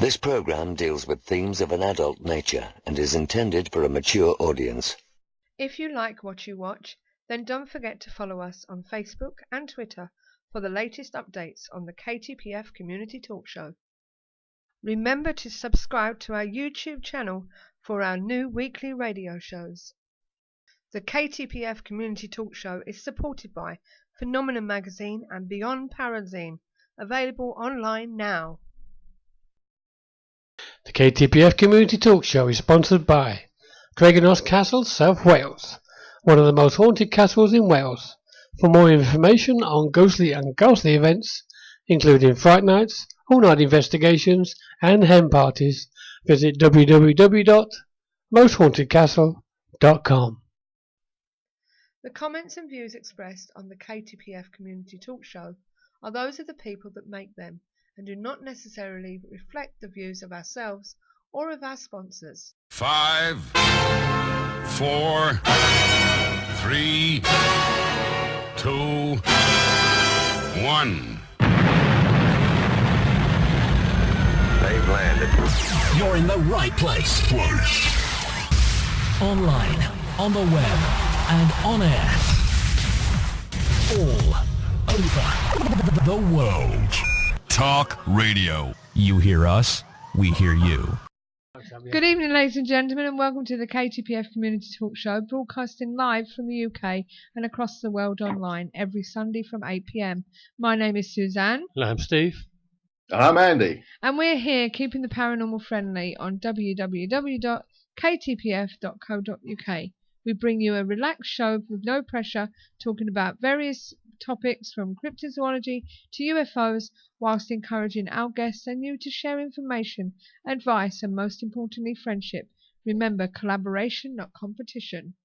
This program deals with themes of an adult nature and is intended for a mature audience. If you like what you watch, then don't forget to follow us on Facebook and Twitter for the latest updates on the KTPF Community Talk Show. Remember to subscribe to our YouTube channel for our new weekly radio shows. The KTPF Community Talk Show is supported by Phenomenon Magazine and Beyond Parazine, available online now. The KTPF Community Talk Show is sponsored by Dragonos Castle, South Wales, one of the most haunted castles in Wales. For more information on ghostly and ghastly events, including Fright Nights, all-night investigations and hen parties, visit www.mosthauntedcastle.com. The comments and views expressed on the KTPF Community Talk Show are those of the people that make them and do not necessarily reflect the views of ourselves or of our sponsors. 5, 4, 3, 2, 1. They've landed. You're in the right place. Online, on the web, and on air. All over the world. Talk radio. You hear us, we hear you. Good evening, ladies and gentlemen, and welcome to the KTPF Community Talk Show, broadcasting live from the UK and across the world online every Sunday from 8 p.m. My name is Suzanne. And I'm Steve. And I'm Andy. And we're here keeping the paranormal friendly on www.ktpf.co.uk. We bring you a relaxed show with no pressure, talking about various topics from cryptozoology to UFOs, whilst encouraging our guests and you to share information, advice, and most importantly, friendship. Remember, collaboration, not competition.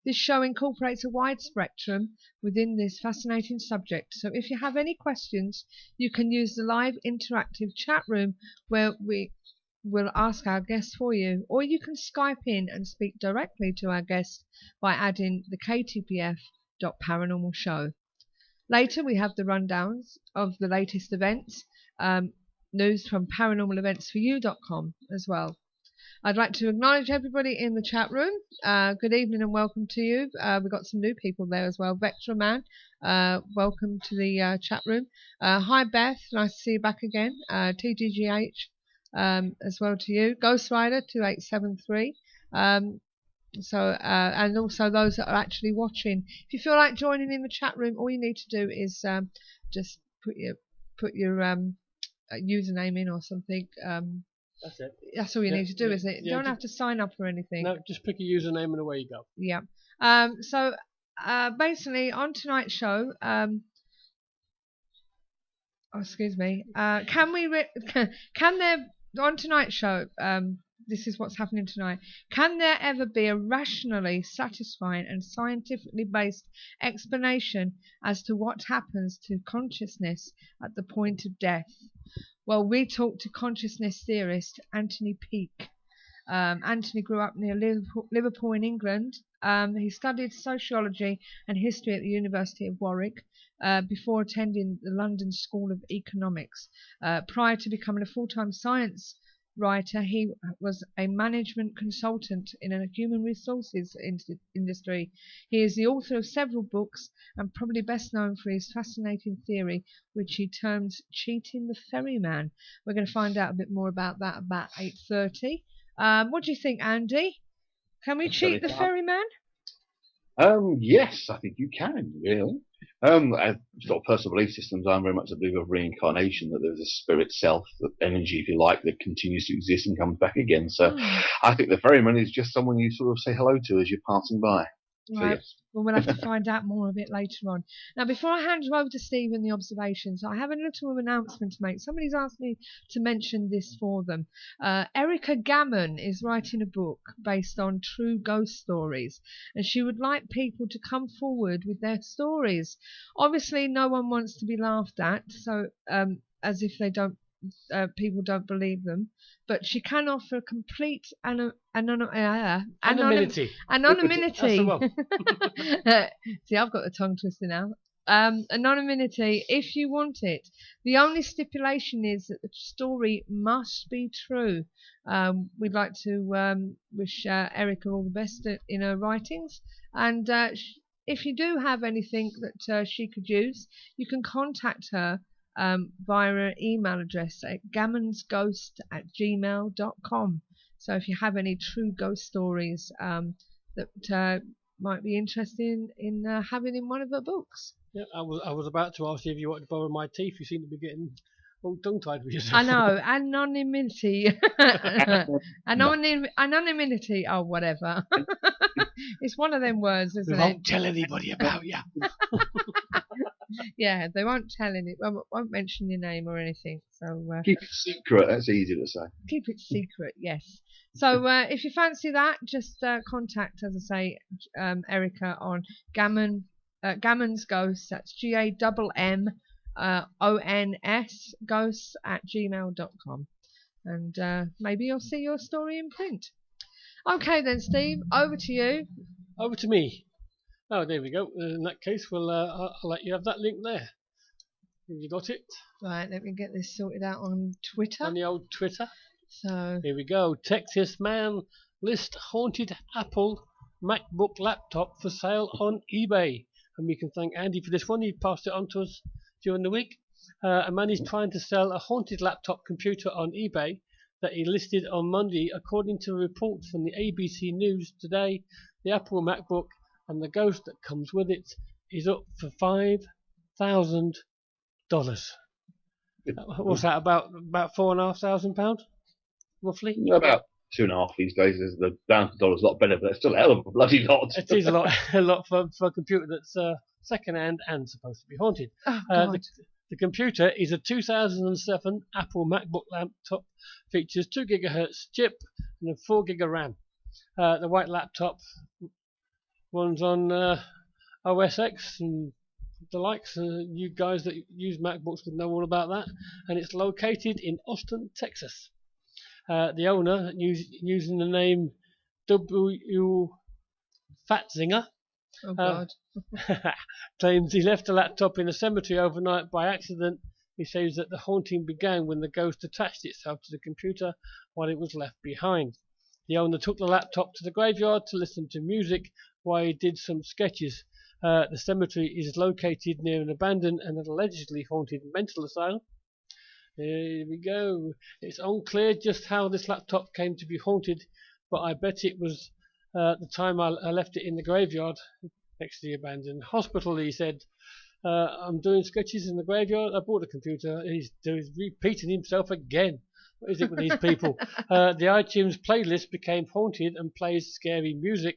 This show incorporates a wide spectrum within this fascinating subject, so if you have any questions, you can use the live interactive chat room where we will ask our guests for you, or you can Skype in and speak directly to our guests by adding the ktpf.paranormal show. Later, we have the rundowns of the latest events, news from paranormaleventsforyou.com as well. I'd like to acknowledge everybody in the chat room. Good evening and welcome to you. We've got some new people there as well. Vector Man, welcome to the chat room. Hi Beth, nice to see you back again. TGGH, as well to you. Ghost Rider 2873. And also those that are actually watching. If you feel like joining in the chat room, all you need to do is just put your username in or something. That's it. That's all you need to do, isn't it? You don't just have to sign up or anything. No, just pick a username and away you go. Yeah. So basically, on tonight's show, excuse me. Can there on tonight's show? This is what's happening tonight. Can there ever be a rationally satisfying and scientifically based explanation as to what happens to consciousness at the point of death? Well, we talked to consciousness theorist Anthony Peake. Anthony grew up near Liverpool in England. He studied sociology and history at the University of Warwick before attending the London School of Economics. Prior to becoming a full-time science writer, he was a management consultant in a human resources industry. He is the author of several books and probably best known for his fascinating theory, which he terms cheating the ferryman. We're going to find out a bit more about that about 8:30. What do you think, Andy? Can we cheat the ferryman? Yes, I think you can, really. I've got personal belief systems. I'm very much a believer of reincarnation, that there's a spirit self, that energy, if you like, that continues to exist and comes back again. So I think the ferryman is just someone you sort of say hello to as you're passing by. Right. So, yes. Well, we'll have to find out more of it later on. Now, before I hand you over to Steve and the observations, I have a little announcement to make. Somebody's asked me to mention this for them. Erica Gammon is writing a book based on true ghost stories, and she would like people to come forward with their stories. Obviously, no one wants to be laughed at, so as if they don't. People don't believe them, but she can offer complete anonymity. That's the one. See, I've got the tongue twister now. anonymity if you want it. The only stipulation is that the story must be true. We'd like to wish Erica all the best in her writings, and if you do have anything that she could use, you can contact her via her email address at gammonsghost@gmail.com. So if you have any true ghost stories that might be interested in having in one of her books. Yeah, I was about to ask you if you wanted to borrow my teeth. You seem to be getting all tongue-tied with yourself. I know, anonymity. Anonymity, oh, whatever. It's one of them words, isn't it? We won't tell anybody about you. Yeah, they won't tell won't mention your name or anything. So keep it secret. That's easy to say. Keep it secret, yes. So if you fancy that, just contact, as I say, Erica on Gammon's Ghosts. That's GAMMONS Ghosts @gmail.com, and maybe you'll see your story in print. Okay then, Steve, over to you. Over to me. Oh, there we go. In that case, I'll let you have that link there. Have you got it? Right, let me get this sorted out on Twitter. On the old Twitter. So here we go. Texas man lists haunted Apple MacBook laptop for sale on eBay. And we can thank Andy for this one. He passed it on to us during the week. A man is trying to sell a haunted laptop computer on eBay that he listed on Monday. According to a report from the ABC News today, the Apple MacBook and the ghost that comes with it is up for $5,000. What's that, about £4,500, roughly? About 2.5 these days. The down to dollar's a lot better, but it's still a hell of a bloody lot. It is a lot for a computer that's second-hand and supposed to be haunted. Oh, God. The computer is a 2007 Apple MacBook laptop, features 2 GHz chip and a 4 GB RAM. The white laptop runs on OS X and the likes. You guys that use MacBooks would know all about that. And it's located in Austin, Texas. The owner, using the name W. Fatzinger, Oh, God. claims he left the laptop in a cemetery overnight by accident. He says that the haunting began when the ghost attached itself to the computer while it was left behind. The owner took the laptop to the graveyard to listen to music while he did some sketches. The cemetery is located near an abandoned and allegedly haunted mental asylum. Here we go. It's unclear just how this laptop came to be haunted, but I bet it was the time I left it in the graveyard next to the abandoned hospital. He said, I'm doing sketches in the graveyard. I bought a computer. He's repeating himself again. What is it with these people? The iTunes playlist became haunted and plays scary music,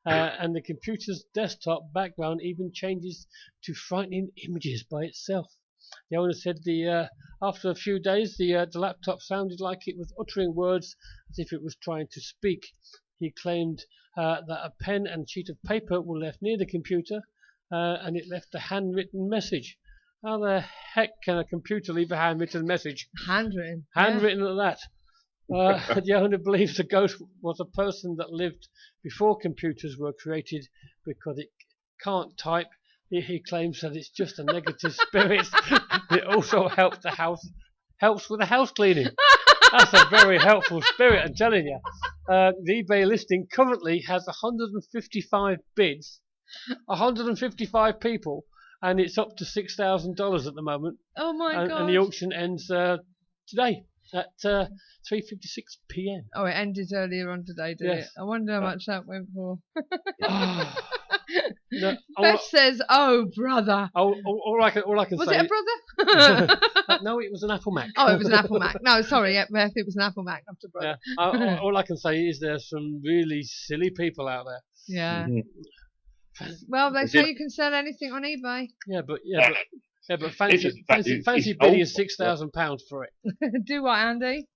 and the computer's desktop background even changes to frightening images by itself. The owner said after a few days, the laptop sounded like it was uttering words as if it was trying to speak. He claimed that a pen and sheet of paper were left near the computer, and it left a handwritten message. How the heck can a computer leave a handwritten message? Handwritten. Handwritten at that. The owner believes the ghost was a person that lived before computers were created because it can't type. He claims that it's just a negative spirit. It also helps with the house cleaning. That's a very helpful spirit, I'm telling you. The eBay listing currently has 155 bids, 155 people, and it's up to $6,000 at the moment. Oh my God! And the auction ends today at 3:56 p.m. Oh, it ended earlier on today, did it? I wonder how much that went for. No, Beth says, "Oh, brother." All I can Was say. it a brother? No, it was an Apple Mac. Oh, it was an Apple Mac. No, sorry, Beth, it was an Apple Mac, not a brother. Yeah. All I can say is there's some really silly people out there. Yeah. Mm-hmm. Well, they say you can sell anything on eBay. But fancy bidding £6,000 for it. Do what, Andy?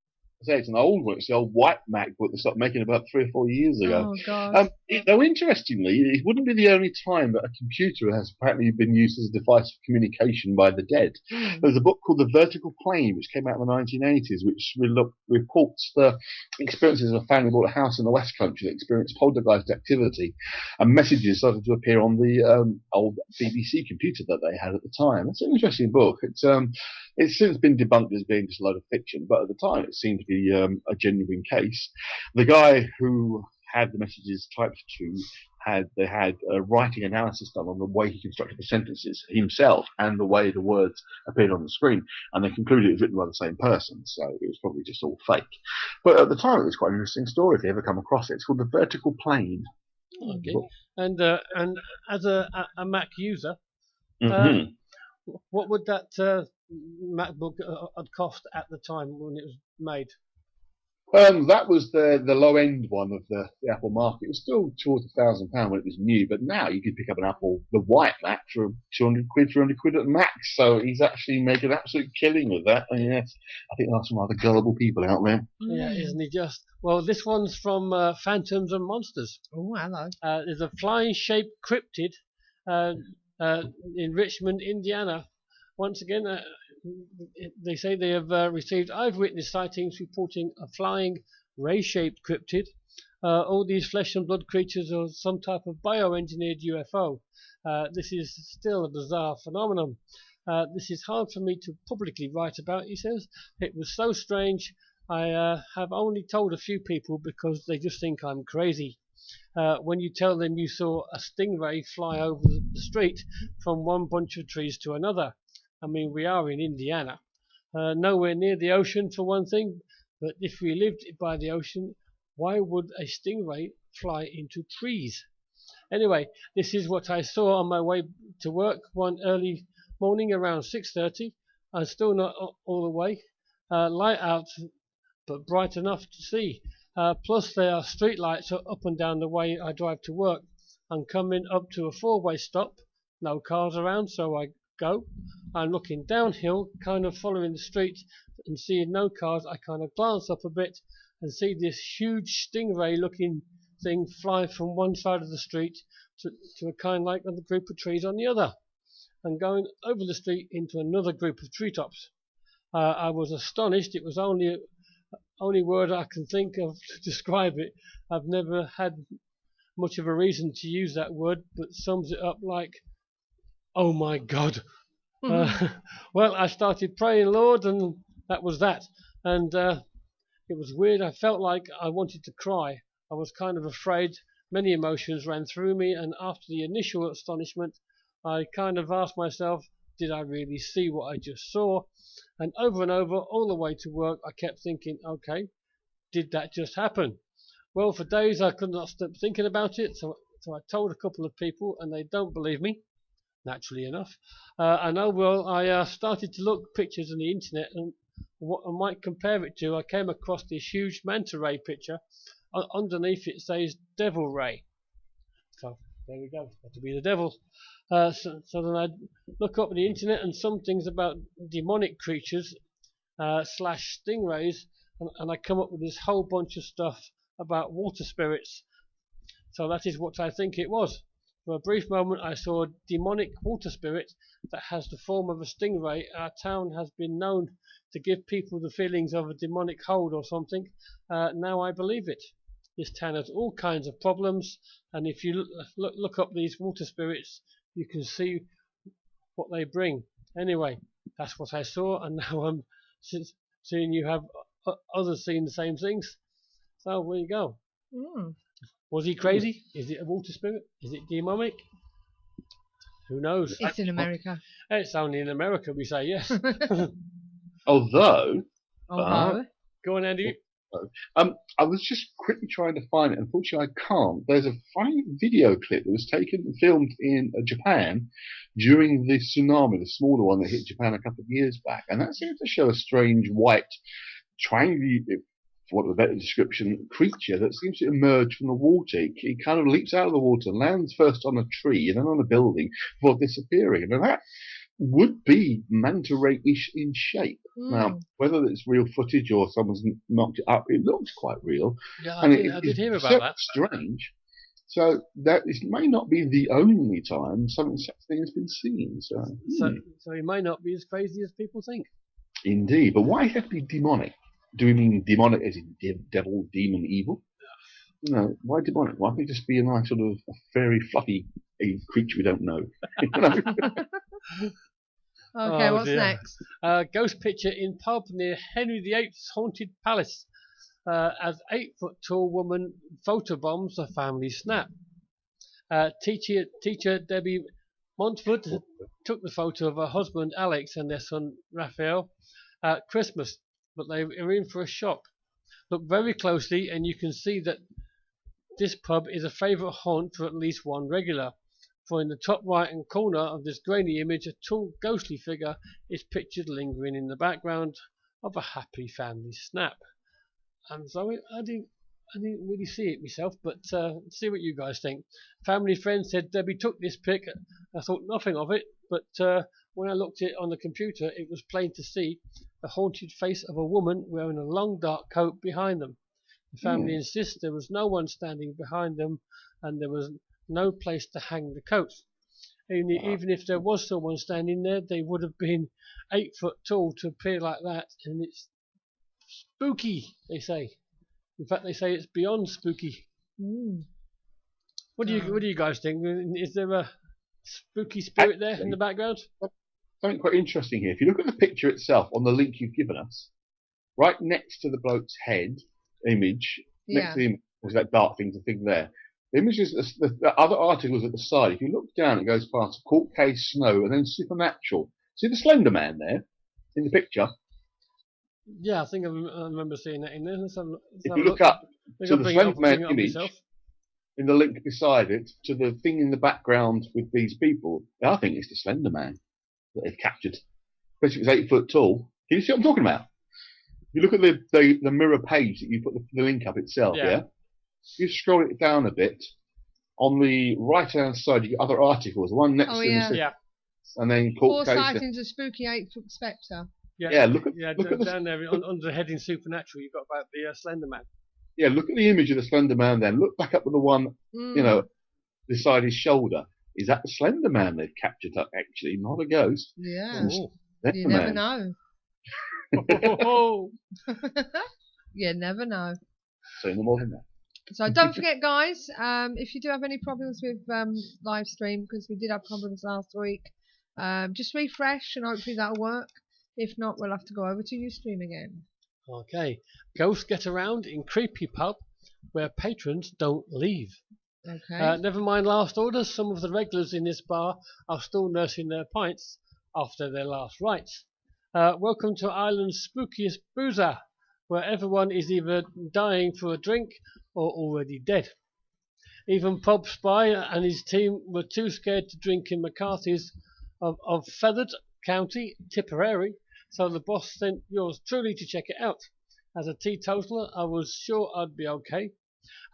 say it's an old one. It's the old white MacBook they stopped making about 3 or 4 years ago. Oh, God. Though interestingly, it wouldn't be the only time that a computer has apparently been used as a device of communication by the dead. There's a book called The Vertical Plane, which came out in the 1980s, which reports the experiences of a family bought a house in the West Country that experienced poltergeist activity, and messages started to appear on the old BBC computer that they had at the time. It's an interesting book. It's since been debunked as being just a load of fiction, but at the time it seemed to be a genuine case. The guy who had the messages typed to had a writing analysis done on the way he constructed the sentences himself and the way the words appeared on the screen, and they concluded it was written by the same person, so it was probably just all fake. But at the time it was quite an interesting story if you ever come across it. It's called The Vertical Plane. Okay. And as a Mac user, what would that MacBook had cost at the time when it was made? That was the low end one of the Apple market. It was still towards £1,000 when it was new, but now you could pick up an Apple, the white Mac, for 200 quid, 300 quid at max. So he's actually making an absolute killing with that. And yes, I think there are some rather gullible people out there. Yeah, isn't he just? Well, this one's from Phantoms and Monsters. Oh, hello. There's a flying shaped cryptid in Richmond, Indiana. Once again, they say they have received eyewitness sightings reporting a flying ray-shaped cryptid. All these flesh and blood creatures are some type of bioengineered UFO. This is still a bizarre phenomenon. This is hard for me to publicly write about, he says. It was so strange, I have only told a few people because they just think I'm crazy. When you tell them you saw a stingray fly over the street from one bunch of trees to another. I mean, we are in Indiana, nowhere near the ocean for one thing, but if we lived by the ocean, why would a stingray fly into trees? Anyway, this is what I saw on my way to work one early morning around 6:30. I'm still not all the way, light out, but bright enough to see. Plus there are street lights up and down the way I drive to work. I'm coming up to a four-way stop, no cars around, so I go. I'm looking downhill, kind of following the street, and seeing no cars. I kind of glance up a bit and see this huge stingray-looking thing fly from one side of the street to a kind like a group of trees on the other, and going over the street into another group of treetops. I was astonished. It was only word I can think of to describe it. I've never had much of a reason to use that word, but sums it up like, oh my God. Well, I started praying, Lord, and that was that. And it was weird. I felt like I wanted to cry. I was kind of afraid. Many emotions ran through me, and after the initial astonishment, I kind of asked myself, did I really see what I just saw? And over, all the way to work, I kept thinking, okay, did that just happen? Well, for days I could not stop thinking about it, so I told a couple of people, and they don't believe me, naturally enough. And I started to look pictures on the internet, and what I might compare it to, I came across this huge manta ray picture. Underneath it says devil ray. So there we go, got to be the devil. So then I look up on the internet and some things about demonic creatures / stingrays, and I come up with this whole bunch of stuff about water spirits. So that is what I think it was. For a brief moment I saw a demonic water spirit that has the form of a stingray. Our town has been known to give people the feelings of a demonic hold or something. Now I believe it. This town has all kinds of problems, and if you look up these water spirits, you can see what they bring. Anyway, that's what I saw, and now I'm seeing you have others seeing the same things. So there you go. Was he crazy? Is it a water spirit? Is it demonic? Who knows? It's in America. It's only in America we say yes. Although, go on, Andy. I was just quickly trying to find it. Unfortunately, I can't. There's a funny video clip that was taken and filmed in Japan during the tsunami, the smaller one that hit Japan a couple of years back, and that seems to show a strange white triangular, for want of a better description, creature that seems to emerge from the water. It kind of leaps out of the water, lands first on a tree and then on a building before disappearing. And would be manta ray-ish in shape. Now, whether it's real footage or someone's knocked it up, it looks quite real. Yeah, And I did hear about that. Strange. So that this may not be the only time something such thing has been seen. So he may not be as crazy as people think. Indeed, but why have to be demonic? Do we mean demonic as in devil, demon, evil? No, why demonic? Why can't it just be a nice sort of fairy, fluffy creature we don't know? Okay, what's next? Ghost picture in pub near Henry VIII's haunted palace. As 8-foot-tall woman photobombs a family snap. Teacher Debbie Montford took the photo of her husband Alex and their son Raphael at Christmas, but they were in for a shock. Look very closely and you can see that this pub is a favourite haunt for at least one regular, for in the top right hand corner of this grainy image a tall ghostly figure is pictured lingering in the background of a happy family snap. So I didn't really see it myself, but see what you guys think. Family friend said Debbie took this pic. I thought nothing of it, but when I looked at it on the computer, it was plain to see the haunted face of a woman wearing a long dark coat behind them. The family insists there was no one standing behind them, and there was no place to hang the coats. Even if there was someone standing there, they would have been 8 foot tall to appear like that, and it's spooky, they say. In fact, they say it's beyond spooky. What do you guys think? Is there a spooky spirit there in the background? Something quite interesting here. If you look at the picture itself on the link you've given us, right next to the bloke's head image, next to the image, there's that dark thing there. The images, the other articles at the side, if you look down, it goes past Court Case Snow and then Supernatural. See the Slender Man there in the picture? Yeah, I think I remember seeing that in there. If you look up to the Slender Man image, in the link beside it, to the thing in the background with these people, I think it's the Slender Man that they've captured. Especially if it's 8 foot tall. Can you see what I'm talking about? You look at the mirror page that you put the link up itself, yeah? You scroll it down a bit. On the right-hand side, you get other articles. The one next to it, and then Court Case. 4 sightings of spooky 8-foot spectre. Look at down there under the heading Supernatural. You've got about the Slender Man. Yeah, look at the image of the Slender Man. Then look back up at the one, beside his shoulder. Is that the Slender Man they've captured up? Actually, not a ghost. Yeah, you never know. You never know. So no more than that. So don't forget, guys, if you do have any problems with live stream, because we did have problems last week, just refresh and hopefully that'll work. If not, we'll have to go over to Ustream again. Okay. Ghosts get around in creepy pub where patrons don't leave. Okay. Never mind last orders. Some of the regulars in this bar are still nursing their pints after their last rites. Welcome to Ireland's spookiest boozer, where everyone is either dying for a drink or already dead. Even Pub Spy and his team were too scared to drink in McCarthy's of Feathered County, Tipperary, so the boss sent yours truly to check it out. As a teetotaler, I was sure I'd be okay.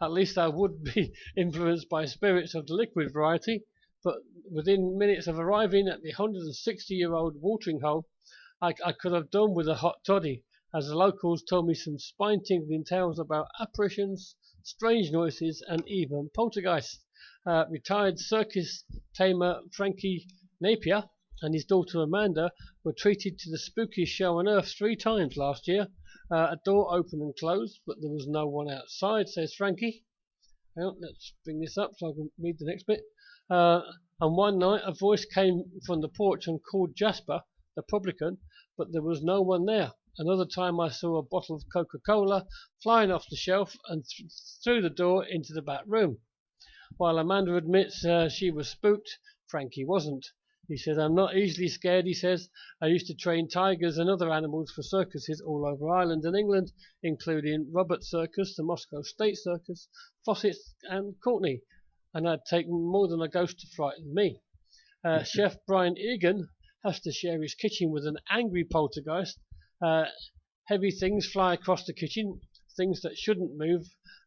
At least I would be influenced by spirits of the liquid variety, but within minutes of arriving at the 160-year-old watering hole, I could have done with a hot toddy, as the locals told me some spine-tingling tales about apparitions, strange noises, and even poltergeists. Retired circus tamer Frankie Napier and his daughter Amanda were treated to the spookiest show on earth 3 times last year. A door opened and closed, but there was no one outside, says Frankie. Well, let's bring this up so I can read the next bit. And one night a voice came from the porch and called Jasper, the publican, but there was no one there. Another time I saw a bottle of Coca-Cola flying off the shelf and through the door into the back room. While Amanda admits she was spooked, Frankie wasn't. He said, I'm not easily scared, he says. I used to train tigers and other animals for circuses all over Ireland and England, including Roberts Circus, the Moscow State Circus, Fossett's and Courtney, and I'd take more than a ghost to frighten me. Chef Brian Egan has to share his kitchen with an angry poltergeist. Heavy things fly across the kitchen, things that shouldn't move.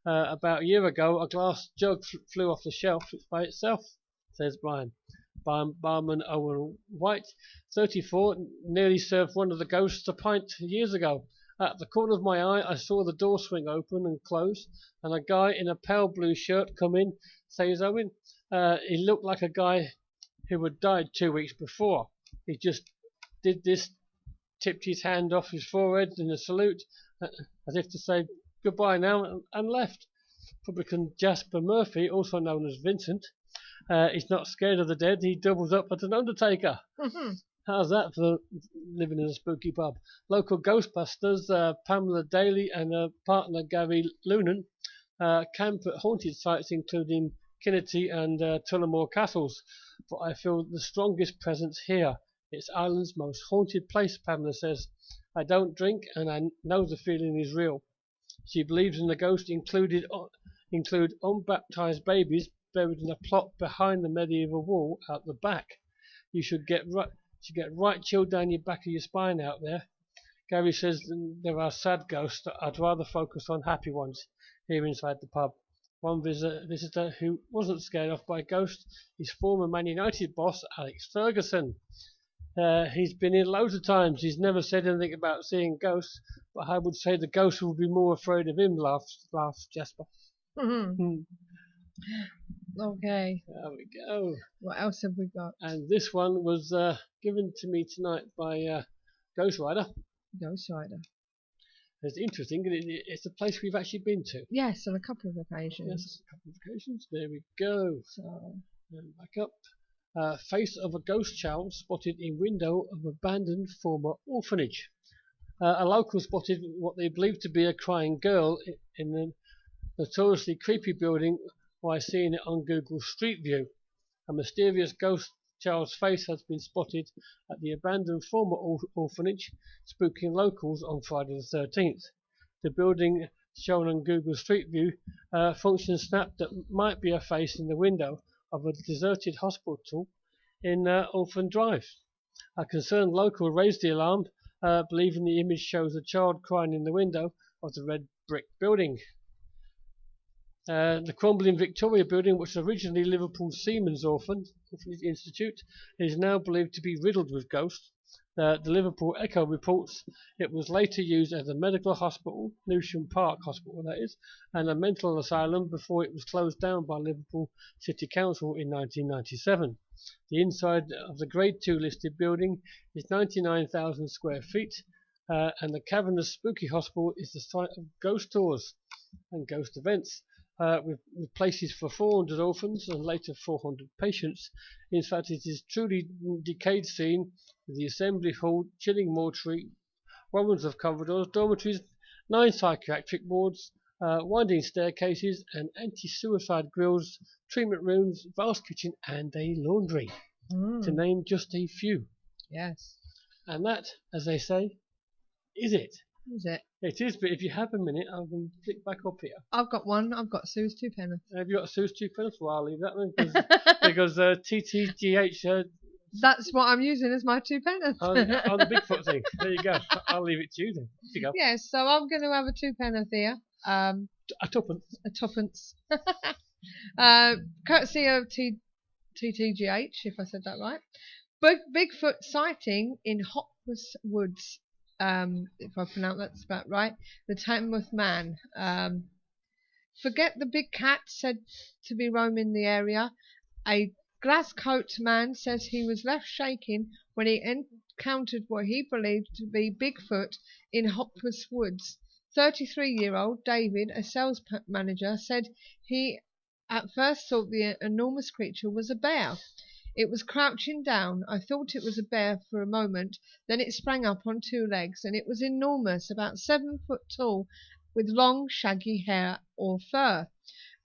About a year ago, a glass jug flew off the shelf by itself, says Brian. Barman Owen White, 34, nearly served one of the ghosts a pint years ago. At the corner of my eye, I saw the door swing open and close, and a guy in a pale blue shirt come in, says Owen. He looked like a guy who had died 2 weeks before. He just did this, tipped his hand off his forehead in a salute, as if to say goodbye now, and left. Publican Jasper Murphy, also known as Vincent, he's not scared of the dead. He doubles up as an undertaker. How's that for living in a spooky pub? Local Ghostbusters, Pamela Daly and her partner Gary Lunan, camp at haunted sites including Kinnity and Tullamore Castles. But I feel the strongest presence here. It's Ireland's most haunted place, Pamela says. I don't drink and I know the feeling is real. She believes in the ghosts include unbaptized babies buried in a plot behind the medieval wall out the back. You should get right chill down your back of your spine out there. Gary says there are sad ghosts. I'd rather focus on happy ones here inside the pub. One visitor who wasn't scared off by ghosts is former Man United boss Alex Ferguson. He's been in loads of times. He's never said anything about seeing ghosts, but I would say the ghosts would be more afraid of him, laughs Jasper. Okay. There we go. What else have we got? And this one was given to me tonight by Ghost Rider. Ghost Rider. It's interesting. It's a place we've actually been to. Yes, on a couple of occasions. Yes, a couple of occasions. There we go. So, And back up. Face of a ghost child spotted in window of abandoned former orphanage. A local spotted what they believed to be a crying girl in the notoriously creepy building while seeing it on Google Street View. A mysterious ghost child's face has been spotted at the abandoned former orphanage, spooking locals on Friday the 13th. The building shown on Google Street View function snapped that might be a face in the window of a deserted hospital in Orphan Drive. A concerned local raised the alarm, believing the image shows a child crying in the window of the red brick building. The crumbling Victoria building, which was originally Liverpool's Seamen's Orphanage Institute, is now believed to be riddled with ghosts. The Liverpool Echo reports it was later used as a medical hospital, Newsham Park Hospital that is, and a mental asylum before it was closed down by Liverpool City Council in 1997. The inside of the Grade 2 listed building is 99,000 square feet, and the cavernous spooky hospital is the site of ghost tours and ghost events. With places for 400 orphans and later 400 patients. In fact, it is truly decayed scene with the assembly hall, chilling mortuary, rows of corridors, dormitories, 9 psychiatric wards, winding staircases, and anti-suicide grills, treatment rooms, vast kitchen, and a laundry, to name just a few. yes. And that, as they say, is it. Is it? It is, but if you have a minute, I will flick back up here. I've got one. I've got Sue's 2 pence. Have you got Sue's 2 pence? Well, I'll leave that one because TTGH That's what I'm using as my 2 pence. on the Bigfoot thing. There you go. I'll leave it to you then. Here you go. Yes, so I'm going to have a 2 pence here. A tuppence. A tuppence. Courtesy of TTGH, if I said that right. Bigfoot sighting in Hopworth Woods. If I pronounce that's about right, the Tamworth man. Forget the big cat said to be roaming the area. A Glascoat man says he was left shaking when he encountered what he believed to be Bigfoot in Hopworth Woods. 33-year-old David, a sales manager, said he at first thought the enormous creature was a bear. It was crouching down. I thought it was a bear for a moment. Then it sprang up on 2 legs, and it was enormous, about 7 foot tall, with long, shaggy hair or fur.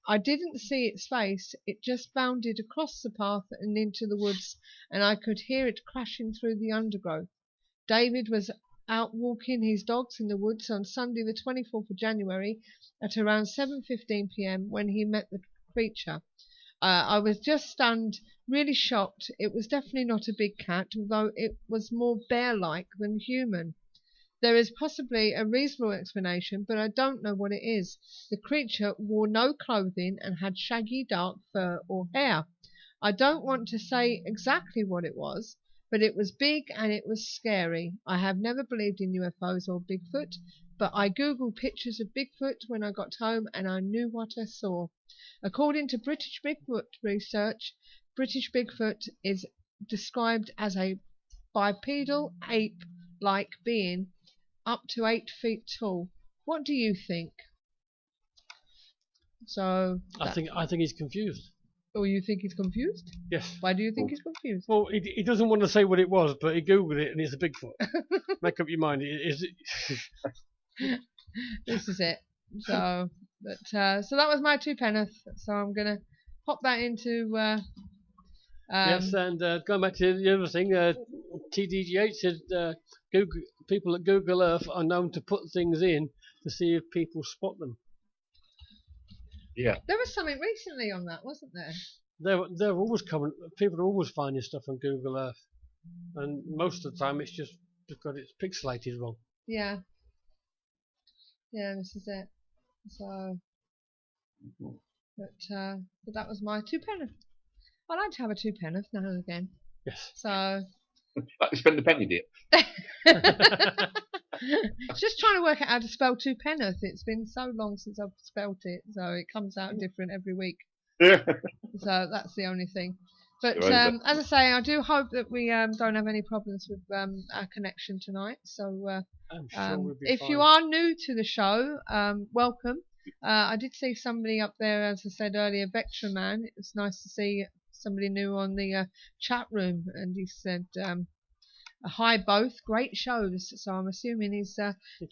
I didn't see its face. It just bounded across the path and into the woods, and I could hear it crashing through the undergrowth. David was out walking his dogs in the woods on Sunday the 24th of January at around 7:15 p.m. when he met the creature. I was just stunned, really shocked. It was definitely not a big cat, although it was more bear-like than human. There is possibly a reasonable explanation, but I don't know what it is. The creature wore no clothing and had shaggy dark fur or hair. I don't want to say exactly what it was, but it was big and it was scary. I have never believed in UFOs or Bigfoot, but I googled pictures of Bigfoot when I got home and I knew what I saw. According to British Bigfoot research, British Bigfoot is described as a bipedal ape-like being up to 8 feet tall. What do you think? So I think he's confused. Oh, you think he's confused? Yes. Why do you think he's confused? Well, he doesn't want to say what it was, but he googled it and it's a Bigfoot. Make up your mind. This is it. So that was my 2 penneth. So I'm gonna pop that into. Yes, and going back to the other thing, TDGH said Google, people at Google Earth are known to put things in to see if people spot them. Yeah. There was something recently on that, wasn't there? They're always coming. People are always finding stuff on Google Earth, and most of the time it's just because it's pixelated wrong. Yeah. Yeah, this is it. So, but that was my 2 penneth. I like to have a 2 penneth now and again. Yes. So. Like to spend a penny, dear. Just trying to work out how to spell 2 penneth. It's been so long since I've spelt it, so it comes out different every week. So that's the only thing. But as I say, I do hope that we don't have any problems with our connection tonight. So I'm sure we'll be if fine. you are new to the show, welcome. I did see somebody up there, as I said earlier, Vectra Man. It was nice to see somebody new on the chat room, and he said, hi both, great shows. So I'm assuming he's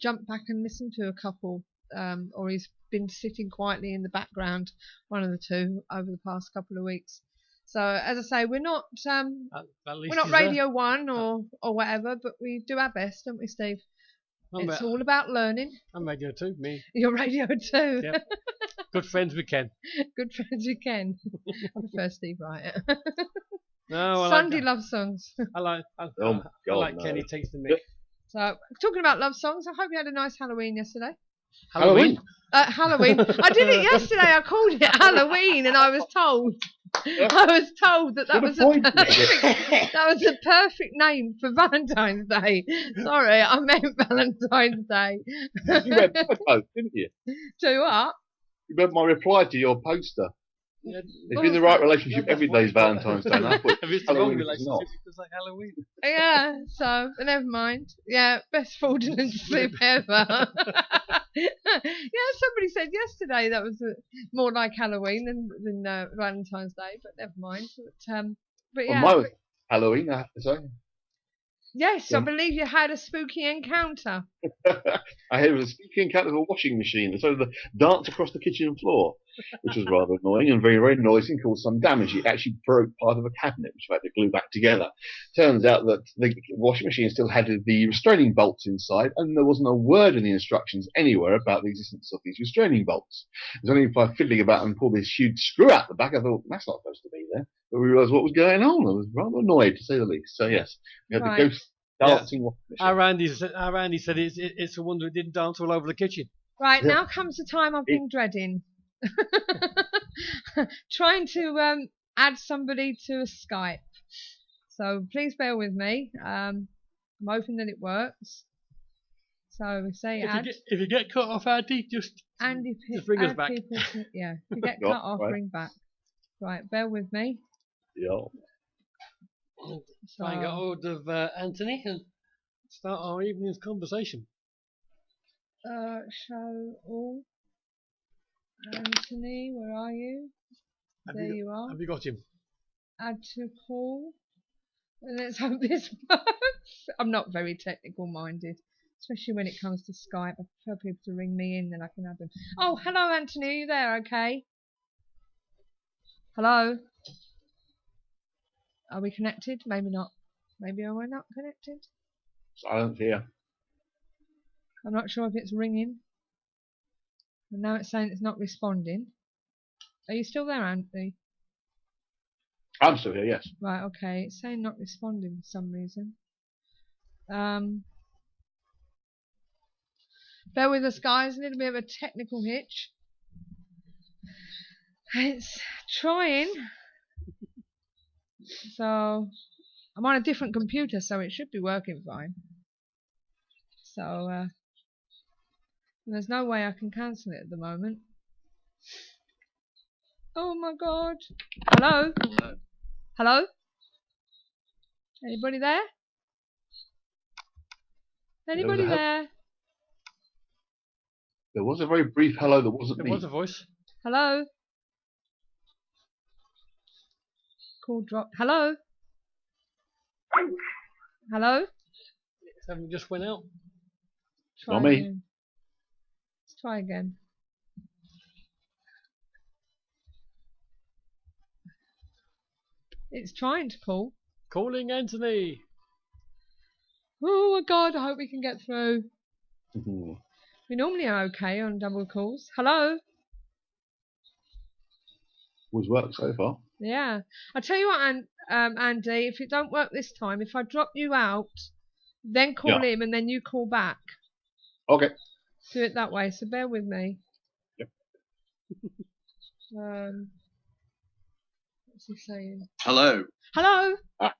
jumped back and listened to a couple, or he's been sitting quietly in the background, one of the two, over the past couple of weeks. So as I say, we're not Radio 1 or whatever, but we do our best, don't we, Steve? It's all about learning. I'm Radio 2, me. You're Radio 2. Yep. Good friends we can. Good friends we can. I prefer Steve Wright. No, Sunday love songs. I like Kenny Takes the Mick. So, talking about love songs, I hope you had a nice Halloween yesterday. Halloween? Halloween. I did it yesterday. I called it Halloween, and I was told that was a perfect name for Valentine's Day. Sorry, I meant Valentine's Day. You read my post, didn't you? To what? You read my reply to your poster. Yeah. If you're in the right relationship, every day's Valentine's Day. If it's the wrong relationship, it's like Halloween. Yeah, so, but never mind. Yeah, best fraudulent sleep ever. Yeah, somebody said yesterday that was more like Halloween than Valentine's Day, but never mind. But yeah. Well, Halloween, I have to say. Yes, Yeah. I believe you had a spooky encounter. I had a spooky encounter with a washing machine that sort of danced across the kitchen floor, which was rather annoying and very, very noisy and caused some damage. It actually broke part of a cabinet, which I had to glue back together. Turns out that the washing machine still had the restraining bolts inside, and there wasn't a word in the instructions anywhere about the existence of these restraining bolts. It was only by fiddling about and pulled this huge screw out the back, I thought, that's not supposed to be there. But we realised what was going on. I was rather annoyed, to say the least. So yes, we had the ghost dancing washing machine. Our Randy said it's a wonder it didn't dance all over the kitchen. Right, now comes the time I've been dreading. Trying to add somebody to a Skype. So please bear with me. I'm hoping that it works. So we say If you get cut off, Andy, just bring us back. If you get cut off, bring back. Right, bear with me. Yeah. Try and get hold of Anthony and start our evening's conversation. Show all. Anthony, where are you? There you are. Have you got him? Add to call. Let's hope this works. I'm not very technical minded, especially when it comes to Skype. I prefer people to ring me in, then I can add them. Oh, hello, Anthony. Are you there? Okay. Hello. Are we connected? Maybe not. Maybe we're not connected. Silence here. I'm not sure if it's ringing. And now it's saying it's not responding. Are you still there, Anthony? I'm still here, yes. Right, okay. It's saying not responding for some reason. Bear with us, guys. A little bit of a technical hitch. It's trying. So I'm on a different computer, so it should be working fine. So there's no way I can cancel it at the moment. Oh my god. Hello? Hello? Anybody there? Anybody there? There was a very brief hello that wasn't me. There was a voice. Hello? Call drop. Hello? Hello? Something just went out. Try Not me. again. Let's try again. It's trying to call. Calling Anthony. Oh my god, I hope we can get through. Mhm. We normally are okay on double calls. Hello? Was worked so far. Yeah. I'll tell you what, Andy, if it don't work this time, if I drop you out, then call him and then you call back. Okay. Do it that way, so bear with me. Yep. What's he saying? Hello. Hello? Ah.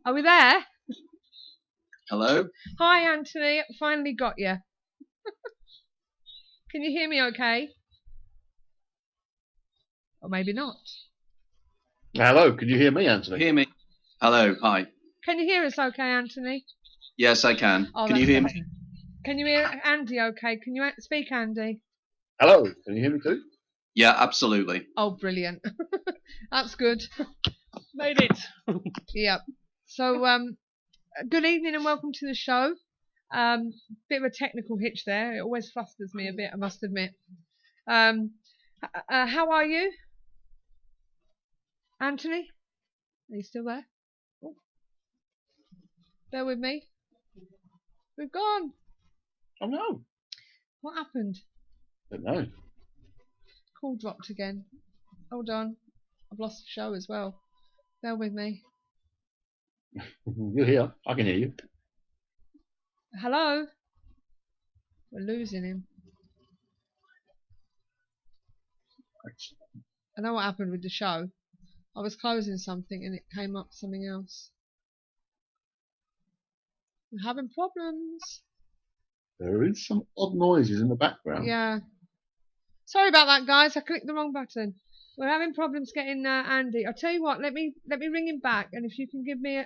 Are we there? Hello. Hi, Anthony. Finally got you. Can you hear me okay? Or maybe not. Hello, can you hear me, Anthony? Hear me? Hello. Hi. Can you hear us okay, Anthony? Yes, I can. Oh, Can you that's hear better. me? Can you hear Andy okay? Can you speak, Andy? Hello, can you hear me too? Yeah, absolutely. Oh, brilliant. That's good. Made it. Yep. So, good evening and welcome to the show. Bit of a technical hitch there. It always flusters me a bit, I must admit. How are you? Anthony? Are you still there? Oh. Bear with me. We've gone. Oh no. What happened? Don't know. Call dropped again. Hold on. I've lost the show as well. Bear with me. You're here. I can hear you. Hello? We're losing him. I know what happened with the show. I was closing something and it came up something else. We're having problems. There is some odd noises in the background. Yeah. Sorry about that, guys. I clicked the wrong button. We're having problems getting Andy. I'll tell you what. Let me ring him back, and if you can give me a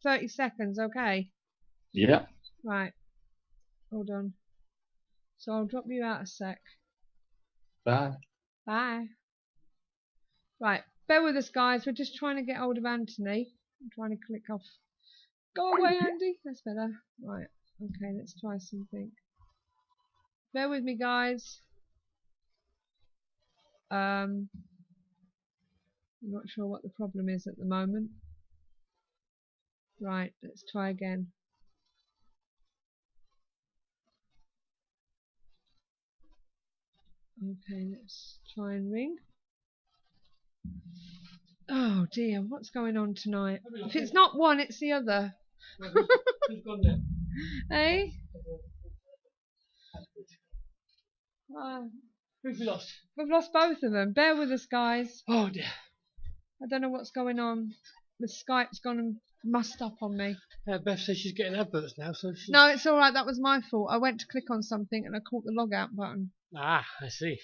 30 seconds, okay? Yeah. Right. Hold on. So I'll drop you out a sec. Bye. Bye. Right. Bear with us, guys. We're just trying to get hold of Anthony. I'm trying to click off. Go away, Andy. That's better. Right. Okay. Let's try something. Bear with me, guys. I'm not sure what the problem is at the moment. Right, let's try again. Okay, let's try and ring. Oh dear, what's going on tonight? If it's not one, it's the other. Who's gone there? Eh? Who've we lost? We've lost both of them. Bear with us, guys. Oh dear. I don't know what's going on. The Skype's gone and mussed up on me. Beth says she's getting adverts now, so she's... No, it's alright, that was my fault. I went to click on something and I caught the log out button. Ah, I see.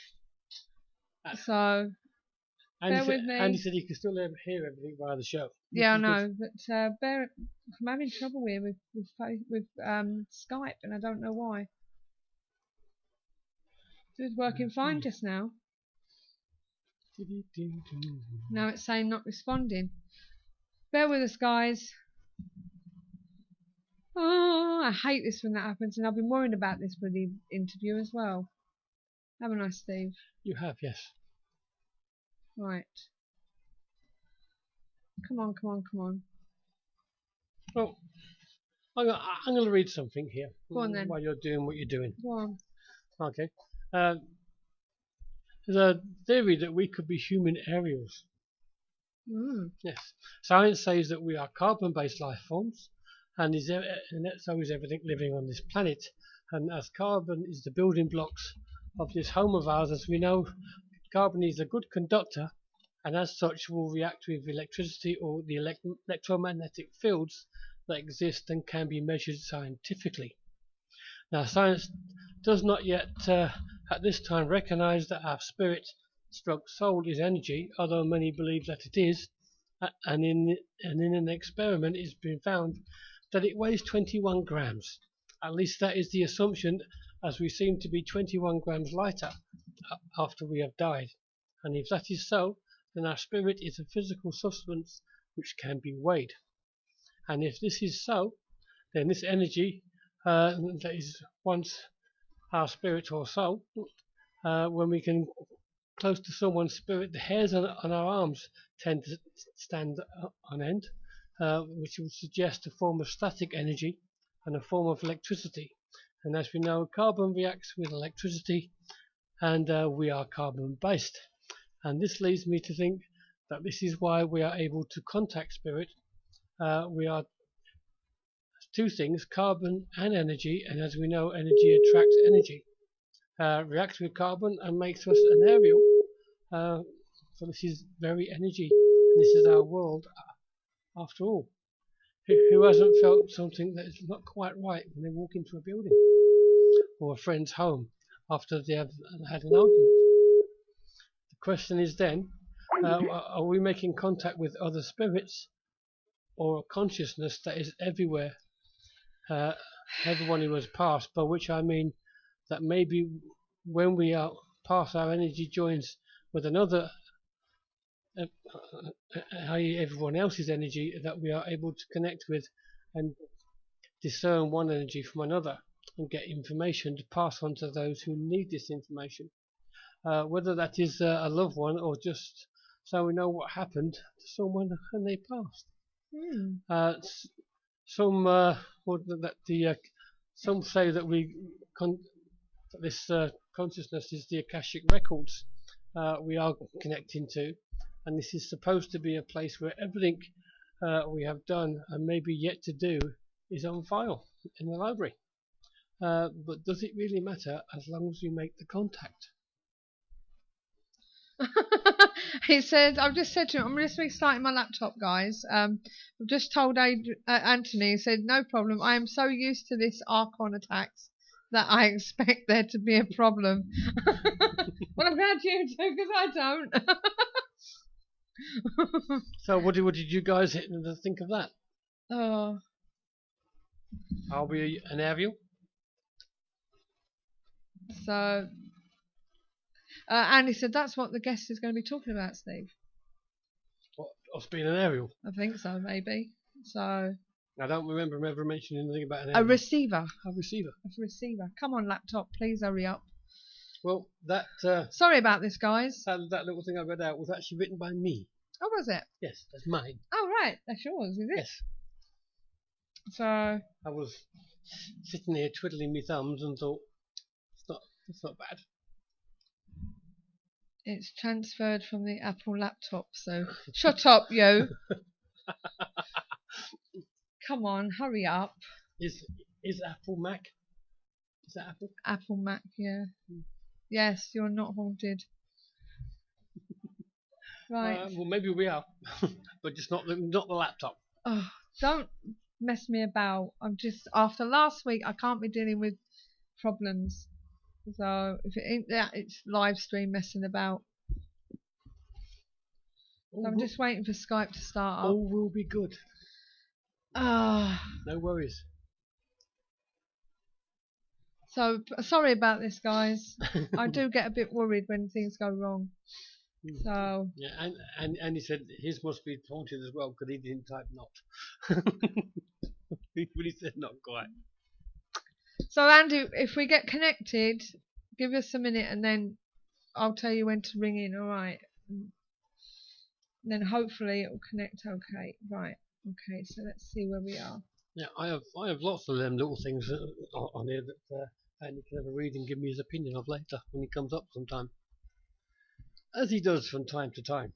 So, bear with me. Andy said he could still hear everything via the show. Yeah, I know, but I'm having trouble here with Skype, and I don't know why. It was working fine just now. Now it's saying not responding. Bear with us, guys. Oh, I hate this when that happens, and I've been worrying about this for the interview as well. Haven't I, Steve? You have, yes. Right. Come on, come on, come on. Well, I'm going to read something here. Go on then. While you're doing what you're doing. Go on. Okay. There's a theory that we could be human aerials. Yes. Science says that we are carbon-based life forms, and so is everything living on this planet. And as carbon is the building blocks of this home of ours, as we know, carbon is a good conductor and as such will react with electricity or the electromagnetic fields that exist and can be measured scientifically. Now, science does not yet at this time recognize that our spirit stroke soul is energy, although many believe that it is, and in an experiment it's been found that it weighs 21 grams. At least that is the assumption, as we seem to be 21 grams lighter after we have died. And if that is so, then our spirit is a physical substance which can be weighed. And if this is so, then this energy that is once our spirit or soul, when we can close to someone's spirit, the hairs on our arms tend to stand on end, which would suggest a form of static energy and a form of electricity. And as we know, carbon reacts with electricity, and we are carbon based. And this leads me to think that this is why we are able to contact spirit. We are two things, carbon and energy, and as we know, energy attracts energy, reacts with carbon and makes us an aerial. So this is very energy. This is our world, after all. Who hasn't felt something that is not quite right when they walk into a building or a friend's home after they have had an argument? The question is then, are we making contact with other spirits or a consciousness that is everywhere, everyone who has passed, by which I mean that maybe when we are past, our energy joins with another, i.e. everyone else's energy, that we are able to connect with and discern one energy from another and get information to pass on to those who need this information, whether that is a loved one or just so we know what happened to someone when they passed. Some say that this consciousness is the Akashic records we are connecting to, and this is supposed to be a place where everything we have done and maybe yet to do is on file in the library. But does it really matter as long as you make the contact? He said, I've just said to him, I'm just restarting my laptop, guys. I've just told Anthony, he said, no problem. I am so used to this Archon attacks that I expect there to be a problem. What about you two? Because I don't. So what did you guys think of that? Oh. Are we an aerial? So, Andy said that's what the guest is going to be talking about, Steve. What, us being an aerial? I think so, maybe. So. I don't remember him ever mentioning anything about an A aerial. receiver. A receiver. A receiver. Come on, laptop, please hurry up. Well, that sorry about this, guys. that little thing I read out was actually written by me. Oh, was it? Yes, that's mine. Oh, right. That's yours, is it? Yes. So. I was sitting here twiddling my thumbs and thought, it's not bad. It's transferred from the Apple laptop, so shut up, you. Come on, hurry up. Is Apple Mac? Is that Apple? Apple Mac, yeah. Yes, you're not haunted. Right. Well, maybe we are, but just not the laptop. Oh, don't mess me about. I'm just, after last week, I can't be dealing with problems. So if it ain't that, it's live stream messing about. So I'm just waiting for Skype to start up. All will be good. No worries. So sorry about this, guys. I do get a bit worried when things go wrong. So yeah, and he said his must be haunted as well because he didn't type not. He really said not quite. So Andy, if we get connected, give us a minute and then I'll tell you when to ring in. All right. And then hopefully it will connect. Okay. Right. Okay. So let's see where we are. Yeah, I have lots of them little things on here that Andy can have a read and give me his opinion of later when he comes up sometime, as he does from time to time.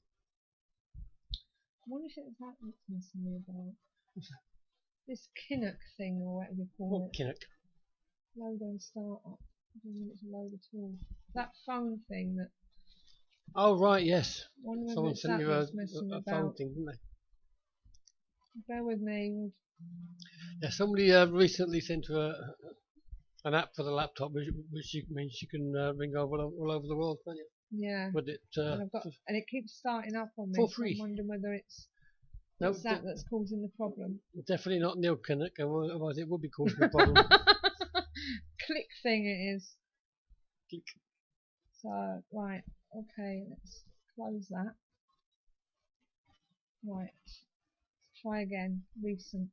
I wonder if it's that that's messing me about. This Kinnock thing, or whatever you call What it. Kinnock? Load and start up. I don't think it's a load at all. That phone thing that Oh, right, yes. Wonder whether Someone it's sent that you that's messing a about. phone thing, didn't they? Bear with me. Yeah, somebody recently sent her an app for the laptop, which means you can ring all over the world, can't you? Yeah. But it And it keeps starting up on me. for So free. I'm wondering whether it's No, that's causing the problem. definitely not Neil Kinnock, otherwise it would be causing a problem. Click thing it is. Click. So, right, okay, let's close that. Right, try again. Recent.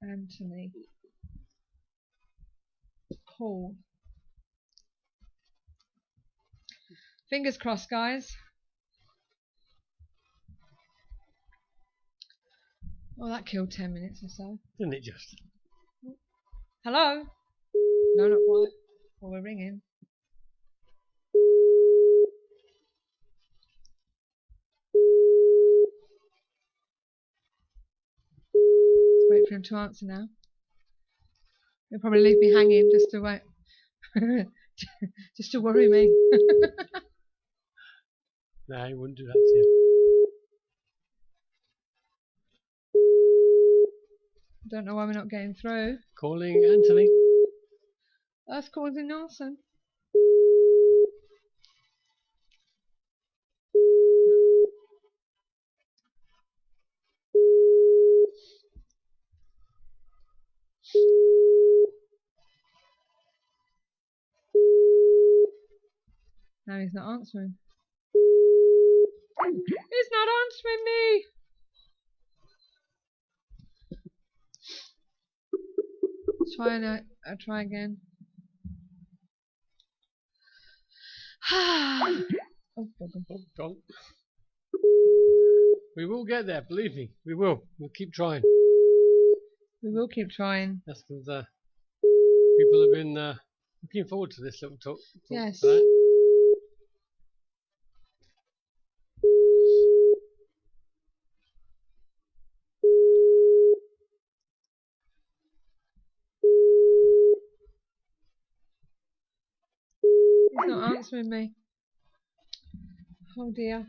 Anthony. Paul. Fingers crossed, guys. Oh, that killed 10 minutes or so. Didn't it just? Hello? No, not quite. Well, we're ringing. Let's wait for him to answer now. He'll probably leave me hanging just to wait. Just to worry me. No, he wouldn't do that to you. Don't know why we're not getting through. Calling Anthony. That's causing Nelson. No, he's not answering. He's not answering me! Try again. Oh, bugger. Oh, gone. We will get there, believe me. We will. We'll keep trying. We will keep trying. That's because people have been looking forward to this little talk Yes. tonight. He's not answering me. Oh dear.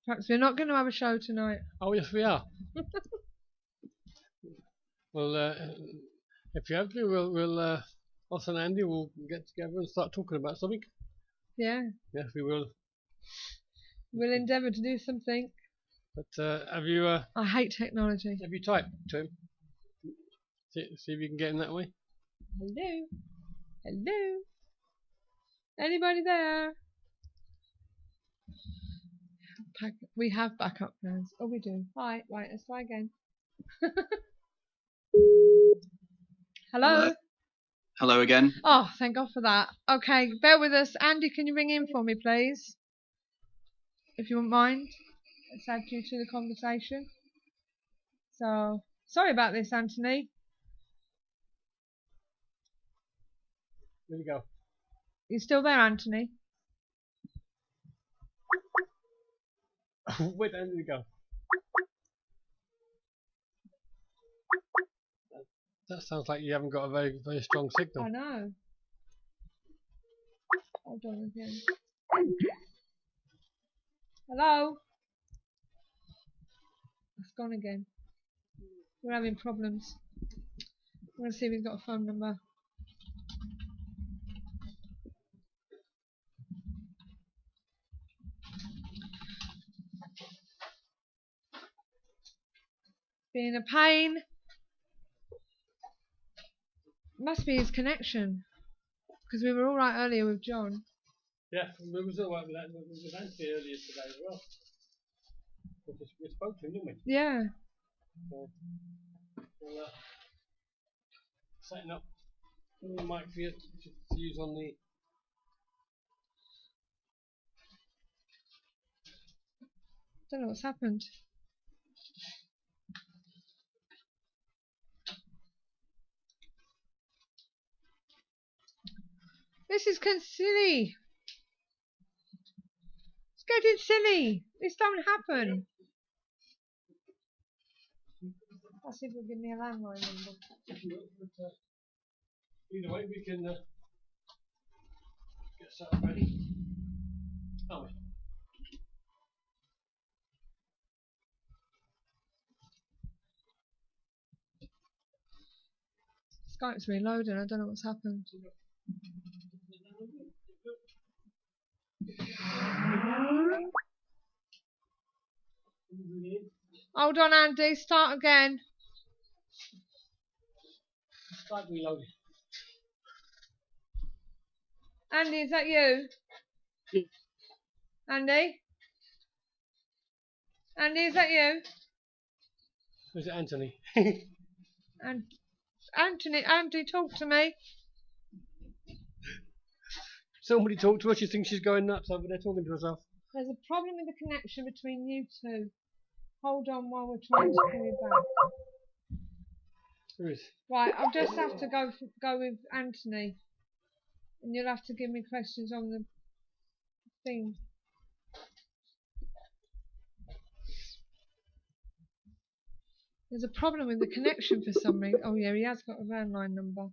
Perhaps we're not going to have a show tonight. Oh, yes, we are. Well, if you have to, we'll us and Andy will get together and start talking about something. Yeah. Yes, we will. We'll endeavour to do something. But have you I hate technology. typed to him? See if you can get him that way. Hello? Hello? Anybody there? We have backup plans. Oh, we do. Right, let's try again. Hello? Hello again. Oh, thank God for that. Okay, bear with us. Andy, can you ring in for me, please? If you wouldn't mind. Let's add you to the conversation. So, sorry about this, Anthony. There you go. You still there, Anthony? Where did Andy go? That sounds like you haven't got a very, very strong signal. I know. Hold on again. Hello? It's gone again. We're having problems. I'm going to see if he's got a phone number. Being a pain. Must be his connection. Because we were alright earlier with John. Yeah, we was all right with that. We was Anthony earlier today as well. We spoke to him, didn't we? Yeah. So, we'll setting up the mic for you to use on the. Don't know what's happened. This is silly. It's getting silly. This don't happen. Let's see if he'll give me a landline number. Either way, we can get something ready. Oh. Skype's reloading. I don't know what's happened. Hold on, Andy. Start again. Skype reloading. Andy, is that you? Yeah. Andy? Andy, is that you? Or is it Anthony? And Andy, talk to me. Somebody talk to her. She thinks she's going nuts over there talking to herself. There's a problem with the connection between you two. Hold on while we're trying to call you back. Who is? Right, I'll just have to go with Anthony. And you'll have to give me questions on the thing. There's a problem with the connection for some reason. Oh yeah, he has got a landline number.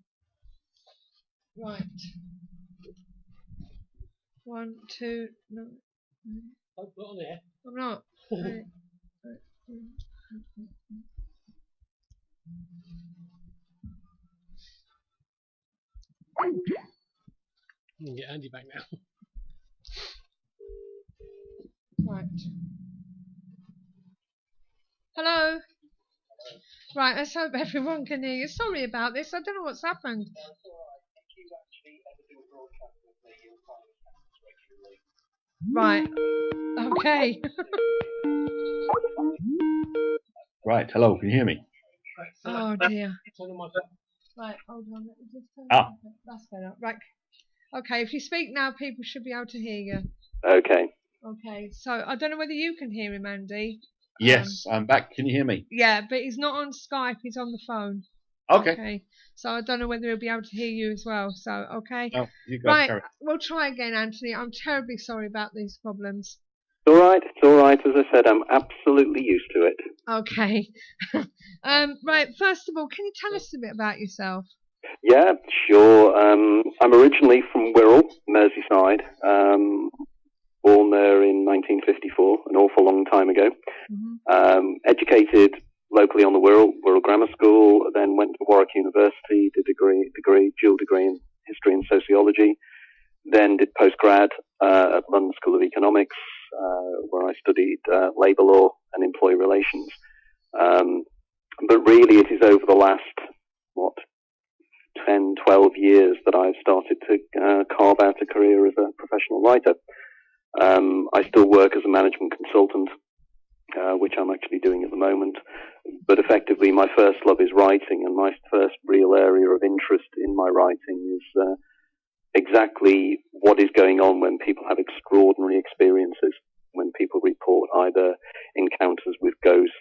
Right. 1, 2, no. Don't put on there. I'm not. Right. You can get Andy back now. Right. Hello. Right, let's hope everyone can hear you. Sorry about this. I don't know what's happened. Right. Okay. Right, hello, can you hear me? Oh dear. Turn on my Right, hold on. Let me just turn Ah. That's better. Right. Okay, if you speak now, people should be able to hear you. Okay. Okay, so I don't know whether you can hear him, Andy. Yes, I'm back. Can you hear me? Yeah, but he's not on Skype. He's on the phone. Okay. So I don't know whether he'll be able to hear you as well. So, okay. No, you go. Right, Carry. we'll try again, Anthony. I'm terribly sorry about these problems. It's all right. As I said, I'm absolutely used to it. Okay. Right, first of all, can you tell us a bit about yourself? Yeah, sure. I'm originally from Wirral, Merseyside. Born there in 1954, an awful long time ago. Mm-hmm. Educated locally on the Wirral Grammar School, then went to Warwick University, did dual degree in history and sociology, then did postgrad at London School of Economics, where I studied labour law and employee relations. But really it is over the last, 10, 12 years that I've started to carve out a career as a professional writer. I still work as a management consultant, which I'm actually doing at the moment. But effectively, my first love is writing, and my first real area of interest in my writing is exactly what is going on when people have extraordinary experiences, when people report either encounters with ghosts,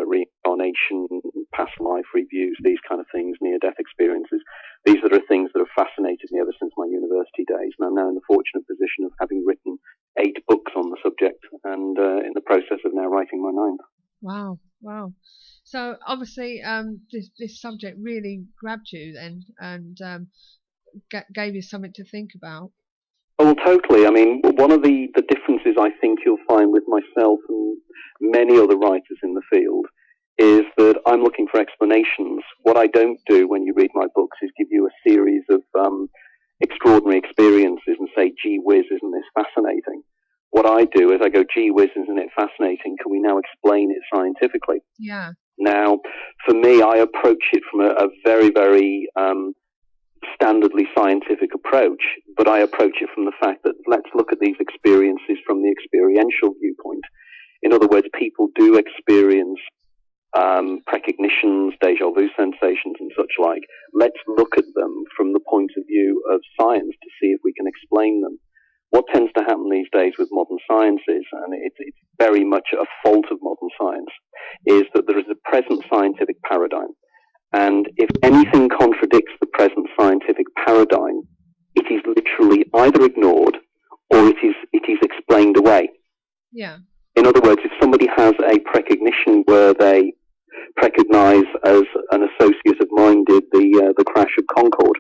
reincarnation, past life reviews, these kind of things, near-death experiences. These are the things that have fascinated me ever since my university days, and I'm now in the fortunate position of having written 8 books on the subject, and in the process of now writing my 9th. Wow. So obviously, this subject really grabbed you then, and gave you something to think about. Oh, totally. I mean, one of the differences I think you'll find with myself and many other writers in the field is that I'm looking for explanations. What I don't do when you read my books is give you a series of extraordinary experiences and say, gee whiz, isn't this fascinating? What I do is I go, gee whiz, isn't it fascinating? Can we now explain it scientifically? Yeah. Now, for me, I approach it from a very, very standardly scientific approach, but I approach it from the fact that let's look at these experiences from the experiential viewpoint. In other words, people do experience precognitions, déjà vu sensations and such like. Let's look at them from the point of view of science to see if we can explain them. What tends to happen these days with modern sciences, and it's very much a fault of modern science, is that there is a present scientific paradigm. And if anything contradicts the present scientific paradigm, it is literally either ignored or it is explained away. Yeah. In other words, if somebody has a precognition where they recognize as an associate of mine did the crash of Concorde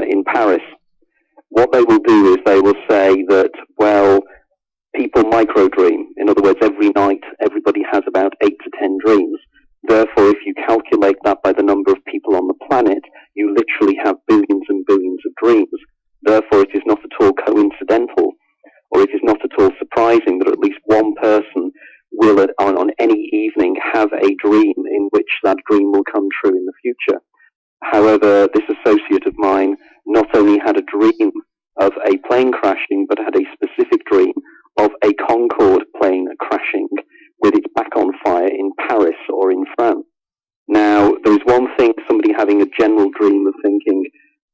in Paris. What they will do is they will say that, well, people micro-dream. In other words, every night everybody has about 8 to 10 dreams. Therefore, if you calculate that by the number of people on the planet, you literally have billions and billions of dreams. Therefore, it is not at all coincidental, or it is not at all surprising that at least one person will, on any evening, have a dream in which that dream will come true in the future. However, this associate of mine not only had a dream of a plane crashing, but had a specific dream of a Concorde plane crashing with its back on fire in Paris or in France. Now, there's one thing, somebody having a general dream of thinking,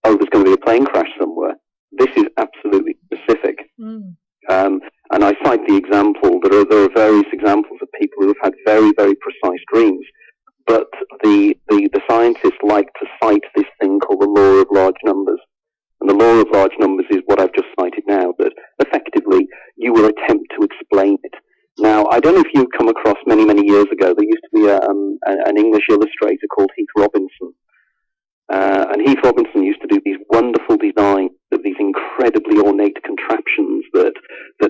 oh, there's going to be a plane crash somewhere. This is absolutely specific. And I cite the example, there are various examples of people who have had very, very precise dreams, but the scientists like to cite this thing called the law of large numbers. And the law of large numbers is what I've just cited now, that effectively you will attempt to explain it. Now, I don't know if you've come across many, many years ago, there used to be an English illustrator called Heath Robinson. And Heath Robinson used to do these wonderful designs of these incredibly ornate contraptions that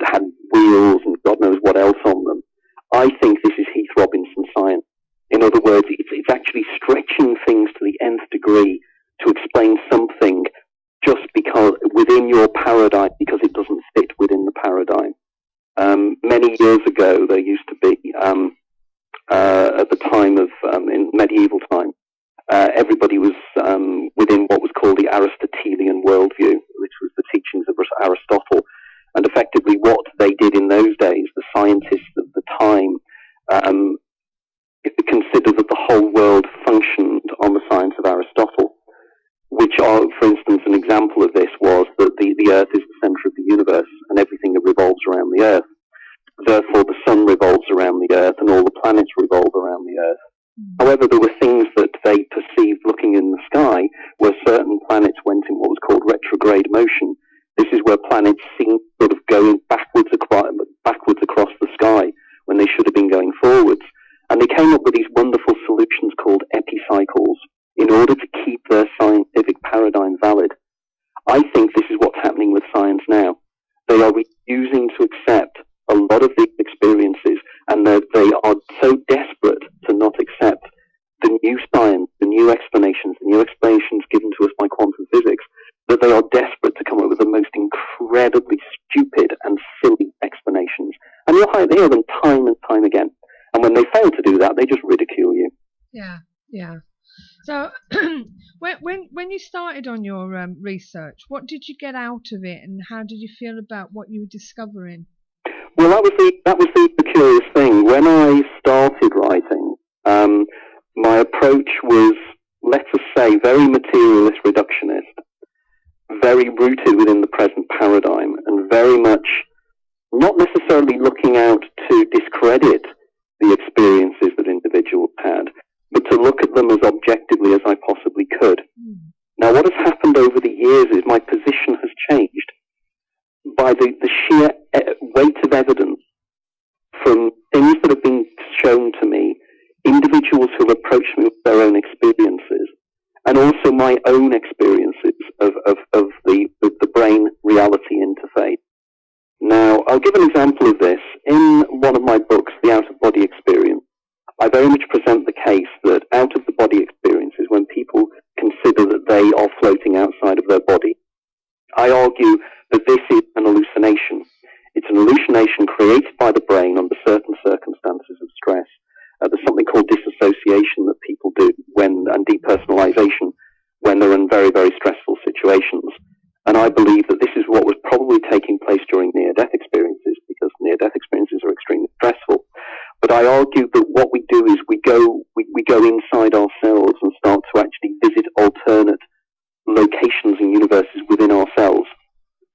had wheels and God knows what else on them. I think this is Heath Robinson science. In other words, it's actually stretching things to the nth degree to explain something just because within your paradigm, because it doesn't fit within the paradigm. Many years ago, there used to be, at the time of, in medieval times, everybody was within what was called the Aristotelian worldview, which was the teachings of Aristotle. And effectively what they did in those days, the scientists of the time, considered that the whole world functioned on the science of Aristotle, which are, for instance, an example of this was that the Earth is the center of the universe and everything that revolves around the Earth. Therefore, the sun revolves around the Earth and all the planets revolve around the Earth. However, there were things that they perceived looking in the sky where certain planets went in what was called retrograde motion. This is where planets seemed sort of going backwards across the sky when they should have been going forwards. And they came up with these wonderful solutions called epicycles in order to keep their scientific paradigm valid. I think this is what's happening with science now. They are refusing to accept a lot of these experiences, and they are so desperate to not accept the new science, the new explanations given to us by quantum physics, that they are desperate to come up with the most incredibly stupid and silly explanations. And you'll hear them time and time again. And when they fail to do that, they just ridicule you. Yeah. So, when you started on your research, what did you get out of it, and how did you feel about what you were discovering? Well, that was the curious thing. When I started writing, my approach was, let us say, very materialist reductionist, very rooted within the present paradigm, and very much not necessarily looking out to discredit the experiences that individuals had, but to look at them as objectively as I possibly could. Now, what has happened over the years is my position has changed by the sheer weight of evidence from things that have been shown to me, individuals who have approached me with their own experiences, and also my own experiences of the brain-reality interface. Now, I'll give an example of this. In one of my books, The Out-of-Body Experience, I very much present the case that out-of-the-body experiences, when people consider that they are floating outside of their body, I argue that this is an hallucination. It's an hallucination created by the brain under certain circumstances of stress. There's something called disassociation that people do and depersonalization when they're in very, very stressful situations. And I believe that this is what was probably taking place during near-death experiences, because near-death experiences are extremely stressful. But I argue that what we do is we go inside ourselves and start to actually visit alternate locations and universes within ourselves.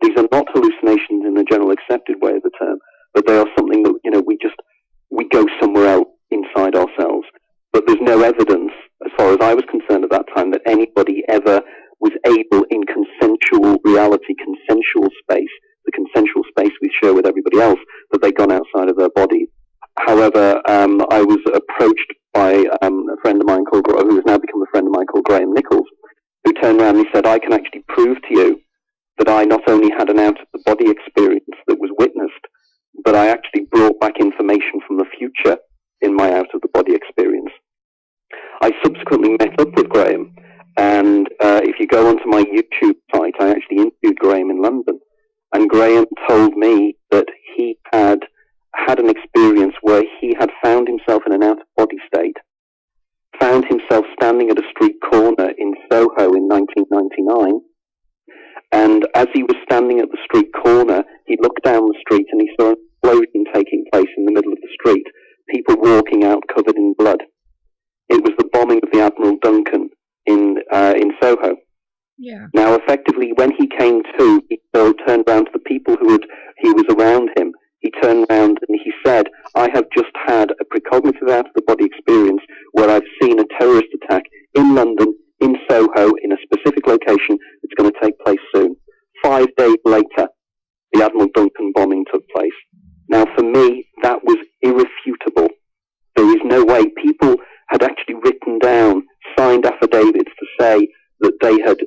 These are not hallucinations in the general accepted way of the term, but they are something that, we go somewhere else inside ourselves. But there's no evidence, as far as I was concerned at that time, that anybody ever was able in consensual reality, consensual space, the consensual space we share with everybody else, that they'd gone outside of their body. However, I was approached by a friend of mine who has now become a friend of mine called Graham Nichols, who turned around and he said, I can actually prove to you that I not only had an out-of-the-body experience that was witnessed, but I actually brought back information from the future in my out-of-the-body experience. I subsequently met up with Graham, and if you go onto my YouTube site, I actually interviewed Graham in London, and Graham told me that he had an experience where he had found himself in an out-of-body state, found himself standing at a street corner in Soho in 1999, and as he was standing at the street corner, he looked down the street and he saw an explosion taking place in the middle of the street, people walking out covered in blood. It was the bombing of the Admiral Duncan in Soho. Yeah. Now, effectively, when he came to, he turned around to the people he was around him. He turned around and he said, I have just had a precognitive out-of-the-body experience where I've seen a terrorist attack in London, in Soho, in a specific location that's going to take place soon. 5 days later, the Admiral Duncan bombing took place. Now, for me, that was irrefutable. There is no way. People had actually written down signed affidavits to say that they had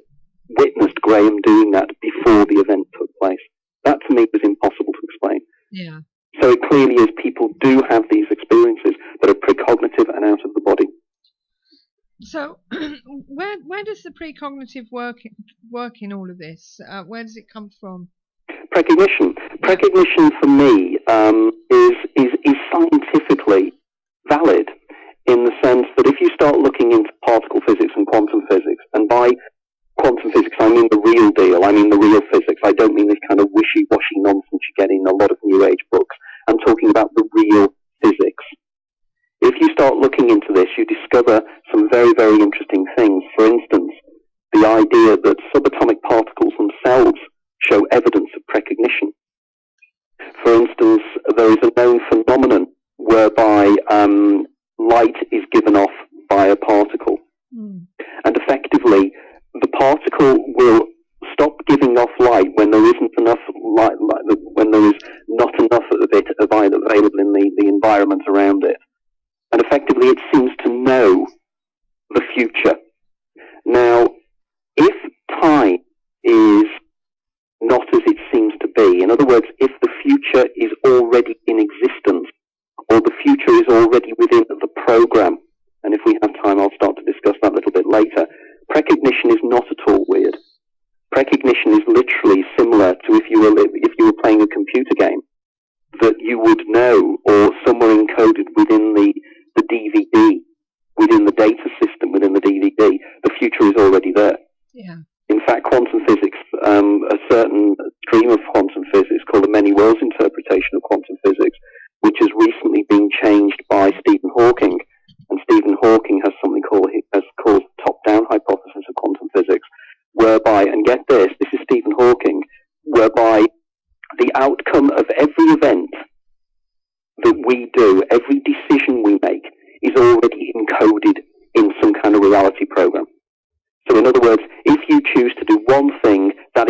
witnessed Graham doing that before the event took place. That, to me, was impossible to explain. Yeah. So it clearly is people do have these experiences that are precognitive and out of the body. So, where does the precognitive work in all of this? Where does it come from? Precognition. Precognition for me is scientifically valid in the sense that if you start looking into particle physics and quantum physics, and by quantum physics I mean the real deal, I mean the real physics, I don't mean this kind of wishy-washy nonsense you get in a lot of New Age books. I'm talking about the real physics. If you start looking into this, you discover some very, very interesting things. For instance, the idea that subatomic particles themselves show evidence of precognition. For instance, there is a known phenomenon whereby light is given off by a particle. And effectively, the particle will stop giving off light when there isn't enough light, when there is not enough of it available in the environment around it. And effectively, it seems to know the future. Now, if time is not as it seems to be, in other words, if the future is already in existence, or the future is already within the program, and if we have time, I'll start to discuss that a little bit later, precognition is not at all weird. Precognition is literally similar to if you were playing a computer game, that you would know, or somewhere encoded within the DVD, within the data system, within the DVD, the future is already there. Yeah. In fact, quantum physics, a certain stream of quantum physics called the many worlds interpretation of quantum physics, which has recently been changed by Stephen Hawking. And Stephen Hawking has something called top-down hypothesis of quantum physics, whereby, and get this is Stephen Hawking, whereby the outcome of every event that we do, every decision we make, is already encoded in some kind of reality program. So in other words, if you choose to do one thing, that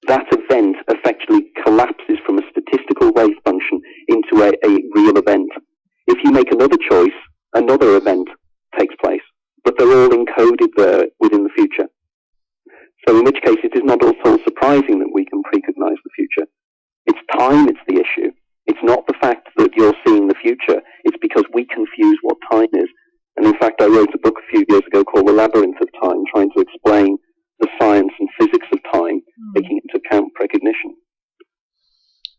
event effectively collapses from a statistical wave function into a real event. If you make another choice, another event takes place, but they're all encoded there within the future. So in which case it is not at all surprising that we can precognize the future. It's time, it's the issue. It's not the fact that you're seeing the future, it's because we confuse what time is. And in fact, I wrote a book a few years ago called The Labyrinth of Time, trying to explain the science and physics of time, taking into account precognition.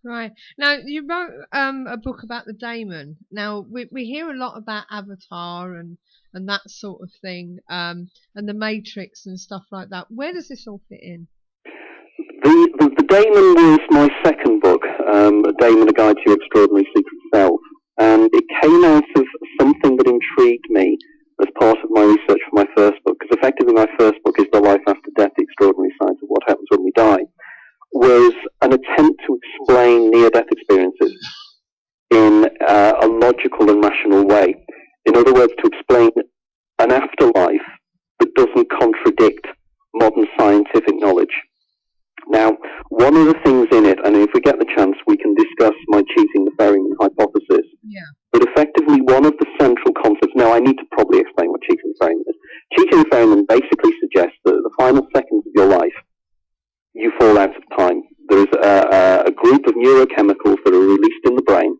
Right. Now, you wrote a book about the daemon. Now, we hear a lot about Avatar and that sort of thing, and the Matrix and stuff like that. Where does this all fit in? The Daemon was my second book, Daemon, A Guide to Your Extraordinary Secret Self. And it came out of something that intrigued me as part of my research for my first book, because effectively my first book is The Life After Death, The Extraordinary Science of What Happens When We Die, was an attempt to explain near-death experiences in a logical and rational way. In other words, to explain an afterlife that doesn't contradict modern scientific knowledge. Now, one of the things in it, and if we get the chance, we can discuss my choosing the ferryman hypothesis. Yeah. But effectively, actually one of the central concepts. Now, I need to probably explain what cheating and ferryman is. Cheating and ferryman basically suggests that at the final seconds of your life, you fall out of time. There is a group of neurochemicals that are released in the brain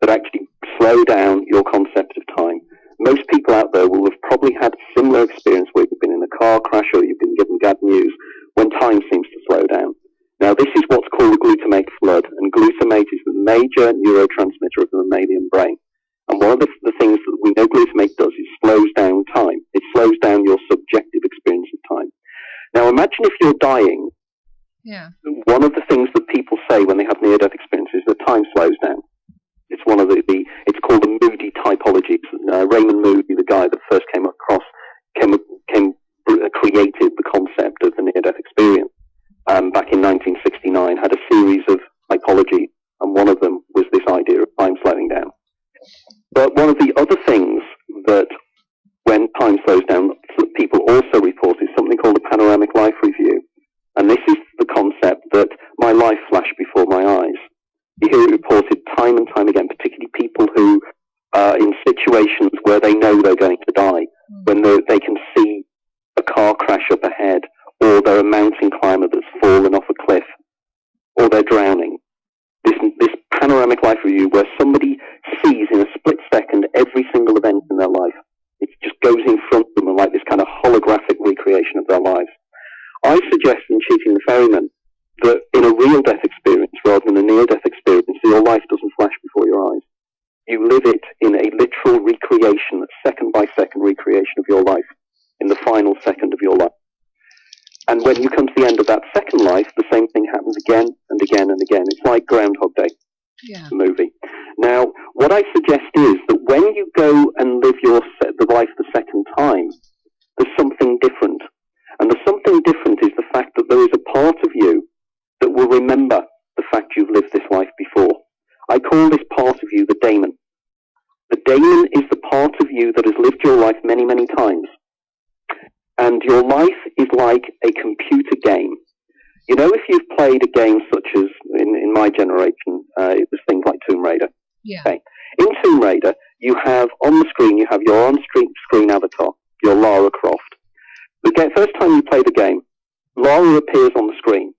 that actually slow down your concept of time. Most people out there will have probably had a similar experience where you've been in a car crash or you've been given bad news when time seems to slow down. Now, this is what's called a glutamate flood, and glutamate is the major neurotransmitter of the mammalian brain. And one of the things that we know glutamate does is slows down time. It slows down your subjective experience of time. Now, imagine if you're dying. Yeah. One of the things that people say when they have near-death experiences is that time slows down. It's one of it's called the Moody typology. Raymond Moody, the guy that first created the concept of the near-death experience back in 1969, had a series of typologies, and one of them was this idea of time slowing down. But one of the other things that when time slows down, people also report is something called a panoramic life review. And this is the concept that my life flashed before my eyes. You hear it reported time and time again, particularly people who are in situations where they know they're going to die, when they can see a car crash up ahead, or they're a mountain climber that's fallen off a cliff, or they're drowning. This panoramic life review where somebody sees in a split second every single event in their life. It just goes in front of them and like this kind of holographic recreation of their lives. I suggest in Cheating the Ferryman that in a real death experience rather than a near-death experience, your life doesn't flash before your eyes. You live it in a literal recreation, a second-by-second recreation of your life in the final second of your life. And when you come to the end of that second life, the same thing happens again and again and again. It's like Groundhog Day, the movie. Now, what I suggest is that when you go and live the life the second time, there's something different. And the something different is the fact that there is a part of you that will remember the fact you've lived this life before. I call this part of you the daemon. The daemon is the part of you that has lived your life many, many times. And your life is like a computer game. You know, if you've played a game such as, in my generation, it was things like Tomb Raider. Yeah. Okay. In Tomb Raider, you have, on the screen, you have your on-screen avatar, your Lara Croft. The first time you play the game, Lara appears on the screen.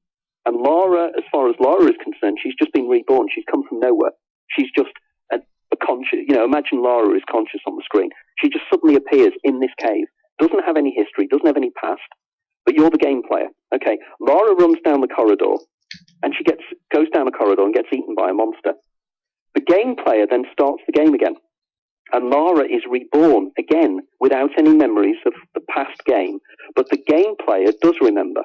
And Lara, as far as Lara is concerned, she's just been reborn. She's come from nowhere. She's just a conscious, imagine Lara is conscious on the screen. She just suddenly appears in this cave. Doesn't have any history, doesn't have any past, but you're the game player. Okay, Lara runs down the corridor, and she goes down the corridor and gets eaten by a monster. The game player then starts the game again, and Lara is reborn again without any memories of the past game, but the game player does remember.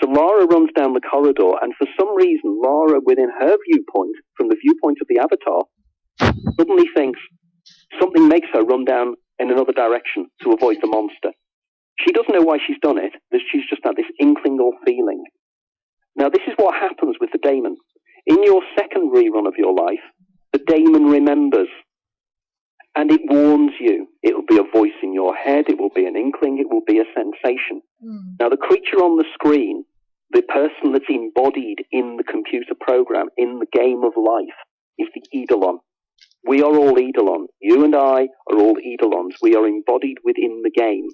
So Lara runs down the corridor, and for some reason, Lara, within her viewpoint, from the viewpoint of the avatar, suddenly thinks something makes her run down in another direction to avoid the monster. She doesn't know why she's done it, she's just had this inkling or feeling. Now, this is what happens with the daemon. In your second rerun of your life, the daemon remembers, and it warns you. It will be a voice in your head, it will be an inkling, it will be a sensation. Now, the creature on the screen, the person that's embodied in the computer program, in the game of life, is the Eidolon. We are all Eidolons. You and I are all Eidolons. We are embodied within the game.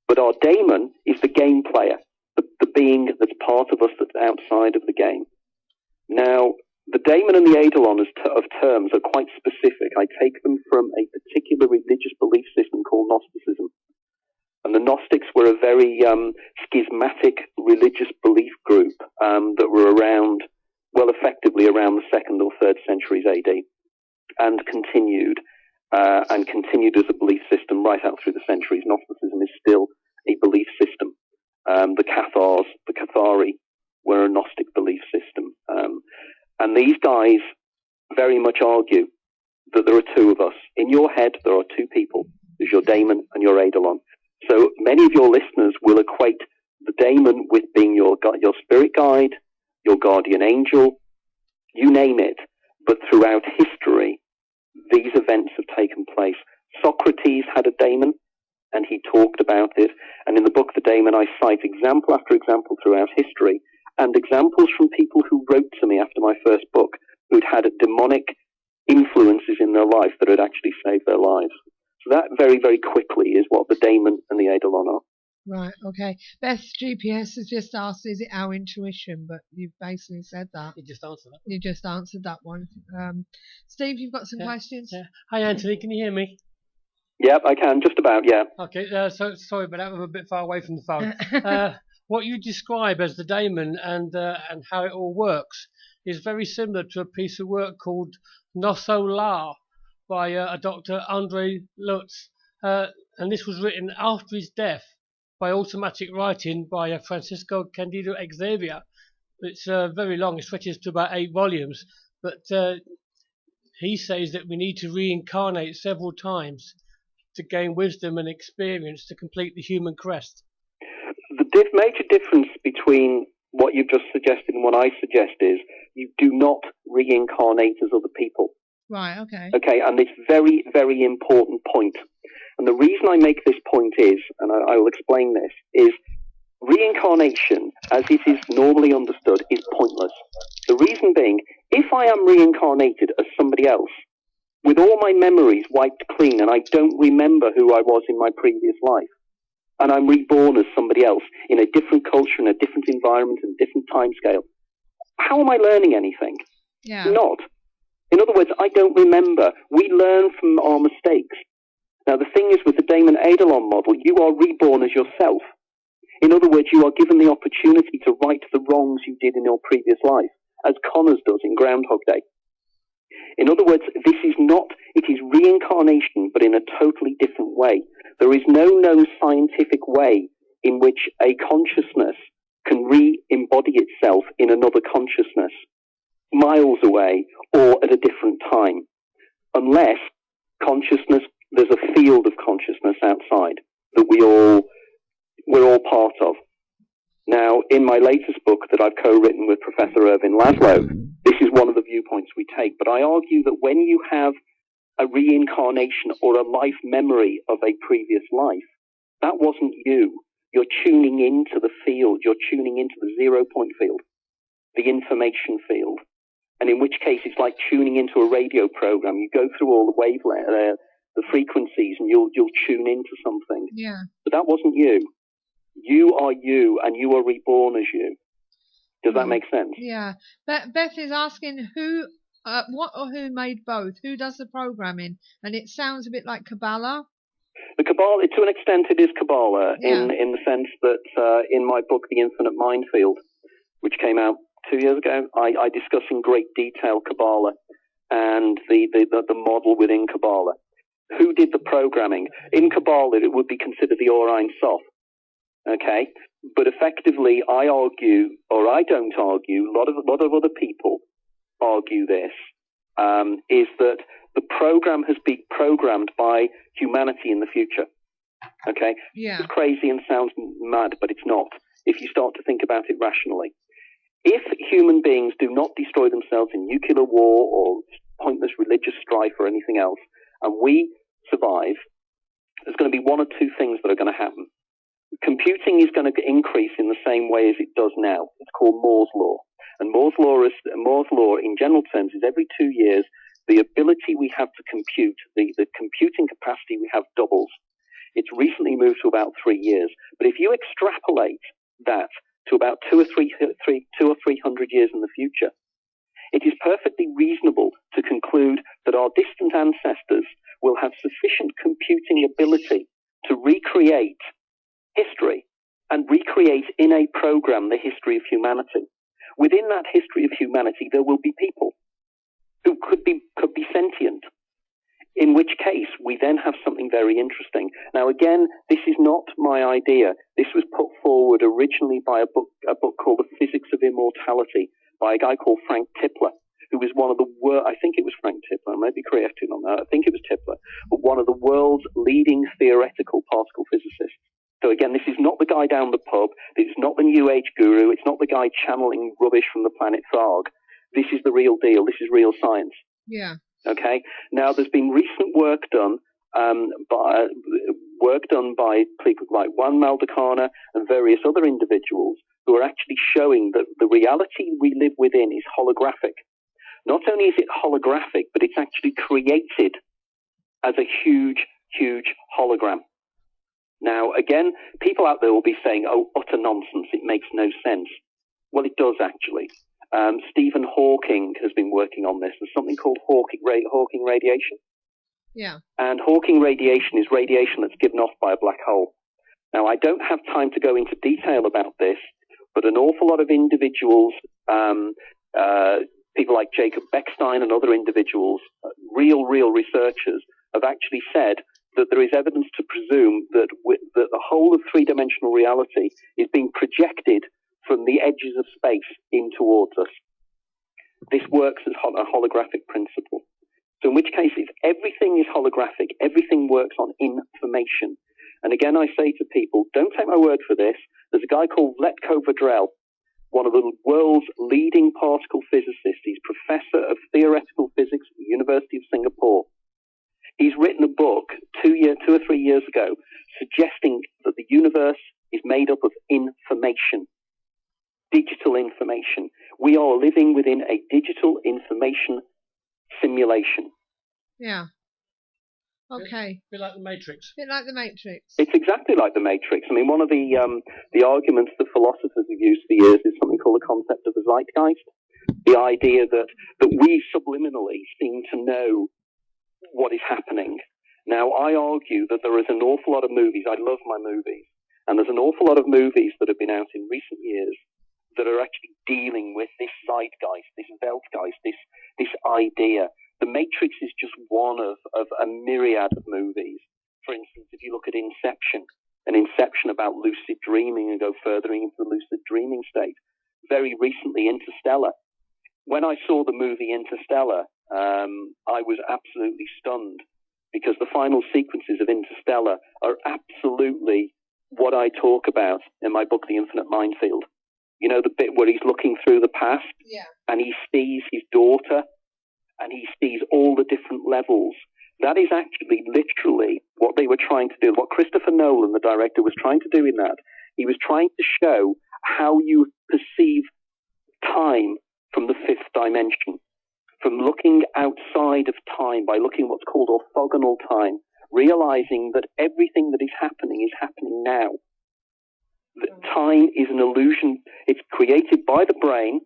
But our daemon is the game player, the being that's part of us that's outside of the game. Now, the daemon and the Eidolon of terms are quite specific. I take them from a particular religious belief system called Gnosticism. And the Gnostics were a very schismatic religious belief group that were around, effectively around the 2nd or 3rd centuries AD. And continued as a belief system right out through the centuries. Gnosticism is still a belief system. The Cathari were a Gnostic belief system. And these guys very much argue that there are two of us. In your head, there are two people. There's your daemon and your Eidolon. So many of your listeners will equate the daemon with being your spirit guide, your guardian angel, you name it. But throughout history, these events have taken place. Socrates had a daemon, and he talked about it. And in the book, The Daemon, I cite example after example throughout history, and examples from people who wrote to me after my first book, who'd had demonic influences in their life that had actually saved their lives. So that very, very quickly is what the daemon and the eidolon are. Right, okay. Beth's GPS has just asked, is it our intuition? But you've basically said that. You just answered that. You just answered that one. Steve, you've got some questions? Yeah. Hi, Anthony. Can you hear me? Yep, I can, just about, yeah. Okay, so sorry, but I'm a bit far away from the phone. What you describe as the daemon and how it all works is very similar to a piece of work called Nosso La by a Dr. Andre Lutz. And this was written after his death by automatic writing by Francisco Candido Xavier. It's very long, it stretches to about 8 volumes, but he says that we need to reincarnate several times to gain wisdom and experience to complete the human crest. The major difference between what you've just suggested and what I suggest is you do not reincarnate as other people. Right, okay. Okay, and it's very, very important point. And the reason I make this point is, and I will explain this, is reincarnation, as it is normally understood, is pointless. The reason being, if I am reincarnated as somebody else, with all my memories wiped clean, and I don't remember who I was in my previous life, and I'm reborn as somebody else in a different culture, in a different environment, in a different timescale, how am I learning anything? Yeah. Not. In other words, I don't remember. We learn from our mistakes. Now, the thing is, with the daemon eidolon model, you are reborn as yourself. In other words, you are given the opportunity to right the wrongs you did in your previous life, as Connors does in Groundhog Day. In other words, this is not, it is reincarnation, but in a totally different way. There is no known scientific way in which a consciousness can re-embody itself in another consciousness, miles away or at a different time, unless consciousness, there's a field of consciousness outside that we're all part of. Now, in my latest book that I've co-written with Professor Irvin Laszlo, this is one of the viewpoints we take. But I argue that when you have a reincarnation or a life memory of a previous life, that wasn't you. You're tuning into the field. You're tuning into the 0 point field, the information field. And in which case, it's like tuning into a radio program. You go through all the wavelengths, the frequencies, and you'll tune into something. Yeah. But that wasn't you. You are you, and you are reborn as you. Does that make sense? Yeah. Beth is asking what or who made both? Who does the programming? And it sounds a bit like Kabbalah. The Kabbalah, to an extent, it is Kabbalah, Yeah. in the sense that in my book, The Infinite Minefield, which came out 2 years ago, I discuss in great detail Kabbalah and the model within Kabbalah. Who did the programming? In Kabbalah, it would be considered the Orion Sof. Okay? But effectively, I argue, or I don't argue, a lot of other people argue this, is that the program has been programmed by humanity in the future. Okay? Yeah. It's crazy and sounds mad, but it's not, if you start to think about it rationally. If human beings do not destroy themselves in nuclear war or pointless religious strife or anything else, and we survive, there's going to be one or two things that are going to happen. Computing is going to increase in the same way as it does now. It's called Moore's Law. And Moore's Law, in general terms, is every 2 years, the ability we have to compute, the computing capacity we have doubles. It's recently moved to about 3 years. But if you extrapolate that to about 200 or 300 years in the future, it is perfectly reasonable to conclude that our distant ancestors will have sufficient computing ability to recreate history and recreate in a program the history of humanity. Within that history of humanity, there will be people who could be sentient, in which case we then have something very interesting. Now, again, this is not my idea. This was put forward originally by a book called The Physics of Immortality by a guy called Frank Tipler, who was one of the I think it was Frank Tipler, I might be corrected on that, I think it was Tipler, but one of the world's leading theoretical particle physicists. So again, this is not the guy down the pub, it's not the New Age guru, it's not the guy channeling rubbish from the planet Tharg. This is the real deal, this is real science. Yeah. Okay? Now, there's been recent work done by people like Juan Maldacana and various other individuals who are actually showing that the reality we live within is holographic. not only is it holographic, but it's actually created as a huge, huge hologram. Now, again, people out there will be saying, oh, utter nonsense, it makes no sense. Well, it does actually. Stephen Hawking has been working on this. There's something called Hawking radiation. Yeah. And Hawking radiation is radiation that's given off by a black hole. Now, I don't have time to go into detail about this, but an awful lot of individuals, people like Jacob Beckstein and other individuals, real researchers, have actually said that there is evidence to presume that that the whole of three-dimensional reality is being projected from the edges of space in towards us. This works as a holographic principle. So in which case, if everything is holographic, everything works on information. And again, I say to people, don't take my word for this. There's a guy called Letko Vedrell, one of the world's leading particle physicists. He's professor of theoretical physics at the University of Singapore. He's written a book 2 or 3 years ago suggesting that the universe is made up of information, digital information. We are living within a digital information simulation. Yeah. Okay. Bit like the Matrix. Bit like the Matrix. It's exactly like the Matrix. I mean, one of the arguments that philosophers have used for years is something called the concept of the zeitgeist. The idea that we subliminally seem to know what is happening. Now, I argue that there is an awful lot of movies. I love my movies. And there's an awful lot of movies that have been out in recent years that are actually dealing with this zeitgeist, this Weltgeist, this idea. The Matrix is just one of a myriad of movies. For instance, if you look at Inception, an Inception about lucid dreaming and go further into the lucid dreaming state. Very recently, Interstellar. When I saw the movie Interstellar, I was absolutely stunned because the final sequences of Interstellar are absolutely what I talk about in my book, The Infinite Minefield. You know, the bit where he's looking through the past and he sees his daughter and he sees all the different levels. That is actually literally what they were trying to do. What Christopher Nolan, the director, was trying to do in that. He was trying to show how you perceive time from the fifth dimension, from looking outside of time by looking at what's called orthogonal time, realizing that everything that is happening now. That time is an illusion. It's created by the brain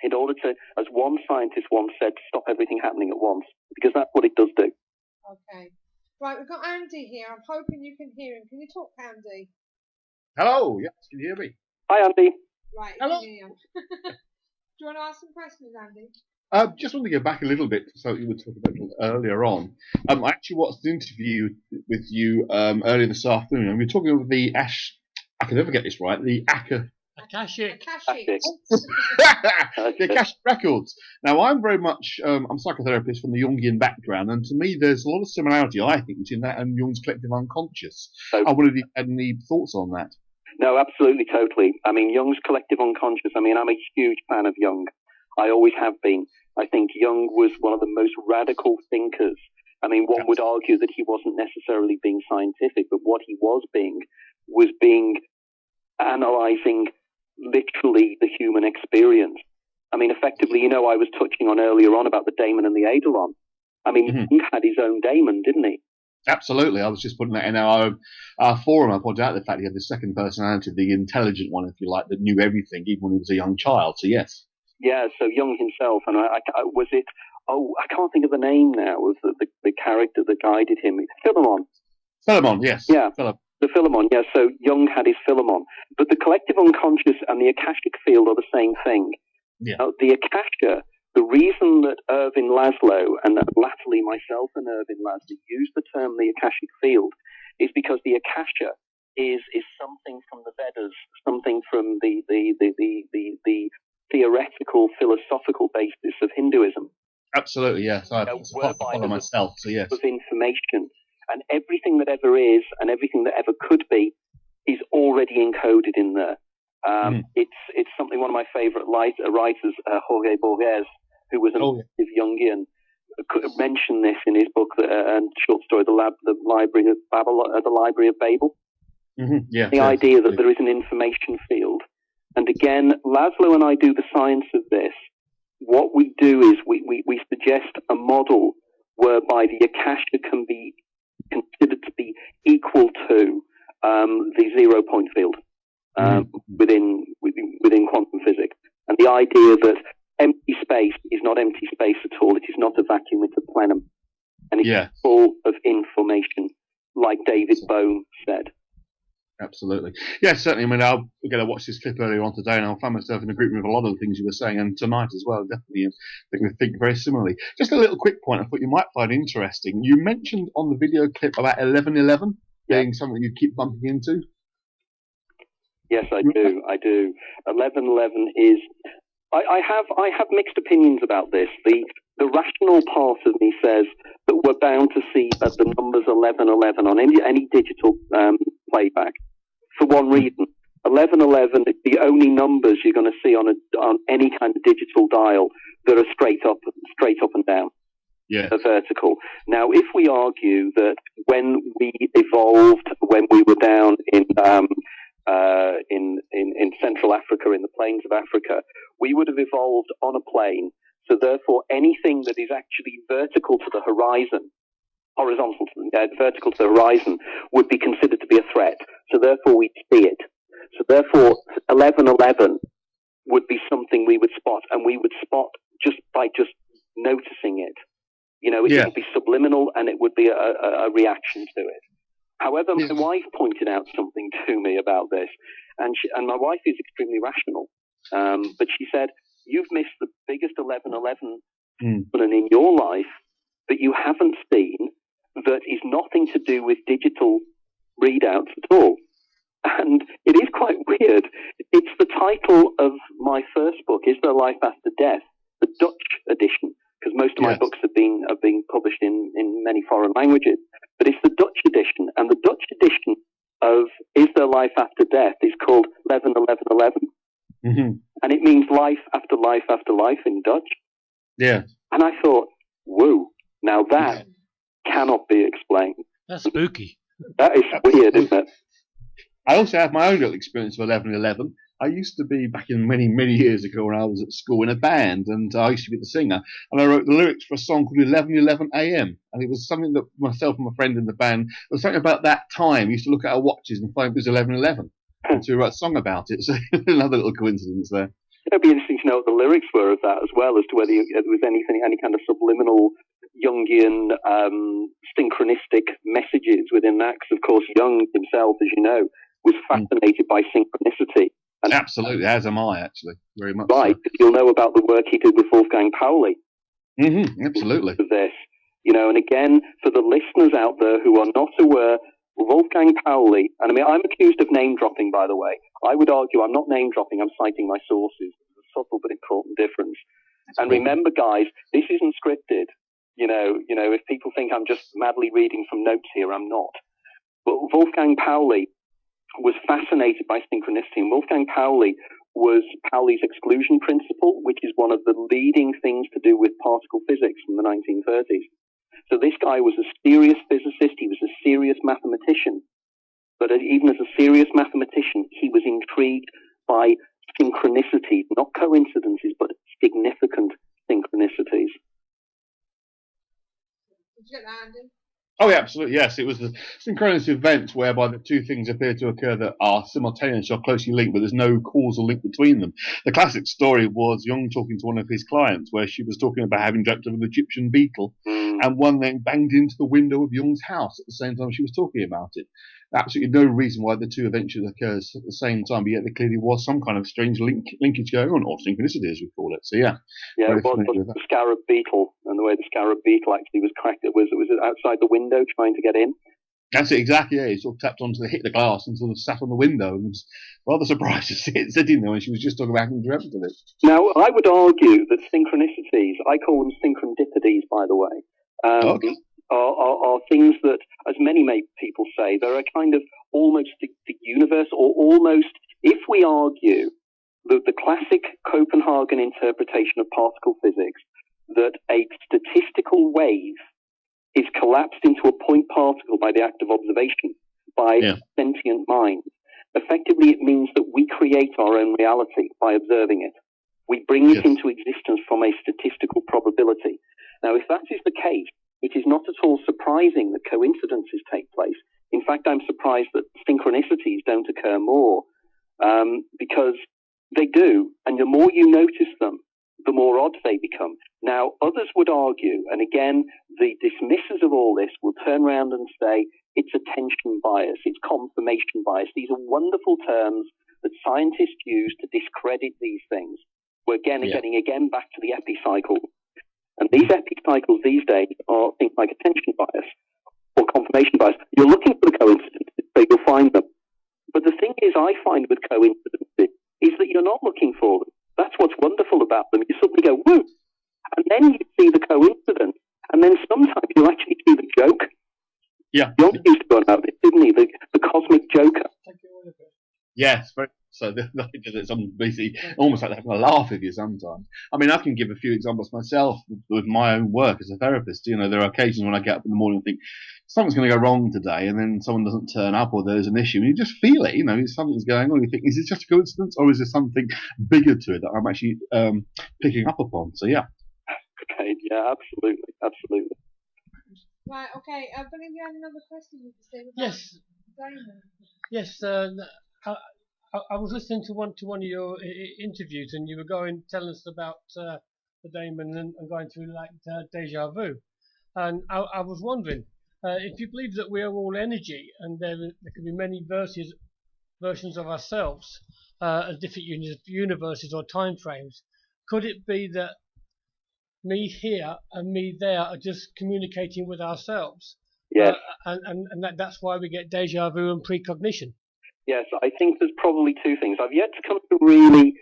in order to, as one scientist once said, stop everything happening at once, because that's what it does do. Okay. Right, we've got Andy here. I'm hoping you can hear him. Can you talk, Andy? Hello, yes, can you hear me? Hi, Andy. Right, Hello. Do you want to ask some questions, Andy? Just want to go back a little bit to something you were talking about earlier on. I actually watched an interview with you earlier this afternoon, and we were talking about the I can never get this right, the Akashic. the Akashic records. Now, I'm very much, I'm a psychotherapist from the Jungian background, and to me, there's a lot of similarity, I think, between that and Jung's collective unconscious. I wondered if you had any thoughts on that. No, absolutely, totally. I mean, Jung's collective unconscious, I mean, I'm a huge fan of Jung. I always have been. I think Jung was one of the most radical thinkers. I mean, one would argue that he wasn't necessarily being scientific, but what he was being analyzing literally the human experience. I mean, effectively, you know, I was touching on earlier on about the daemon and the eidolon. I mean, Jung had his own daemon, didn't he? Absolutely. I was just putting that in our forum. I pointed out the fact he had the second personality, the intelligent one, if you like, that knew everything, even when he was a young child. So, yes. Yeah, so Jung himself, and I can't think of the name now, was the character that guided him. Philemon. Philemon, yes. Yeah. The Philemon, yeah. So Jung had his Philemon. But the collective unconscious and the Akashic field are the same thing. Yeah. The Akasha, the reason that Irving Laszlo, and latterly myself and Irving Laszlo, used the term the Akashic field is because the Akasha is something from the Vedas, something from the theoretical, philosophical basis of Hinduism. Absolutely, yes. I follow myself, so yes. Of information. And everything that ever is and everything that ever could be is already encoded in there. It's something one of my favorite writers, Jorge Borges, who was an active Jungian, mentioned this in his book and short story, The Library of Babel. Yeah, the idea that there is an information field. And again, Laszlo and I do the science of this what we do is we suggest a model whereby the Akasha can be considered to be equal to the 0 point field within quantum physics. And the idea that empty space is not empty space at all. It is not a vacuum, it's a plenum. And it's full of information, like David Bohm said. Absolutely. Yeah, certainly. I mean, we're going to watch this clip earlier on today, and I'll find myself in agreement with a lot of the things you were saying, and tonight as well, definitely. I think we think very similarly. Just a little quick point I thought you might find interesting. You mentioned on the video clip about 1111 being something you keep bumping into. Yes, I do. 1111 is... I have mixed opinions about this. The rational part of me says that we're bound to see the numbers 1111 on any digital playback for one reason. 1111 is the only numbers you're going to see on any kind of digital dial that are straight up and down. Yeah. Vertical. Now, if we argue that when we evolved, when we were down in Central Africa, in the plains of Africa, we would have evolved on a plane. So therefore, anything that is actually vertical to the horizon, vertical to the horizon, would be considered to be a threat. So therefore, we'd see it. So therefore, 1111 would be something we would spot, and we would spot just by noticing it. You know, it would be subliminal, and it would be a reaction to it. However, my wife pointed out something to me about this, and my wife is extremely rational. But she said, "You've missed the biggest 1111 in your life that you haven't seen, that is nothing to do with digital readouts at all." And it is quite weird. It's the title of my first book, Is There Life After Death, the Dutch edition, because most of my books have been published in many foreign languages. But it's the Dutch edition, and the Dutch edition of Is There Life After Death is called 111111. Mm-hmm. And it means life after life after life in Dutch. Yeah. And I thought, whoa, now that cannot be explained. That's spooky. That is weird, isn't it? I also have my own little experience of 1111. I used to be, back in many, many years ago when I was at school, in a band, and I used to be the singer, and I wrote the lyrics for a song called 1111 AM, and it was something that myself and my friend in the band, it was something about that time. We used to look at our watches and find it was 1111, and so we wrote a song about it. So another little coincidence there. It'd be interesting to know what the lyrics were of that as well, as to whether there was any kind of subliminal Jungian synchronistic messages within that, because of course Jung himself, as you know, was fascinated by synchronicity. And absolutely, as am I, actually, very much. Right, so. You'll know about the work he did with Wolfgang Pauli. Mm-hmm, absolutely. Of this, you know, and again, for the listeners out there who are not aware, Wolfgang Pauli, and I mean, I'm accused of name dropping, by the way. I would argue I'm not name dropping, I'm citing my sources. There's a subtle but important difference. And remember, guys, this isn't scripted. You know, if people think I'm just madly reading from notes here, I'm not. But Wolfgang Pauli was fascinated by synchronicity, and Wolfgang Pauli was Pauli's exclusion principle, which is one of the leading things to do with particle physics from the 1930s. So this guy was a serious physicist, he was a serious mathematician, but even as a serious mathematician, he was intrigued by synchronicities, not coincidences, but significant synchronicities. Did you get that, Andy? Oh, yeah, absolutely, yes. It was a synchronous event whereby the two things appear to occur that are simultaneous or closely linked, but there's no causal link between them. The classic story was Jung talking to one of his clients, where she was talking about having dreamt of an Egyptian beetle, and one then banged into the window of Jung's house at the same time she was talking about it. Absolutely no reason why the two events should occur at the same time, but yet there clearly was some kind of strange linkage going on, or synchronicity as we call it. So yeah. Yeah, it was the scarab beetle, and the way the scarab beetle actually was cracked, it was outside the window trying to get in. That's it, exactly, yeah. He sort of tapped onto hit the glass and sort of sat on the window and was rather surprised to see it sitting there when she was just talking about having dreamt of it. Now, I would argue that synchronicities, I call them synchronicities, by the way, are things that, as many people say, they're a kind of almost the universe, or almost, if we argue the classic Copenhagen interpretation of particle physics, that a statistical wave is collapsed into a point particle by the act of observation, by sentient minds. Effectively, it means that we create our own reality by observing it. We bring it into existence from a statistical probability. Now, if that is the case, it is not at all surprising that coincidences take place. In fact, I'm surprised that synchronicities don't occur more, because they do, and the more you notice them, the more odd they become. Now, others would argue, and again, the dismissers of all this will turn around and say, it's attention bias, it's confirmation bias. These are wonderful terms that scientists use to discredit these things. We're getting back to the epicycle. And these epicycles these days are things like attention bias or confirmation bias. You're looking for the coincidences, so you'll find them. But the thing is, I find with coincidences, is that you're not looking for them. That's what's wonderful about them. You suddenly go, woo! And then you see the coincidence. And then sometimes you'll actually see the joke. Yeah. John used to go about this, didn't he? The cosmic joker. Yes, very so. It's basically almost like having a laugh with you sometimes. I mean, I can give a few examples myself with my own work as a therapist. You know, there are occasions when I get up in the morning and think something's going to go wrong today, and then someone doesn't turn up, or there's an issue, and you just feel it. You know, something's going on. You think, is it just a coincidence, or is there something bigger to it that I'm actually picking up upon? So yeah. Okay. Yeah. Absolutely. Right. Okay. I believe you had another question you could say about Yes. Damon. Yes, I was listening to one of your interviews, and you were telling us about the Damon and going through like déjà vu, and I was wondering if you believe that we are all energy, and there could be many versions of ourselves at different universes or time frames. Could it be that me here and me there are just communicating with ourselves? Yes. And that's why we get déjà vu and precognition. Yes, I think there's probably two things. I've yet to really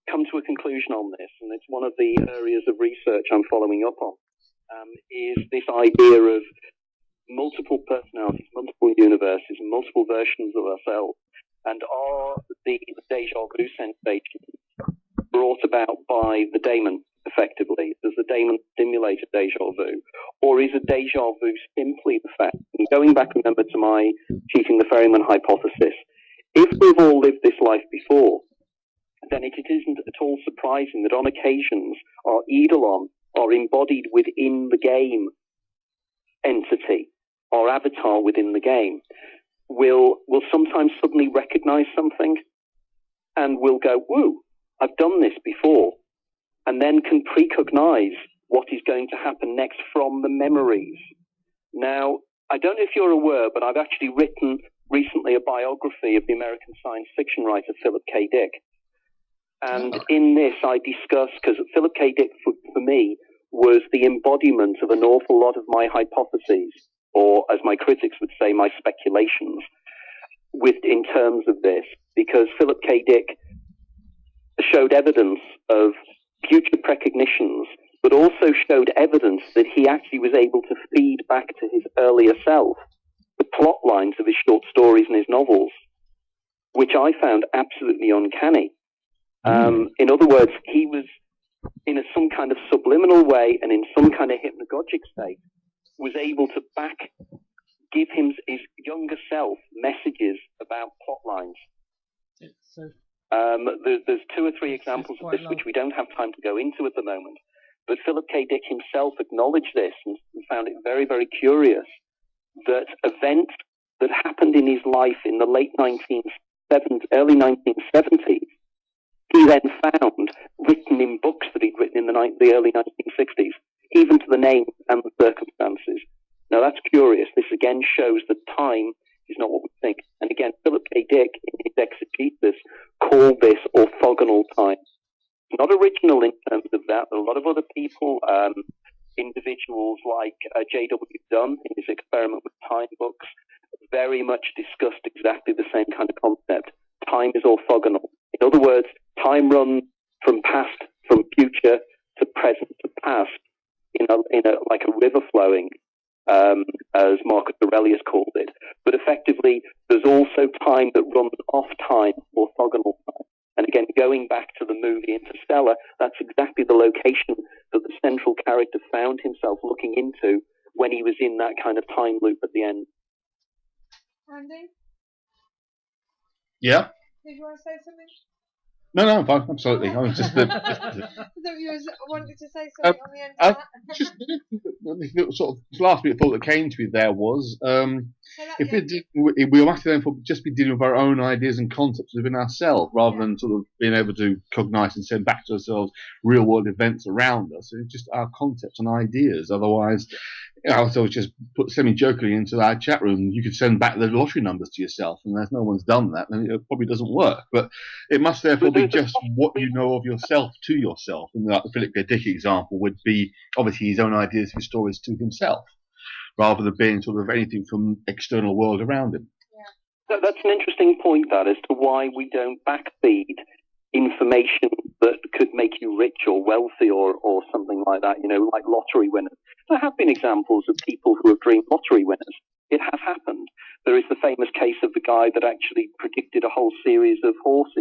come to a conclusion on this, and it's one of the areas of research I'm following up on, is this idea of multiple personalities, multiple universes, multiple versions of ourselves, and are the déjà vu sensations brought about by the daemon, effectively? Does the daemon stimulate a déjà vu? Or is a déjà vu simply the fact, and going back, remember, to my cheating the ferryman hypothesis, if we've all lived this life before, then it isn't at all surprising that on occasions our eidolon, our embodied within the game entity, our avatar within the game, will sometimes suddenly recognize something and will go, woo, I've done this before, and then can precognize what is going to happen next from the memories. Now, I don't know if you're aware, but I've actually written recently a biography of the American science fiction writer Philip K. Dick. And in this I discuss, because Philip K. Dick for me was the embodiment of an awful lot of my hypotheses, or as my critics would say, my speculations, in terms of this, because Philip K. Dick showed evidence of future precognitions, but also showed evidence that he actually was able to feed back to his earlier self the plot lines of his short stories and his novels, which I found absolutely uncanny. In other words, he was in some kind of subliminal way and in some kind of hypnagogic state was able to give him his younger self messages about plot lines. There's two or three examples of this which we don't have time to go into at the moment, but Philip K. Dick himself acknowledged this and found it very, very curious that events that happened in his life in the late 1970s, early 1970s, he then found written in books that he'd written in the early 1960s, even to the names and the circumstances. Now that's curious. This again shows that time is not what we think. And again, Philip K. Dick, in his exegesis, called this orthogonal time. Not original in terms of that. A lot of other people, individuals like J.W. Dunn in his Experiment with Time books, very much discussed exactly the same kind of concept. Time is orthogonal. In other words, time runs from future to present to past in a like a river flowing, as Marcus Aurelius called it. But effectively, there's also time that runs off time, orthogonal time. And again, going back to the movie Interstellar, that's exactly the location that the central character found himself looking into when he was in that kind of time loop at the end. Andy? Yeah? Did you want to say something? No, I'm fine. Absolutely. I was just. I thought you wanted to say something on the end of that. Just the sort of last bit of thought that came to me there was if we must then just be dealing with our own ideas and concepts within ourselves rather than sort of being able to cognize and send back to ourselves real world events around us. It's just our concepts and ideas. Otherwise, I was just put semi-jokingly into our chat room, you could send back the lottery numbers to yourself, and there's no one's done that, and it probably doesn't work. But it must therefore be just what you know of yourself to yourself. And the Philip K. Dick example would be obviously his own ideas, his stories to himself, rather than being sort of anything from external world around him. Yeah. That's an interesting point, that, as to why we don't backfeed information that could make you rich or wealthy or something like that, like lottery winners. There have been examples of people who have dreamed lottery winners. It has happened. There is the famous case of the guy that actually predicted a whole series of horse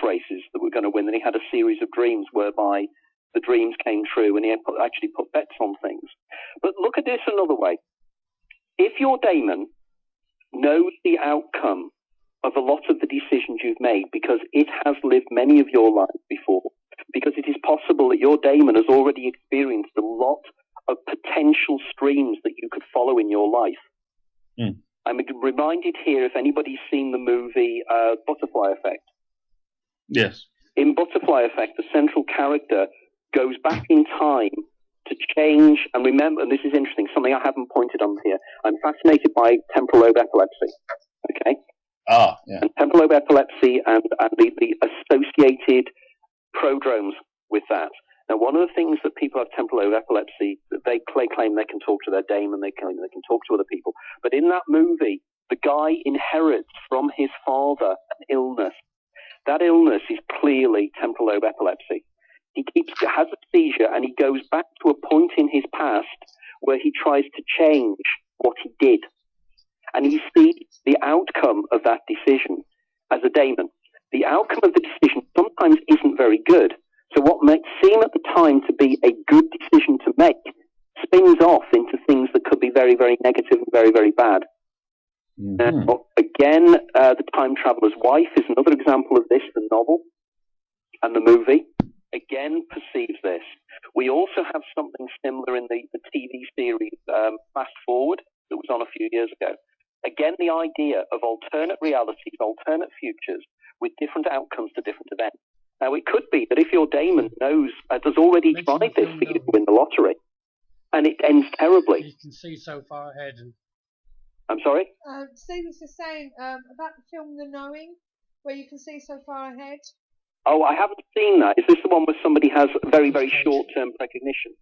races that were going to win, and he had a series of dreams whereby the dreams came true, and he actually put bets on things. But look at this another way. If your daemon knows the outcome of a lot of the decisions you've made because it has lived many of your lives before, because it is possible that your daemon has already experienced a lot of potential streams that you could follow in your life. I'm reminded here, if anybody's seen the movie Butterfly Effect. Yes. In Butterfly Effect, the central character goes back in time to change, and remember, and this is interesting, something I haven't pointed on here. I'm fascinated by temporal lobe epilepsy. Okay? Ah, yeah. And temporal lobe epilepsy and the associated prodromes with that. Now, one of the things that people who have temporal lobe epilepsy, they claim they can talk to their daemon, they claim they can talk to other people. But in that movie, the guy inherits from his father an illness. That illness is clearly temporal lobe epilepsy. He has a seizure, and he goes back to a point in his past where he tries to change what he did. And he sees the outcome of that decision as a daemon. The outcome of the decision sometimes isn't very good. So what might seem at the time to be a good decision to make spins off into things that could be very, very negative and very, very bad. Now, again, The Time Traveler's Wife is another example of this, the novel and the movie. Again, perceives this. We also have something similar in the TV series Fast Forward that was on a few years ago. Again, the idea of alternate realities, alternate futures with different outcomes to different events. Now, it could be that if your daemon knows, has already tried this for you to win the lottery, and it ends terribly. You can see so far ahead. I'm sorry? Steve was just saying about the film The Knowing, where you can see so far ahead. Oh, I haven't seen that. Is this the one where somebody has very, very short-term recognition?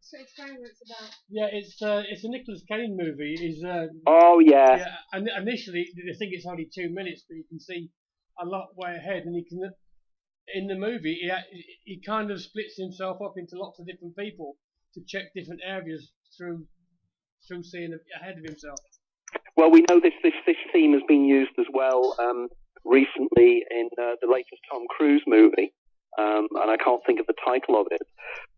So explain what it's about. Yeah, it's a Nicolas Cage movie. Oh, yeah. Yeah, and initially they think it's only 2 minutes, but you can see a lot way ahead, and he can. In the movie, he kind of splits himself up into lots of different people to check different areas through seeing ahead of himself. Well, we know this theme has been used as well recently in the latest Tom Cruise movie, and I can't think of the title of it.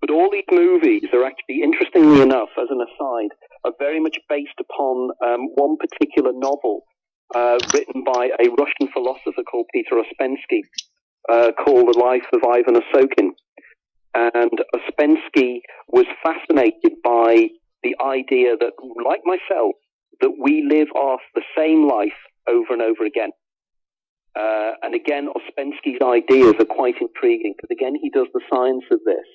But all these movies are actually, interestingly enough, as an aside, are very much based upon one particular novel written by a Russian philosopher called Peter Ouspensky, called The Life of Ivan Osokin. And Ouspensky was fascinated by the idea that, like myself, that we live off the same life over and over again. And again, Ouspensky's ideas are quite intriguing, because again, he does the science of this.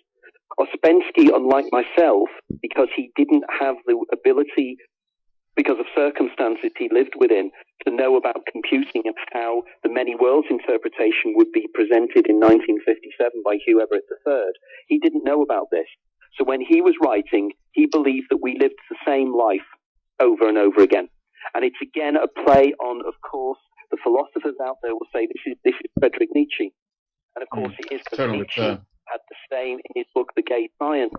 Ouspensky, unlike myself, because he didn't have the ability, because of circumstances he lived within, to know about computing and how the many worlds interpretation would be presented in 1957 by Hugh Everett III. He didn't know about this. So when he was writing, he believed that we lived the same life over and over again. And it's again a play on, of course, the philosophers out there will say this is Friedrich Nietzsche. And of course it is, because Nietzsche had the same in his book, The Gay Science,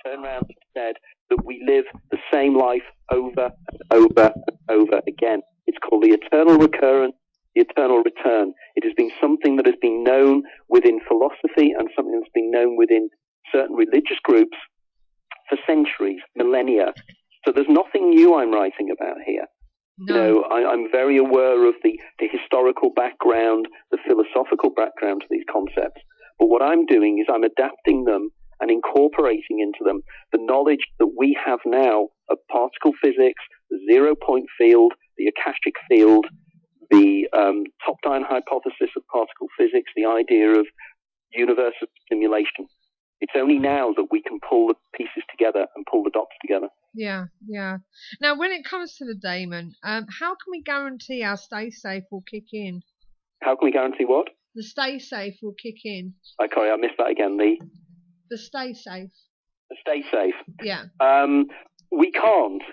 turned around and said that we live the same life over and over and over again. It's called the eternal recurrence, the eternal return. It has been something that has been known within philosophy and something that's been known within certain religious groups for centuries, millennia. So there's nothing new I'm writing about here. No. You know, I'm very aware of the historical background, the philosophical background to these concepts. But what I'm doing is I'm adapting them and incorporating into them the knowledge that we have now of particle physics, the zero-point field, the Akashic field, the top-down hypothesis of particle physics, the idea of universal simulation. It's only now that we can pull the pieces together and pull the dots together. Yeah, yeah. Now, when it comes to the daemon, how can we guarantee our stay safe will kick in? How can we guarantee what? The stay safe will kick in. Okay, I missed that again. The stay safe. The stay safe. Yeah. We can't,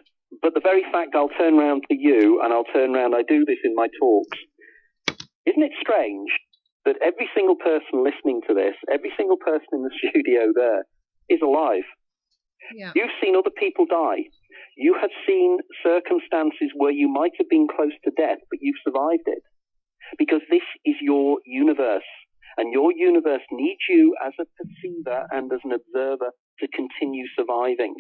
but the very fact I'll turn around to you and I'll turn around, I do this in my talks. Isn't it strange that every single person listening to this, every single person in the studio there is alive? Yeah. You've seen other people die. You have seen circumstances where you might have been close to death, but you've survived it. Because this is your universe. And your universe needs you as a perceiver and as an observer to continue surviving.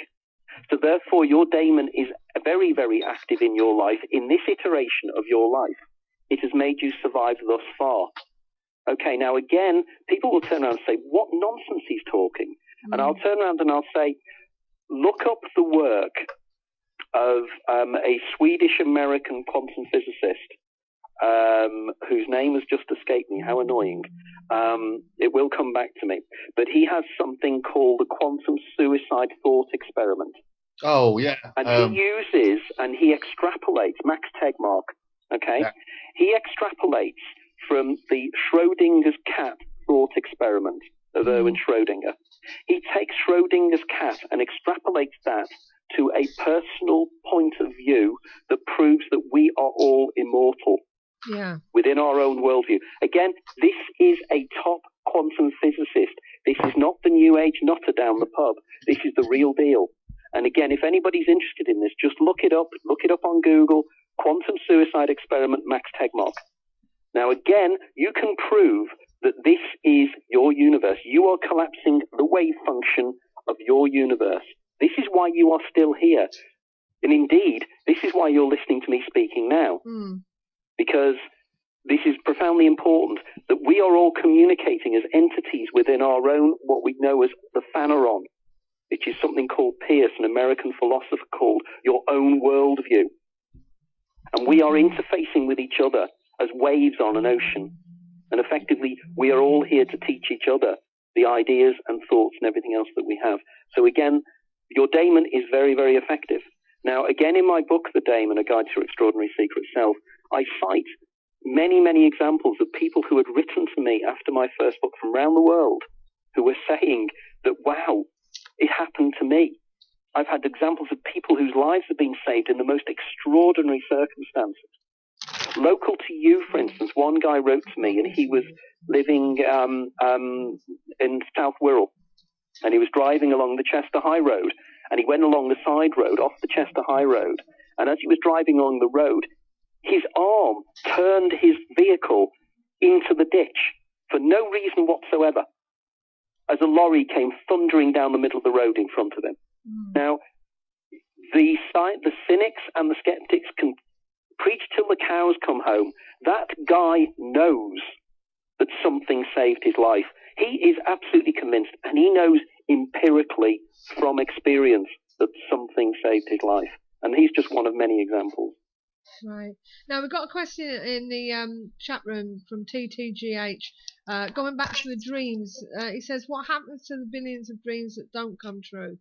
So therefore, your daemon is very, very active in your life. In this iteration of your life, it has made you survive thus far. Okay, now again, people will turn around and say, what nonsense he's talking. And I'll turn around and I'll say, look up the work of a Swedish-American quantum physicist whose name has just escaped me. How annoying. It will come back to me. But he has something called the quantum suicide thought experiment. Oh, yeah. And he uses and he extrapolates, Max Tegmark, okay? Yeah. He extrapolates from the Schrodinger's cat thought experiment of Erwin Schrödinger. He takes Schrödinger's cat and extrapolates that to a personal point of view that proves that we are all immortal. Yeah. Within our own worldview. Again, this is a top quantum physicist. This is not the New Age nutter down the pub. This is the real deal. And again, if anybody's interested in this, just look it up on Google, Quantum Suicide Experiment, Max Tegmark. Now again, you can prove that this is your universe. You are collapsing the wave function of your universe. This is why you are still here. And indeed, this is why you're listening to me speaking now. Because this is profoundly important, that we are all communicating as entities within our own, what we know as the phaneron, which is something called Peirce, an American philosopher, called your own worldview. And we are interfacing with each other as waves on an ocean. And effectively, we are all here to teach each other the ideas and thoughts and everything else that we have. So again, your daemon is very, very effective. Now, again, in my book, The Daemon, A Guide to Your Extraordinary Secret Self, I cite many, many examples of people who had written to me after my first book from around the world who were saying that, wow, it happened to me. I've had examples of people whose lives have been saved in the most extraordinary circumstances. Local to you, for instance, one guy wrote to me and he was living in South Wirral and he was driving along the Chester High Road and he went along the side road off the Chester High Road, and as he was driving along the road, his arm turned his vehicle into the ditch for no reason whatsoever as a lorry came thundering down the middle of the road in front of him. Now, the cynics and the skeptics can preach till the cows come home. That guy knows that something saved his life. He is absolutely convinced, and he knows empirically from experience that something saved his life. And he's just one of many examples. Right. Now, we've got a question in the chat room from TTGH. Going back to the dreams, he says, what happens to the billions of dreams that don't come true?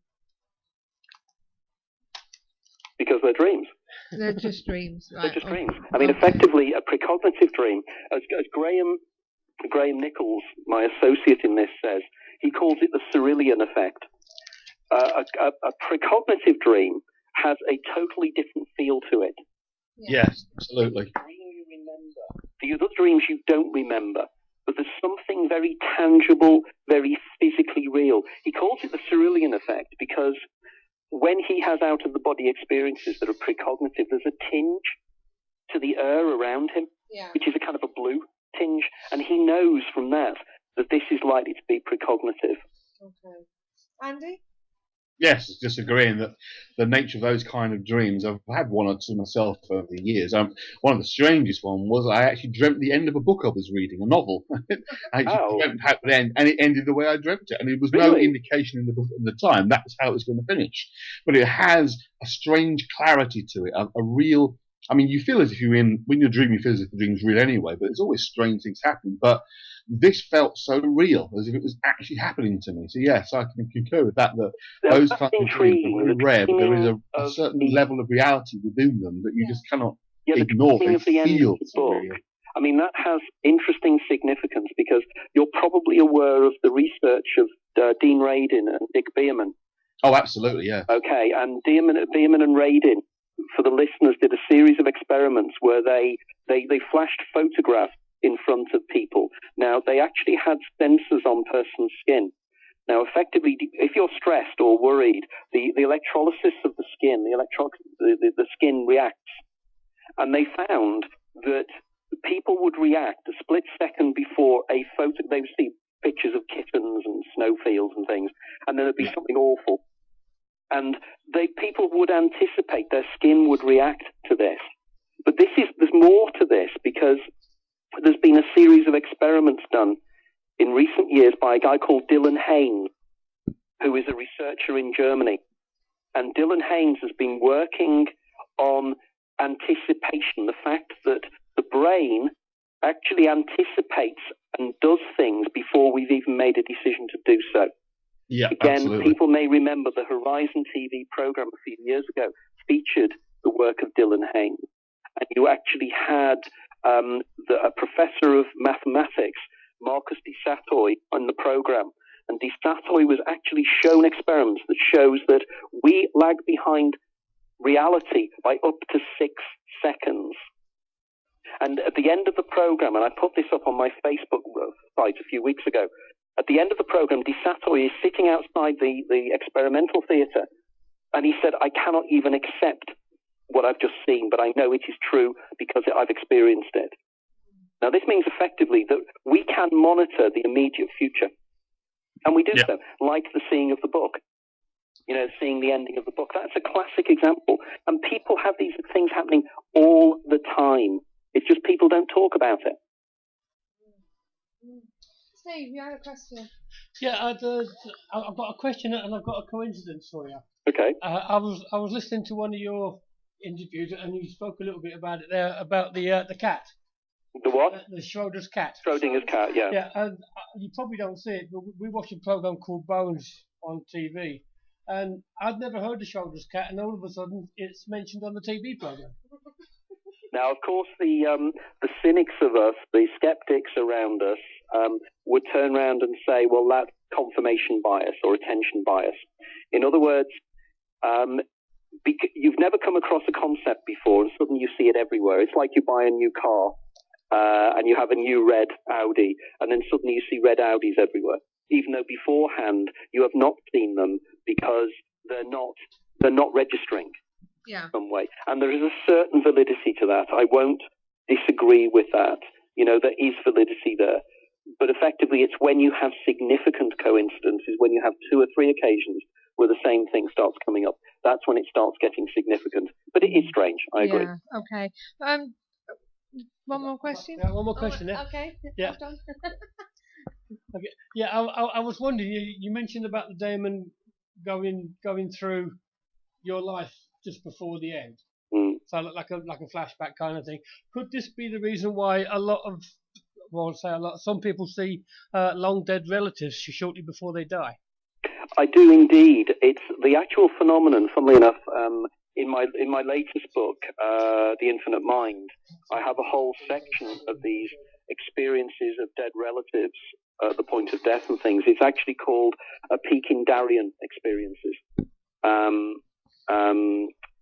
Because they're dreams. They're just dreams, right? They're just dreams. I mean, effectively, a precognitive dream, as Graham Nichols, my associate in this, says, he calls it the Cyrillian effect. A precognitive dream has a totally different feel to it. Yes, absolutely. The dream you remember. The other dreams you don't remember, but there's something very tangible, very physically real. He calls it the Cyrillian effect because when he has out-of-the-body experiences that are precognitive, there's a tinge to the air around him, which is a kind of a blue tinge, and he knows from that that this is likely to be precognitive. Okay. Andy? Yes, just agreeing that the nature of those kind of dreams, I've had one or two myself over the years. One of the strangest one was I actually dreamt the end of a book I was reading, a novel. I actually dreamt how the end, and it ended the way I dreamt it. And there was no indication in the book at the time that was how it was going to finish. But it has a strange clarity to it, a real... I mean, you feel as if when you're dreaming, you feel as if the dream's real anyway, but there's always strange things happening. But this felt so real, as if it was actually happening to me. So yes, I can concur with that those kinds of dreams are very rare, but there is a certain level of reality within them that you just cannot ignore. They feel so real. I mean, that has interesting significance because you're probably aware of the research of Dean Radin and Dick Bierman. Oh, absolutely, yeah. Okay, and Bierman and Radin, for the listeners, did a series of experiments where they flashed photographs in front of people. Now, they actually had sensors on person's skin. Now, effectively, if you're stressed or worried, the electrolysis of the skin, the skin reacts. And they found that people would react a split second before a photo. They would see pictures of kittens and snowfields and things, and then there'd be something awful. And people would anticipate their skin would react to this. But there's more to this because there's been a series of experiments done in recent years by a guy called Dylan Haynes, who is a researcher in Germany. And Dylan Haynes has been working on anticipation, the fact that the brain actually anticipates and does things before we've even made a decision to do so. Yeah, again, absolutely. People may remember the Horizon TV program a few years ago featured the work of Dylan Haynes. And you actually had a professor of mathematics, Marcus de Satoy, on the program. And de Satoy was actually shown experiments that shows that we lag behind reality by up to 6 seconds. And at the end of the program, and I put this up on my Facebook site a few weeks ago, at the end of the program, de Satoy is sitting outside the experimental theatre, and he said, I cannot even accept what I've just seen, but I know it is true because I've experienced it. Now, this means effectively that we can monitor the immediate future, and we do so, like the seeing of the book. Seeing the ending of the book. That's a classic example. And people have these things happening all the time. It's just people don't talk about it. Steve, you had a question. Yeah, I've got a question and I've got a coincidence for you. Okay. I was listening to one of your interviews and you spoke a little bit about it there, about the cat. The what? The Schrodinger's cat. Schrodinger's cat, yeah. Yeah, and you probably don't see it, but we watch a program called Bones on TV. And I'd never heard of Schrodinger's cat, and all of a sudden it's mentioned on the TV program. Now, of course, the cynics of us, the skeptics around us, would turn around and say, well, that's confirmation bias or attention bias. In other words, you've never come across a concept before, and suddenly you see it everywhere. It's like you buy a new car, and you have a new red Audi, and then suddenly you see red Audis everywhere, even though beforehand you have not seen them because they're not registering some way. And there is a certain validity to that. I won't disagree with that. There is validity there. But effectively, it's when you have significant coincidences, when you have 2 or 3 occasions where the same thing starts coming up. That's when it starts getting significant. But it is strange. I agree. Yeah, okay. One more question? One more question, yeah. Okay. Yeah. Okay. Yeah, I was wondering, you mentioned about the daemon going through your life just before the end. So like a flashback kind of thing. Could this be the reason why some people see long dead relatives shortly before they die? I do indeed. It's the actual phenomenon. Funnily enough, in my latest book, The Infinite Mind, I have a whole section of these experiences of dead relatives at the point of death and things. It's actually called Peake-Darien experiences.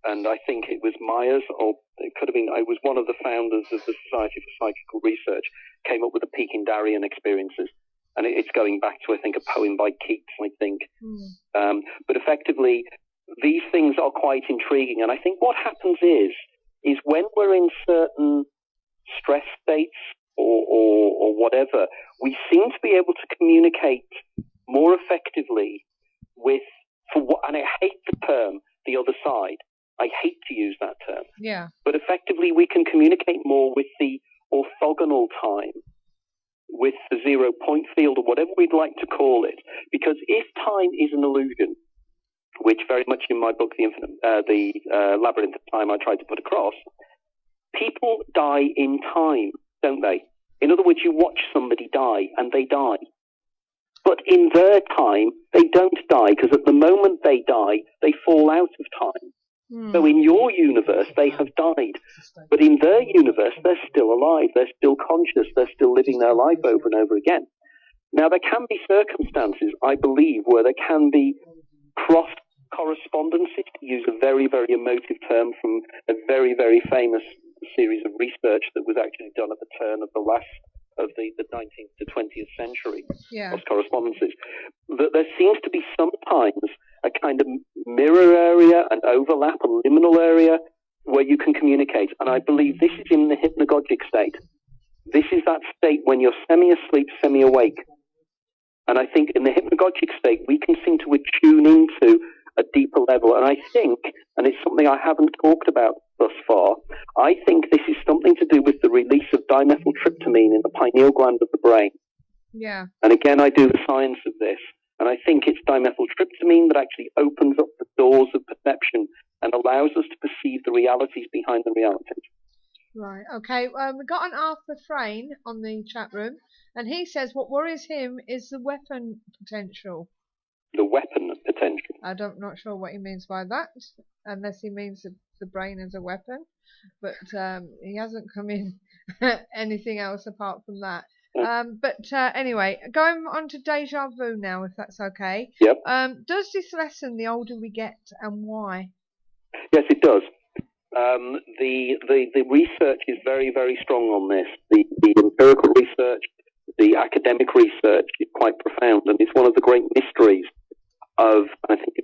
And I think it was Myers, or it could have been, I was one of the founders of the Society for Psychical Research, came up with the Peake-Darien experiences. And it's going back to, I think, a poem by Keats, I think. But effectively, these things are quite intriguing. And I think what happens is when we're in certain stress states or whatever, we seem to be able to communicate more effectively with and I hate the term, the other side. I hate to use that term. Yeah. But effectively, we can communicate more with the orthogonal time, with the 0 point field, or whatever we'd like to call it. Because if time is an illusion, which very much in my book, The Labyrinth of Time, I tried to put across, people die in time, don't they? In other words, you watch somebody die, and they die. But in their time, they don't die, because at the moment they die, they fall out of time. So in your universe, they have died. But in their universe, they're still alive. They're still conscious. They're still living their life over and over again. Now, there can be circumstances, I believe, where there can be cross-correspondences, to use a very, very emotive term from a very, very famous series of research that was actually done at the turn of the 19th to 20th century, cross-correspondences, that there seems to be sometimes a kind of mirror area, an overlap, a liminal area where you can communicate. And I believe this is in the hypnagogic state. This is that state when you're semi-asleep, semi-awake. And I think in the hypnagogic state, we can seem to attune into a deeper level. And I think, and it's something I haven't talked about thus far, I think this is something to do with the release of dimethyltryptamine in the pineal gland of the brain. Yeah. And again, I do the science of this. And I think it's dimethyltryptamine that actually opens up the doors of perception and allows us to perceive the realities behind the realities. Right, okay. We got an Arthur Frayne on the chat room, and he says what worries him is the weapon potential. The weapon potential? I'm not sure what he means by that, unless he means the brain as a weapon. But he hasn't come in anything else apart from that. Anyway, going on to déjà vu now, if that's okay. Yep. Does this lessen the older we get, and why? Yes, it does. The research is very, very strong on this. The empirical research, the academic research is quite profound, and it's one of the great mysteries of, I think,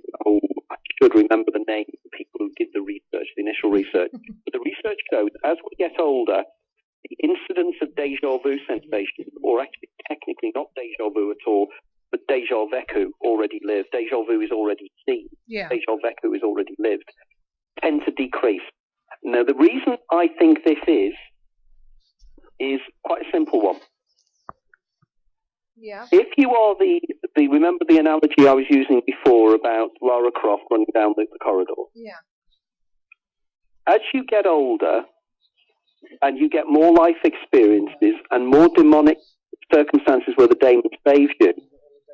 I should remember the name of the people who did the research, the initial research. But the research shows as we get older, the incidence of déjà vu sensations, or actually technically not déjà vu at all, but déjà vu already lived. Déjà vu is already seen. Yeah. Déjà vu is already lived. Tend to decrease. Now, the reason I think this is quite a simple one. Yeah. If you are remember the analogy I was using before about Lara Croft running down the corridor? Yeah. As you get older, and you get more life experiences and more demonic circumstances where the daemon saves you,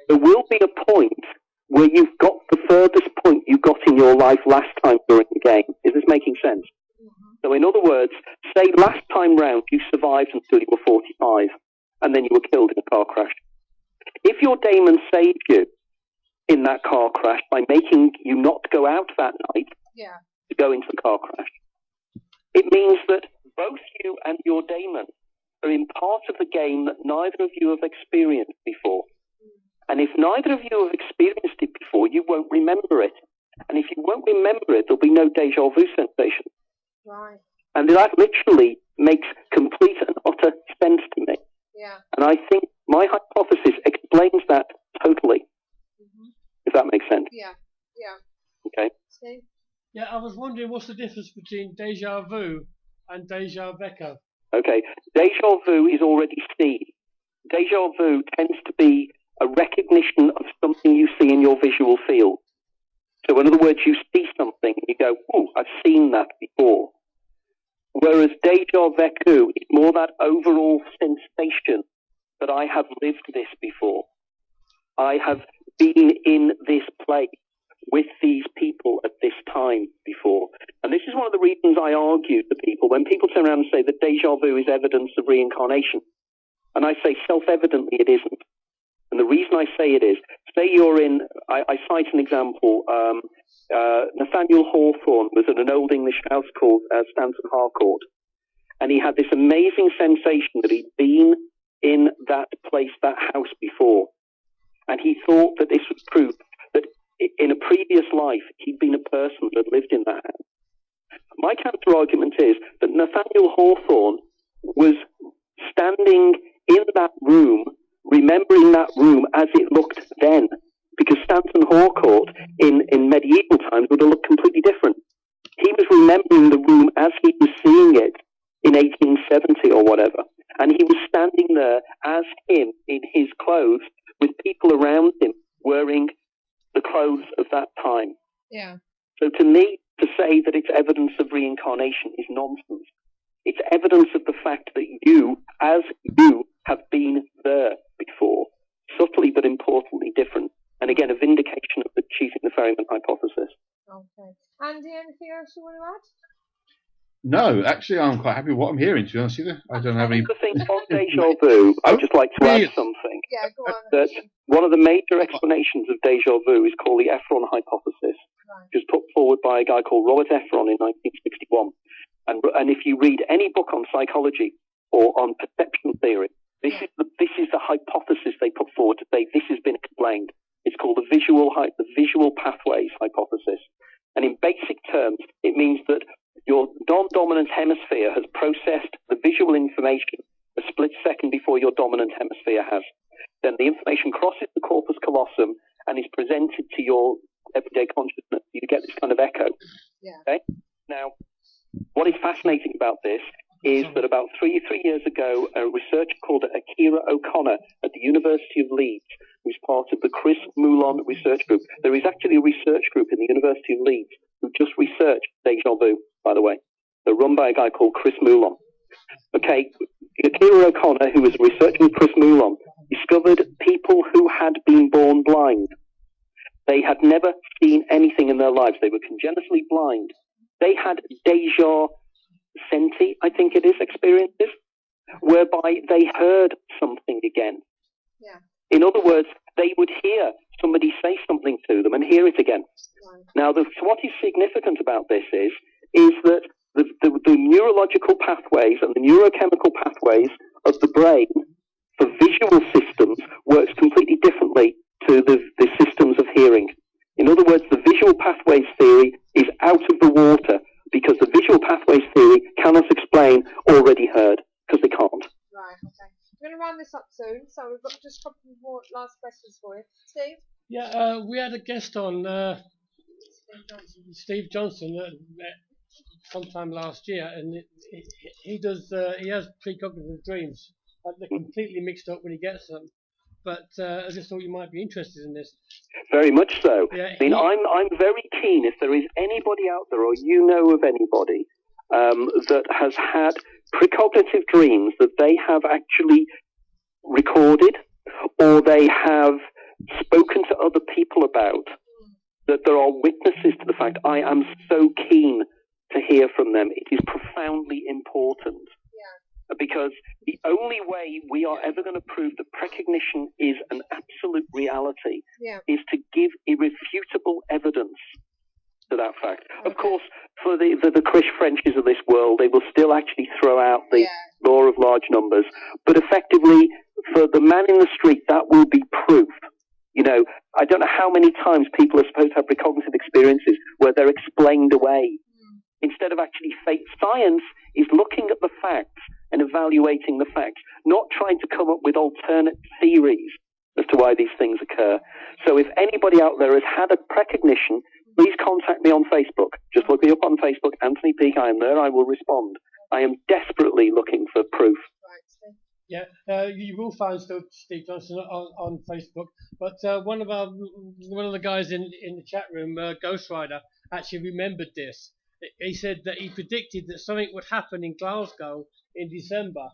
there will be a point where you've got the furthest point you got in your life last time during the game. Is this making sense? Mm-hmm. So in other words, say last time round you survived until you were 45 and then you were killed in a car crash. If your daemon saved you in that car crash by making you not go out that night to go into the car crash, it means that both you and your daemon are in part of the game that neither of you have experienced before. And if neither of you have experienced it before, you won't remember it. And if you won't remember it, there'll be no déjà vu sensation. Right. And that literally makes complete and utter sense to me. Yeah. And I think my hypothesis explains that totally. Mm-hmm. If that makes sense. Yeah. Yeah. Okay. See? Yeah, I was wondering what's the difference between déjà vu and déjà vu? Okay. Déjà vu is already seen. Déjà vu tends to be a recognition of something you see in your visual field. So in other words, you see something and you go, oh, I've seen that before. Whereas déjà vu is more that overall sensation that I have lived this before. I have been in this place with these people at this time before. And this is one of the reasons I argue to people when people turn around and say that déjà vu is evidence of reincarnation. And I say self-evidently it isn't. And the reason I say it is, say you're in, I cite an example, Nathaniel Hawthorne was at an old English house called Stanton Harcourt, and he had this amazing sensation that he'd been in that place, that house before. And he thought that this was proof that in a previous life, he'd been a person that lived in that house. My counter-argument is that Nathaniel Hawthorne was standing in that room, remembering that room as it looked then, because Stanton Harcourt in medieval times would have looked completely different. He was remembering the room as he was seeing it in 1870 or whatever, and he was standing there as him in his clothes with people around him wearing the clothes of that time. Yeah. So to me, to say that it's evidence of reincarnation is nonsense. It's evidence of the fact that you, as you, have been there before, subtly but importantly different. And again, a vindication of the cheating the ferryman hypothesis. Okay. Andy, anything else you want to add? No, actually, I'm quite happy with what I'm hearing, to be honest with you. I don't have any... The thing on déjà vu, I'd just like to add something. Yeah, go on. That one of the major explanations of déjà vu is called the Efron hypothesis, which was put forward by a guy called Robert Efron in 1961. And if you read any book on psychology or on perception theory, this is the hypothesis they put forward to say this has been explained. It's called the visual pathways hypothesis. And in basic terms, it means that your non-dominant hemisphere has processed the visual information a split second before your dominant hemisphere has. Then the information crosses the corpus callosum and is presented to your everyday consciousness. You get this kind of echo. Yeah. Okay? Now, what is fascinating about this is that about three years ago, a researcher called Akira O'Connor at the University of Leeds, who's part of the Chris Moulon research group. There is actually a research group in the University of Leeds who just researched déjà vu, by the way. They're run by a guy called Chris Moulon. Okay, Akira O'Connor, who was researching with Chris Moulon, discovered people who had been born blind. They had never seen anything in their lives. They were congenitally blind. They had déjà senti, I think it is, experiences, whereby they heard something again. Yeah. In other words, they would hear somebody say something to them and hear it again. Right. Now, what is significant about this is that the neurological pathways and the neurochemical pathways of the brain for visual systems works completely differently to the systems of hearing. In other words, the visual pathways theory is out of the water because the visual pathways theory cannot explain already heard, because they can't. Right, okay. We're going to round this up soon, so we've got just a couple more last questions for you. Steve? Yeah, we had a guest on, Steve Johnson, sometime last year, and he has precognitive dreams. They're completely mixed up when he gets them. But I just thought you might be interested in this. Very much so. Yeah, I mean, I'm very keen, if there is anybody out there, or you know of anybody, that has had precognitive dreams that they have actually recorded, or they have spoken to other people about, that there are witnesses to the fact. I am so keen to hear from them. It is profoundly important. Because the only way we are ever going to prove that precognition is an absolute reality is to give irrefutable evidence to that fact. Okay. Of course, for the Chris Frenches of this world, they will still actually throw out the law of large numbers. But effectively, for the man in the street, that will be proof. You know, I don't know how many times people are supposed to have precognitive experiences where they're explained away. Instead of actually science is looking at the facts and evaluating the facts, not trying to come up with alternate theories as to why these things occur. So if anybody out there has had a precognition, please contact me on Facebook. Just look me up on Facebook, Anthony Peake. I am there. I will respond. I am desperately looking for proof. Yeah, you will find still Steve Johnson on Facebook. But one of the guys in the chat room, Ghost Rider, actually remembered this. He said that he predicted that something would happen in Glasgow in December,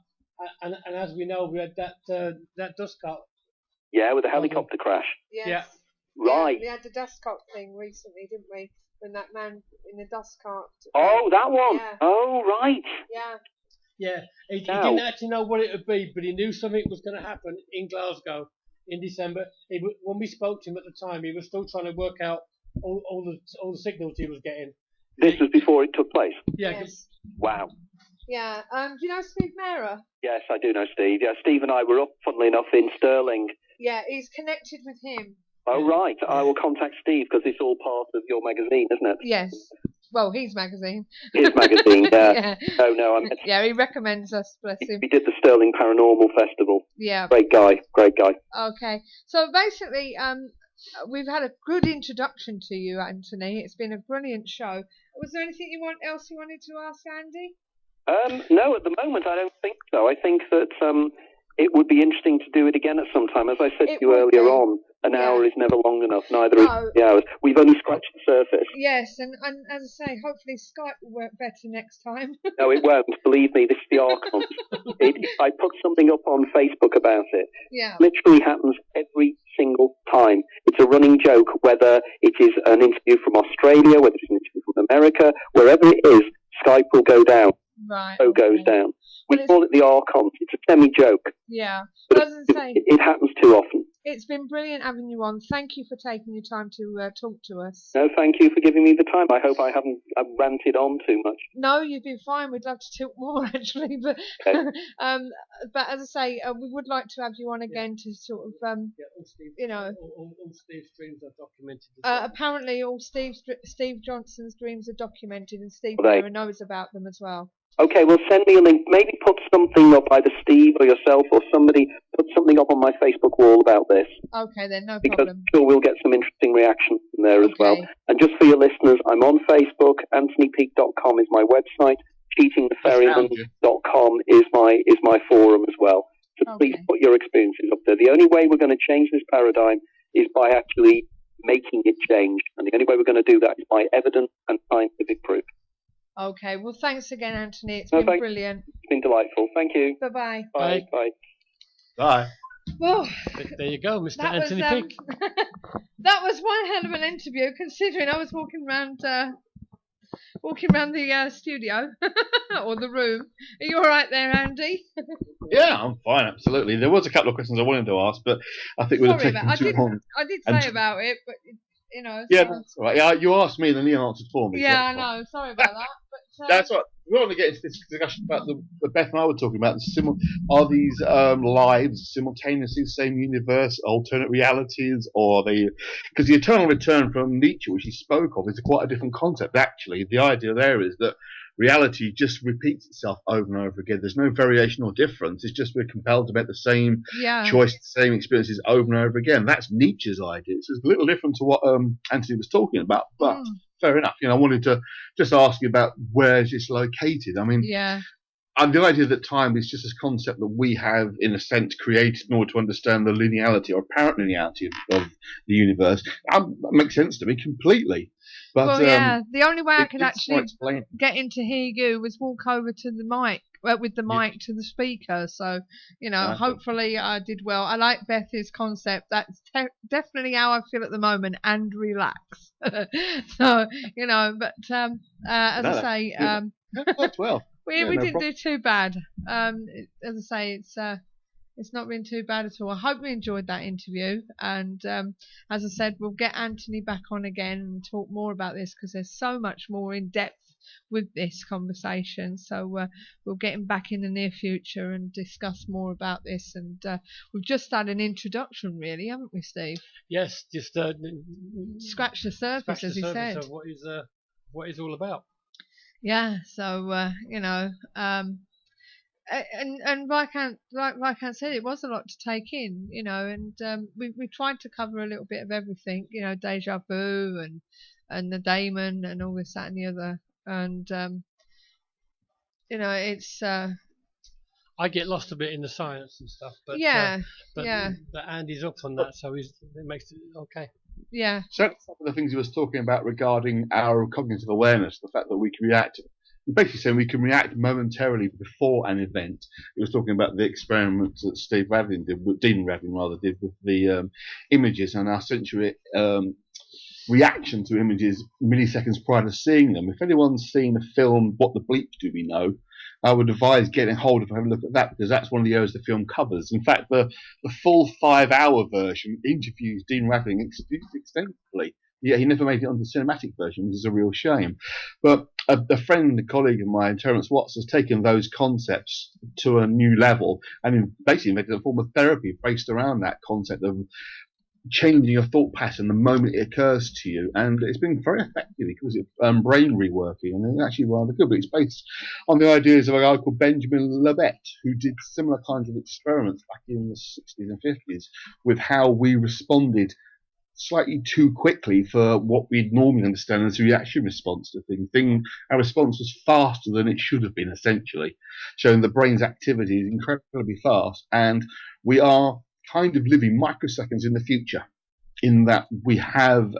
and as we know, we had that dust cart. Yeah, with the helicopter crash. Yes. Yeah. Right. Yeah, we had the dust cart thing recently, didn't we? When that man in the dust cart. Oh, that one. Yeah. Oh, right. Yeah. Yeah. He didn't actually know what it would be, but he knew something was going to happen in Glasgow in December. When we spoke to him at the time, he was still trying to work out all the signals he was getting. This was before it took place? Yeah. Yes. Wow. Yeah. Do you know Steve Mera? Yes, I do know Steve. Yeah, Steve and I were up, funnily enough, in Stirling. Yeah, he's connected with him. Oh, right. I will contact Steve because it's all part of your magazine, isn't it? Yes. Well, his magazine. His magazine, yeah. Yeah. Oh, no. Yeah, he recommends us, bless him. He did the Stirling Paranormal Festival. Yeah. Great guy. Great guy. Okay. So basically, we've had a good introduction to you, Anthony. It's been a brilliant show. Was there anything else you wanted to ask Andy? No, at the moment I don't think so. I think that it would be interesting to do it again at some time. As I said to you earlier on, an hour is never long enough, neither is 3 hours. We've only scratched the surface. Yes, and as I say, hopefully Skype will work better next time. No, it won't. Believe me, this is the archon. I put something up on Facebook about it. Yeah. It literally happens every single time. It's a running joke, whether it is an interview from Australia, whether it's an interview from America, wherever it is, Skype will go down. Right. So goes down. We call it the archon. It's a semi-joke. Yeah. But As I say, it happens too often. it's been brilliant having you on. Thank you for taking your time to talk to us. No, thank you for giving me the time. I hope I haven't ranted on too much. No, you've been fine. We'd love to talk more, actually. But Okay. but as I say, we would like to have you on again to sort of, you know. All Steve's dreams are documented. Apparently, all Steve Johnson's dreams are documented, and Steve Well, Miller knows about them as well. Okay, well, send me a link. Maybe put something up, either Steve or yourself or somebody, put something up on my Facebook wall about this. Okay, then, no Because problem. I'm sure we'll get some interesting reaction from there as well. Okay. And just for your listeners, I'm on Facebook. AnthonyPeake.com is my website. CheatingTheFerryman.com is my forum as well. So please put your experiences up there. The only way we're going to change this paradigm is by actually making it change. And the only way we're going to do that is by evidence and scientific proof. Okay, well, thanks again, Anthony. It's No, been thanks. brilliant. It's been delightful. Thank you. Bye-bye. Bye. Bye. Bye. Well, There you go, Mr. that Anthony was, Peake. that was one hell of an interview, considering I was walking around the studio or the room. Are you all right there, Andy? Yeah, I'm fine, absolutely. There was a couple of questions I wanted to ask, but I think we'd have Sorry taken about. too long. I did And- say about it, but you know. Yeah, so- that's all right. Yeah, you asked me, then Leon answered for me. so Yeah, I that's fine. know. Sorry about that. But That's right. We want to get into this discussion about the Beth and I were talking about. Are these lives simultaneously the same universe, alternate realities, or are they? Because the eternal return from Nietzsche, which he spoke of, is quite a different concept. Actually, the idea there is that reality just repeats itself over and over again. There's no variation or difference. It's just we're compelled to make the same yeah. choice, the same experiences over and over again. That's Nietzsche's idea. So it's a little different to what Anthony was talking about, but fair enough. I wanted to just ask you about where is this located. I mean, Yeah. and the idea that time is just this concept that we have, in a sense, created in order to understand the linearity or apparent linearity of the universe. That makes sense to me completely. But, Well, yeah. The only way I could it's actually not explained. get into hear you was walk over to the mic, with the mic to the speaker. So, you know, Okay. hopefully I did well. I like Beth's concept. That's definitely how I feel at the moment, and relax. So, you know, but as I say, That worked well. we Yeah, we no didn't problem. do too bad. As I say, it's not been too bad at all. I hope we enjoyed that interview. And as I said, we'll get Anthony back on again and talk more about this, because there's so much more in depth with this conversation. So we'll get him back in the near future and discuss more about this. And we've just had an introduction, really, haven't we, Steve? Yes, just Scratch the surface, scratch the as he surface said. of what is all about. Yeah. So you know. And like I said, it was a lot to take in, you know, and we tried to cover a little bit of everything, you know, déjà vu and the daemon and all this, that, and the other, and you know, it's I get lost a bit in the science and stuff, but yeah, but Andy's up on that, so it makes it okay. yeah, So some of the things he was talking about regarding our cognitive awareness, the fact that we can react, basically saying we can react momentarily before an event. He was talking about the experiments that Dean Ravlin did with the images and our sensory reaction to images milliseconds prior to seeing them. If anyone's seen a film, What the Bleep Do We Know, I would advise getting hold of and having a look at that, because that's one of the areas the film covers. In fact, the full 5-hour version interviews Dean Ravlin extensively. Yeah, he never made it on the cinematic version, which is a real shame. But a friend, a colleague of mine, Terence Watts, has taken those concepts to a new level and basically made it a form of therapy based around that concept of changing your thought pattern the moment it occurs to you. And it's been very effective because it's brain reworking, and it's actually rather good. But it's based on the ideas of a guy called Benjamin Libet, who did similar kinds of experiments back in the 60s and 50s with how we responded slightly too quickly for what we'd normally understand as a reaction response to things. Our response was faster than it should have been, essentially, showing the brain's activity is incredibly fast, and we are kind of living microseconds in the future, in that we have,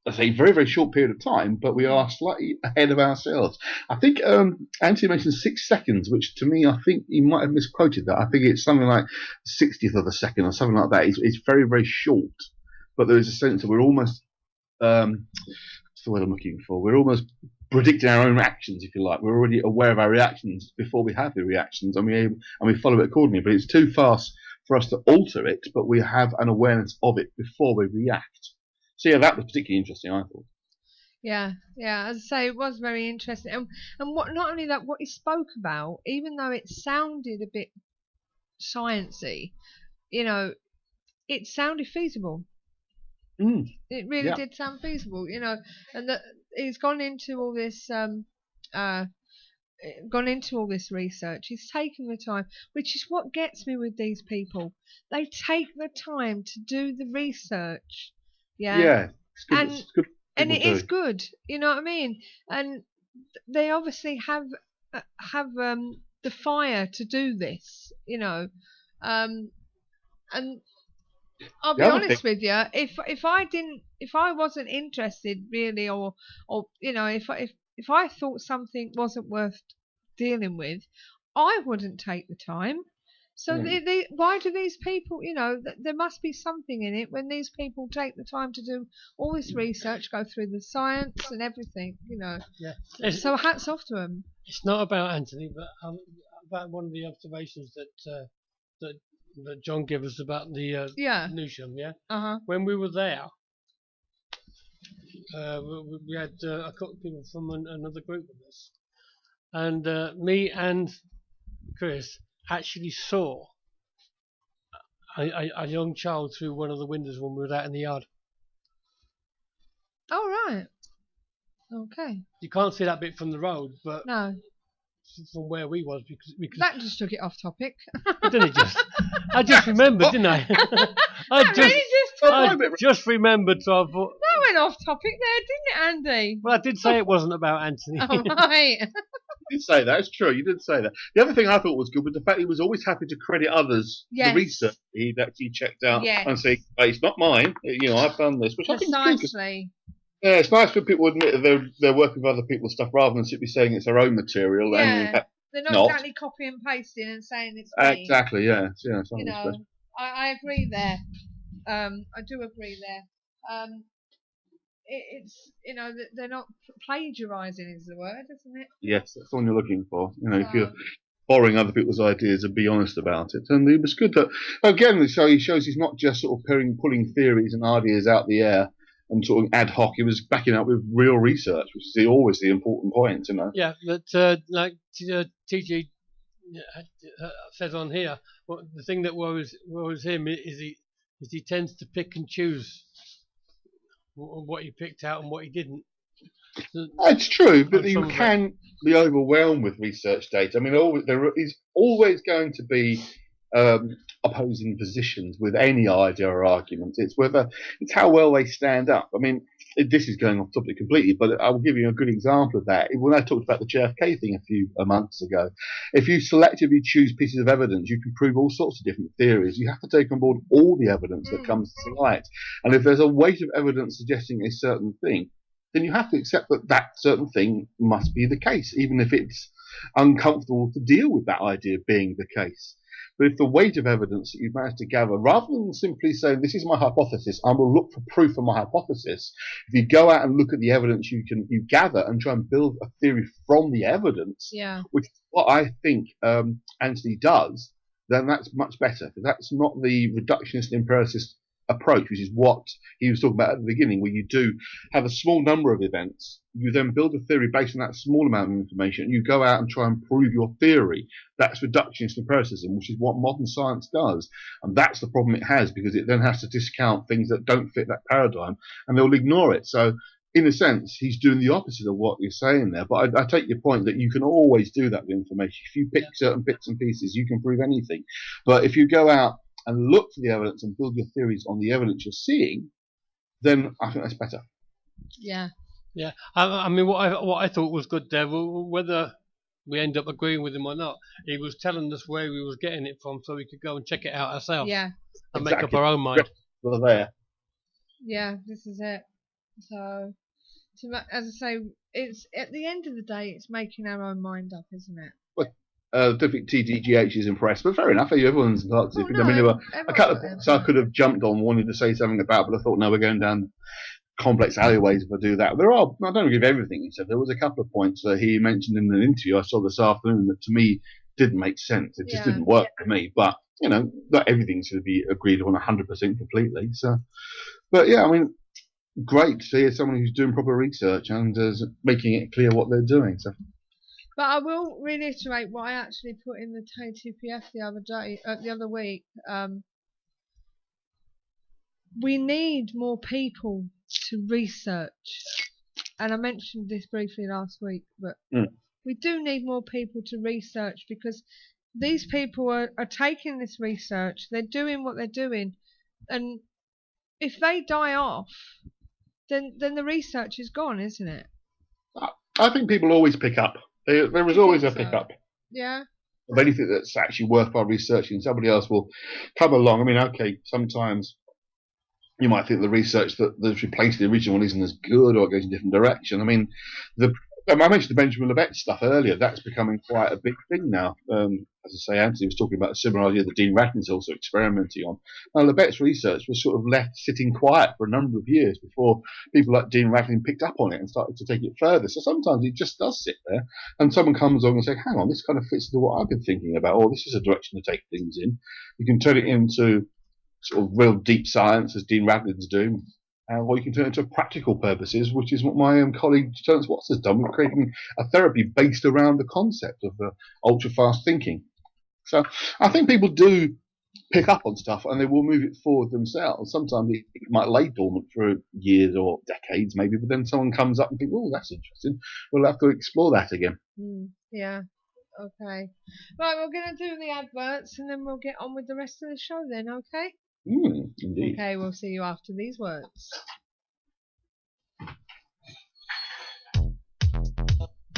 let's say, a very, very short period of time, but we are slightly ahead of ourselves. I think Anthony mentioned 6 seconds, which to me, I think he might have misquoted that. I think it's something like 60th of a second or something like that. It's very, very short. But there is a sense that we're almost, what's the word I'm looking for? We're almost predicting our own actions, if you like. We're already aware of our reactions before we have the reactions, and we follow it accordingly. But it's too fast for us to alter it, but we have an awareness of it before we react. So yeah, that was particularly interesting, I thought. Yeah. As I say, it was very interesting, and what, not only that, what he spoke about, even though it sounded a bit sciencey, it sounded feasible. It really did sound feasible, and that he's gone into all this research. He's taken the time, which is what gets me with these people. They take the time to do the research. Yeah, it's good. It's good. And it is good, you know what I mean? And they obviously have the fire to do this, and I'll be honest with you, if I wasn't interested really, or if I thought something wasn't worth dealing with, I wouldn't take the time. So why do these people, there must be something in it when these people take the time to do all this research, go through the science and everything, Yeah. So hats off to them. It's not about Anthony, but about one of the observations that John gave us about the Newsham, When we were there, we had a couple of people from another group with us, and me and Chris actually saw a young child through one of the windows when we were out in the yard. Oh, right. Okay. You can't see that bit from the road, but no, from where we was, because that just took it off topic. Didn't it just? I just remembered, didn't I? I just remembered, so I thought that went off topic there, didn't it, Andy? Well, I did say it wasn't about Anthony. Oh, right. You did say that. It's true. You did say that. The other thing I thought was good was the fact he was always happy to credit others. Yes. The research he'd actually checked out Yes. and say, hey, "It's not mine. I've done this." Which I think is good. Precisely. Yeah, it's nice when people admit that they're working with other people's stuff rather than simply saying it's their own material. Yeah. And in fact, they're not exactly copy and pasting and saying it's me. Exactly. Yeah. I agree there. I do agree there. It's they're not plagiarising is the word, isn't it? Yes, that's the one you're looking for. If you're borrowing other people's ideas and be honest about it. And it was good that, again, so he shows he's not just sort of pulling theories and ideas out the air and sort of ad hoc. He was backing up with real research, which is always the important point, Yeah, but like TG says on here, the thing that worries him is he tends to pick and choose what he picked out and what he didn't. It's true, but you can be overwhelmed with research data. I mean, there is always going to be opposing positions with any idea or argument. It's how well they stand up. I mean, this is going off topic completely, but I will give you a good example of that. When I talked about the JFK thing a few months ago, if you selectively choose pieces of evidence, you can prove all sorts of different theories. You have to take on board all the evidence that comes to light. And if there's a weight of evidence suggesting a certain thing, then you have to accept that certain thing must be the case, even if it's uncomfortable to deal with that idea being the case. But if the weight of evidence that you've managed to gather, rather than simply saying, this is my hypothesis, I will look for proof of my hypothesis, if you go out and look at the evidence you gather and try and build a theory from the evidence, which is what I think Anthony does, then that's much better. Because that's not the reductionist empiricist approach, which is what he was talking about at the beginning, where you do have a small number of events, you then build a theory based on that small amount of information, and you go out and try and prove your theory. That's reductionist empiricism, which is what modern science does. And that's the problem it has, because it then has to discount things that don't fit that paradigm, and they'll ignore it. So in a sense, he's doing the opposite of what you're saying there. But I take your point that you can always do that with information. If you pick certain bits and pieces, you can prove anything. But if you go out and look for the evidence and build your theories on the evidence you're seeing, then I think that's better. Yeah. Yeah, I mean, what I thought was good there, whether we end up agreeing with him or not, he was telling us where he was getting it from, so we could go and check it out ourselves. Yeah. And make up our own mind. Well, there. Yeah, this is it. So, as I say, it's at the end of the day, it's making our own mind up, isn't it? I don't think TDGH is impressed, but fair enough. Everyone's entitled to. No, I mean, there were a couple of points I could have jumped on, wanted to say something about, but I thought, no, we're going down complex alleyways if I do that. There are, I don't give everything he said. There was a couple of points that he mentioned in an interview I saw this afternoon that to me didn't make sense. It just didn't work for me. But, you know, not everything's going to be agreed on 100% completely. So, but yeah, I mean, great to hear someone who's doing proper research and is making it clear what they're doing. So. But I will reiterate what I actually put in the KTPF the other week. We need more people to research, and I mentioned this briefly last week, but we do need more people to research, because these people are taking this research, they're doing what they're doing, and if they die off, then the research is gone, isn't it? I think people always pick up. There is always a pickup. Yeah. Of anything that's actually worthwhile researching. Somebody else will come along. I mean, okay, sometimes you might think the research that's replaced the original one isn't as good, or it goes in a different direction. I mean, I mentioned the Benjamin Libet stuff earlier. That's becoming quite a big thing now. As I say, Anthony was talking about a similar idea that Dean Radcliffe's also experimenting on. Now, Libet's research was sort of left sitting quiet for a number of years before people like Dean Radcliffe picked up on it and started to take it further. So sometimes it just does sit there, and someone comes along and says, hang on, this kind of fits into what I've been thinking about, or this is a direction to take things in. You can turn it into sort of real deep science, as Dean Radcliffe's doing, or you can turn it into practical purposes, which is what my colleague Terence Watts has done, creating a therapy based around the concept of ultra-fast thinking. So I think people do pick up on stuff, and they will move it forward themselves. Sometimes it might lay dormant for years or decades maybe, but then someone comes up and thinks, oh, that's interesting. We'll have to explore that again. Yeah. Okay. Right, we're going to do the adverts, and then we'll get on with the rest of the show then, okay? Indeed. Okay, we'll see you after these words.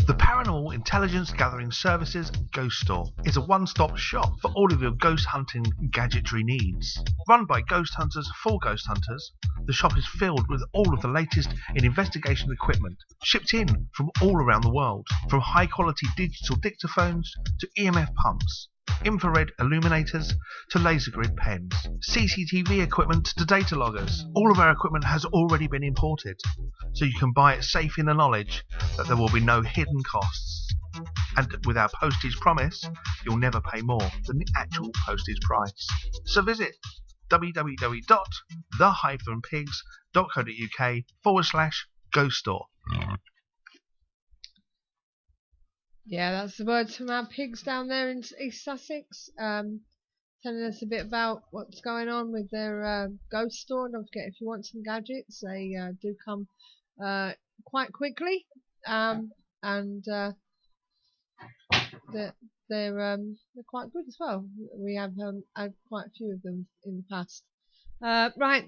The Paranormal Intelligence Gathering Services Ghost Store is a one-stop shop for all of your ghost hunting gadgetry needs. Run by ghost hunters for ghost hunters, the shop is filled with all of the latest in investigation equipment, shipped in from all around the world, from high-quality digital dictaphones to EMF pumps, infrared illuminators to laser grid pens, CCTV equipment to data loggers. All of our equipment has already been imported, so you can buy it safe in the knowledge that there will be no hidden costs. And with our postage promise, you'll never pay more than the actual postage price. So visit www.the-pigs.co.uk/ghost store. Yeah, that's the words from our pigs down there in East Sussex, telling us a bit about what's going on with their ghost store. Don't forget, if you want some gadgets, they do come quite quickly, and they're quite good as well. We have had quite a few of them in the past. Right,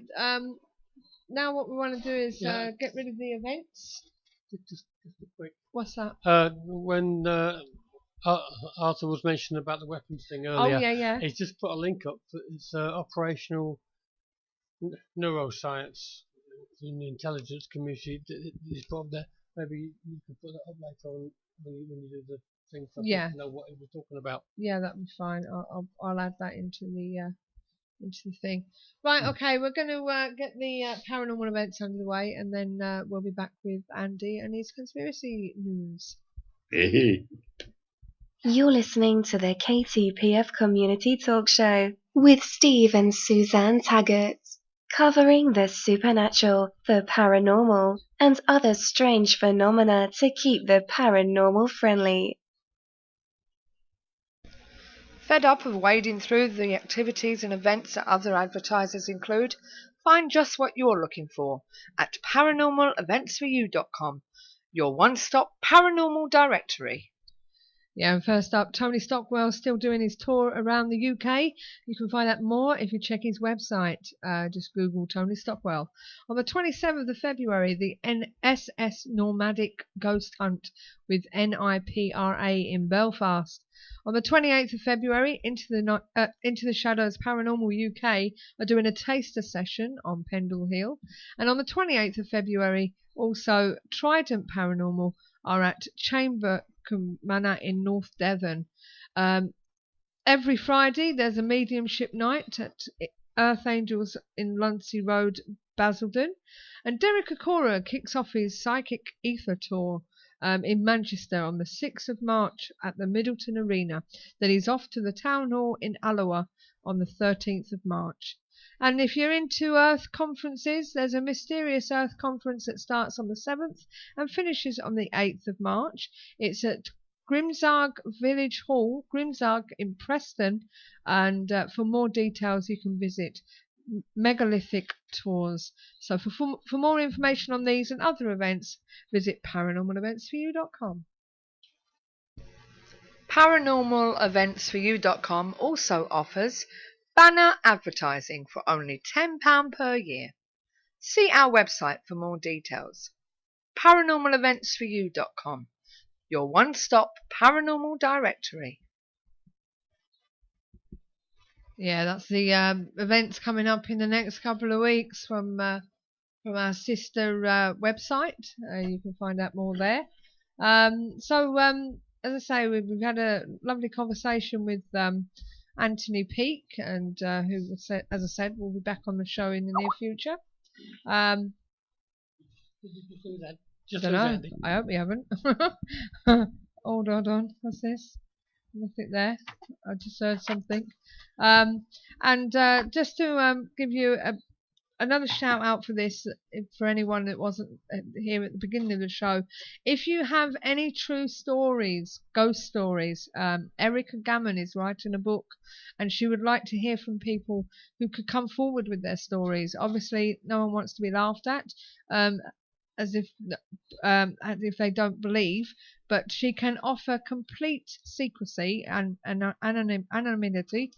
now what we want to do is get rid of the events. Just a quick. What's that? When Arthur was mentioning about the weapons thing earlier, he's just put a link up. It's operational neuroscience in the intelligence community. He's put up there. Maybe you could put that up later on when you do the thing, so people know what he was talking about. Yeah, that'd be fine. I'll add that into the thing. Right, okay, we're going to get the paranormal events under the way, and then we'll be back with Andy and his conspiracy news. You're listening to the KTPF Community Talk Show with Steve and Suzanne Taggart, covering the supernatural, the paranormal, and other strange phenomena to keep the paranormal friendly. Fed up of wading through the activities and events that other advertisers include? Find just what you're looking for at paranormaleventsforyou.com, your one-stop paranormal directory. Yeah, and first up, Tony Stockwell's still doing his tour around the UK. You can find out more if you check his website. Just Google Tony Stockwell. On the 27th of February, the SS Nomadic Ghost Hunt with NIPRA in Belfast. On the 28th of February, Into the Shadows Paranormal UK are doing a taster session on Pendle Hill. And on the 28th of February, also Trident Paranormal are at Chamber Manor in North Devon. Every Friday there's a mediumship night at Earth Angels in Lunsey Road, Basildon, and Derek Akora kicks off his Psychic Ether tour in Manchester on the 6th of March at the Middleton Arena. Then he's off to the Town Hall in Alloa on the 13th of March. And if you're into Earth conferences, there's a Mysterious Earth conference that starts on the 7th and finishes on the 8th of March. It's at Grimsarg Village Hall, Grimsarg in Preston. And for more details, you can visit Megalithic Tours. So for more information on these and other events, visit paranormaleventsforyou.com. Paranormaleventsforyou.com also offers banner advertising for only £10 per year. See our website for more details. Paranormaleventsforyou.com, your one-stop paranormal directory. Yeah, that's the events coming up in the next couple of weeks from our sister website. You can find out more there. As I say, we've had a lovely conversation with Anthony Peake, and who, as I said, will be back on the show in the near future. Don't know. I hope we haven't. Hold on. What's this? Nothing there. I just heard something. Just to give you another shout out for this, for anyone that wasn't here at the beginning of the show, if you have any true stories, ghost stories, Erica Gammon is writing a book, and she would like to hear from people who could come forward with their stories. Obviously, no one wants to be laughed at, as if they don't believe, but she can offer complete secrecy and anonymity,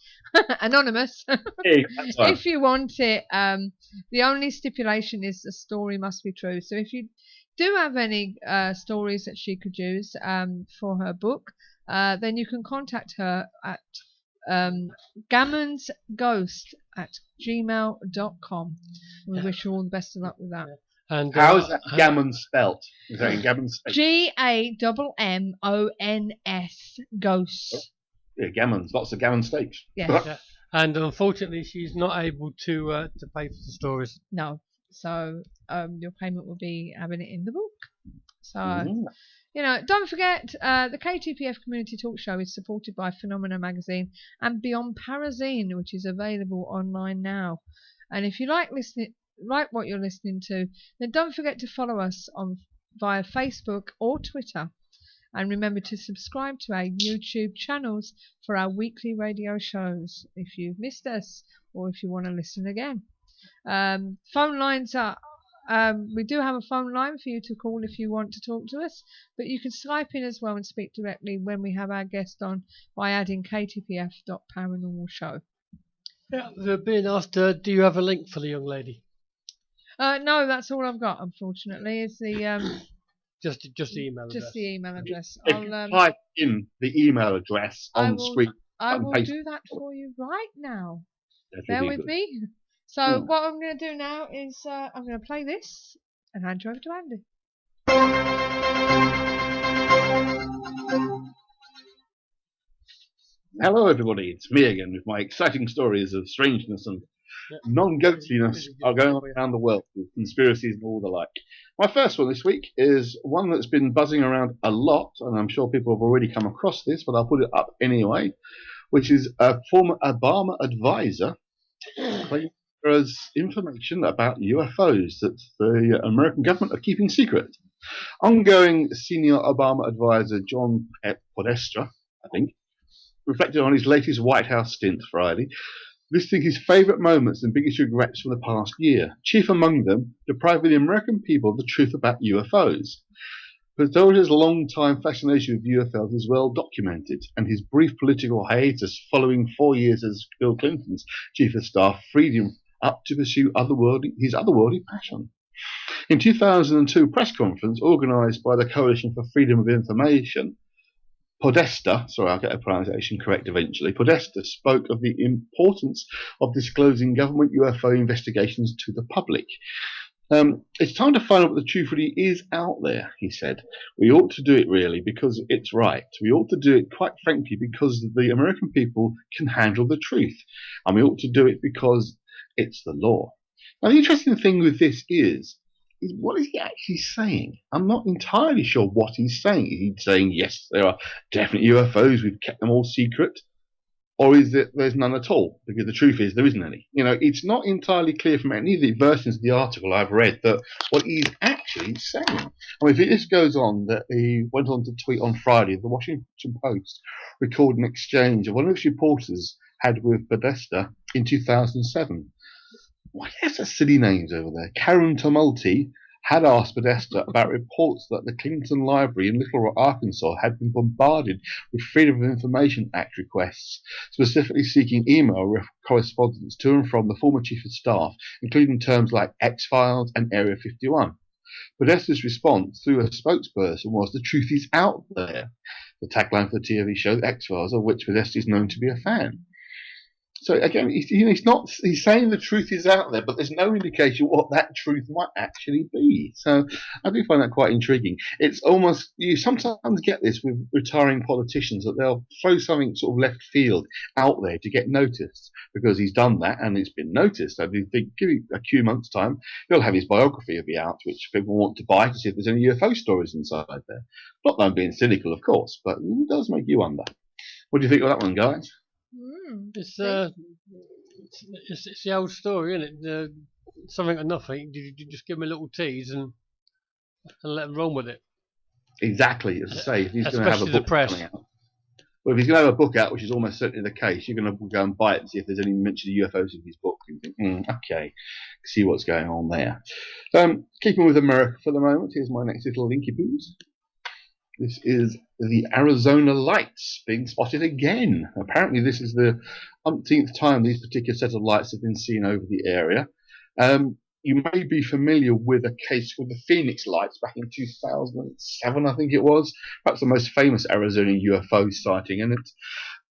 anonymous, if you want it. The only stipulation is the story must be true. So if you do have any stories that she could use for her book, then you can contact her at gammonsghost@gmail.com. We wish you all the best of luck with that. And how is that gammon spelt? Is that in gammon spelt? GAMMONS, ghost. Yeah, gammons. Lots of gammon steaks. Yeah. And unfortunately, she's not able to pay for the stories. No. So your payment will be having it in the book. So, don't forget, the KTPF Community Talk Show is supported by Phenomena Magazine and Beyond Parazine, which is available online now. And if you like what you're listening to, then don't forget to follow us via Facebook or Twitter. And remember to subscribe to our YouTube channels for our weekly radio shows if you've missed us or if you want to listen again. Phone lines are, we do have a phone line for you to call if you want to talk to us, but you can Skype in as well and speak directly when we have our guest on by adding ktpf.paranormalshow. Yeah, they're being asked, do you have a link for the young lady? No, that's all I've got, unfortunately. Is the just the email address. Just the email address. If you type in the email address on screen. I will do that for you right now. Bear with me. So what I'm going to do now is I'm going to play this and hand you over to Andy. Hello everybody, it's me again with my exciting stories of strangeness and non-ghostliness are going on around the world with conspiracies and all the like. My first one this week is one that's been buzzing around a lot, and I'm sure people have already come across this, but I'll put it up anyway, which is a former Obama advisor claiming there is information about UFOs that the American government are keeping secret. Ongoing senior Obama advisor John Podesta, I think, reflected on his latest White House stint Friday, listing his favourite moments and biggest regrets from the past year, chief among them depriving the American people of the truth about UFOs. Pistorius's long-time fascination with UFOs is well documented, and his brief political hiatus following 4 years as Bill Clinton's chief of staff freed him up to pursue his otherworldly passion. In 2002 press conference organised by the Coalition for Freedom of Information, Podesta, sorry, I'll get the pronunciation correct eventually, Podesta spoke of the importance of disclosing government UFO investigations to the public. It's time to find out what the truth really is out there, he said. We ought to do it really because it's right. We ought to do it, quite frankly, because the American people can handle the truth. And we ought to do it because it's the law. Now, the interesting thing with this is what is he actually saying? I'm not entirely sure what he's saying. Is he saying, yes, there are definite UFOs, we've kept them all secret? Or is it there's none at all? Because the truth is there isn't any. You know, it's not entirely clear from any of the versions of the article I've read that what he's actually saying. I mean, if it just goes on that he went on to tweet on Friday, the Washington Post recorded an exchange of one of its reporters had with Podesta in 2007. Why is there silly names over there? Karen Tumulty had asked Podesta about reports that the Clinton Library in Little Rock, Arkansas had been bombarded with Freedom of Information Act requests, specifically seeking email correspondence to and from the former Chief of Staff, including terms like X-Files and Area 51. Podesta's response through a spokesperson was, "The truth is out there," the tagline for the TV show X-Files, of which Podesta is known to be a fan. So again, he's saying the truth is out there, but there's no indication what that truth might actually be. So I do find that quite intriguing. It's almost, you sometimes get this with retiring politicians, that they'll throw something sort of left field out there to get noticed because he's done that and it's been noticed. I do think, give it a few months' time, he'll have his biography will be out, which people want to buy to see if there's any UFO stories inside there. Not that I'm being cynical, of course, but it does make you wonder. What do you think of that one, guys? It's the old story, isn't it? Something or nothing. You just give them a little tease and let them run with it. Exactly, as I say, if he's going to have a book coming out. Well, if he's going to have a book out, which is almost certainly the case, you're going to go and buy it and see if there's any mention of UFOs in his book. And think, okay, see what's going on there. Keeping with America for the moment, here's my next little linky boos. This is the Arizona lights being spotted again. Apparently this is the umpteenth time these particular set of lights have been seen over the area. You may be familiar with a case called the Phoenix lights back in 2007, I think it was. Perhaps the most famous Arizona UFO sighting. And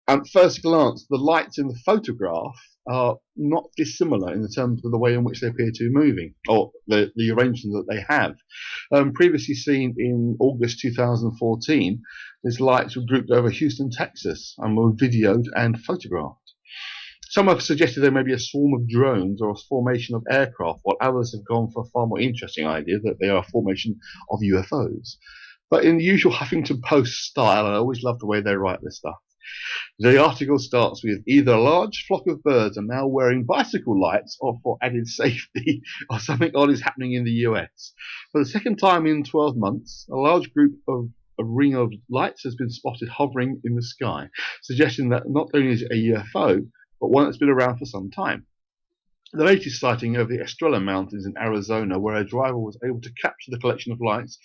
at first glance, the lights in the photograph are not dissimilar in terms of the way in which they appear to be moving, or the arrangement that they have. Previously seen in August 2014, these lights were grouped over Houston, Texas, and were videoed and photographed. Some have suggested there may be a swarm of drones or a formation of aircraft, while others have gone for a far more interesting idea that they are a formation of UFOs. But in the usual Huffington Post style, I always love the way they write this stuff. The article starts with, either a large flock of birds are now wearing bicycle lights or for added safety, or something odd is happening in the US. For the second time in 12 months, a large group of a ring of lights has been spotted hovering in the sky, suggesting that not only is it a UFO, but one that's been around for some time. The latest sighting over the Estrella Mountains in Arizona, where a driver was able to capture the collection of lights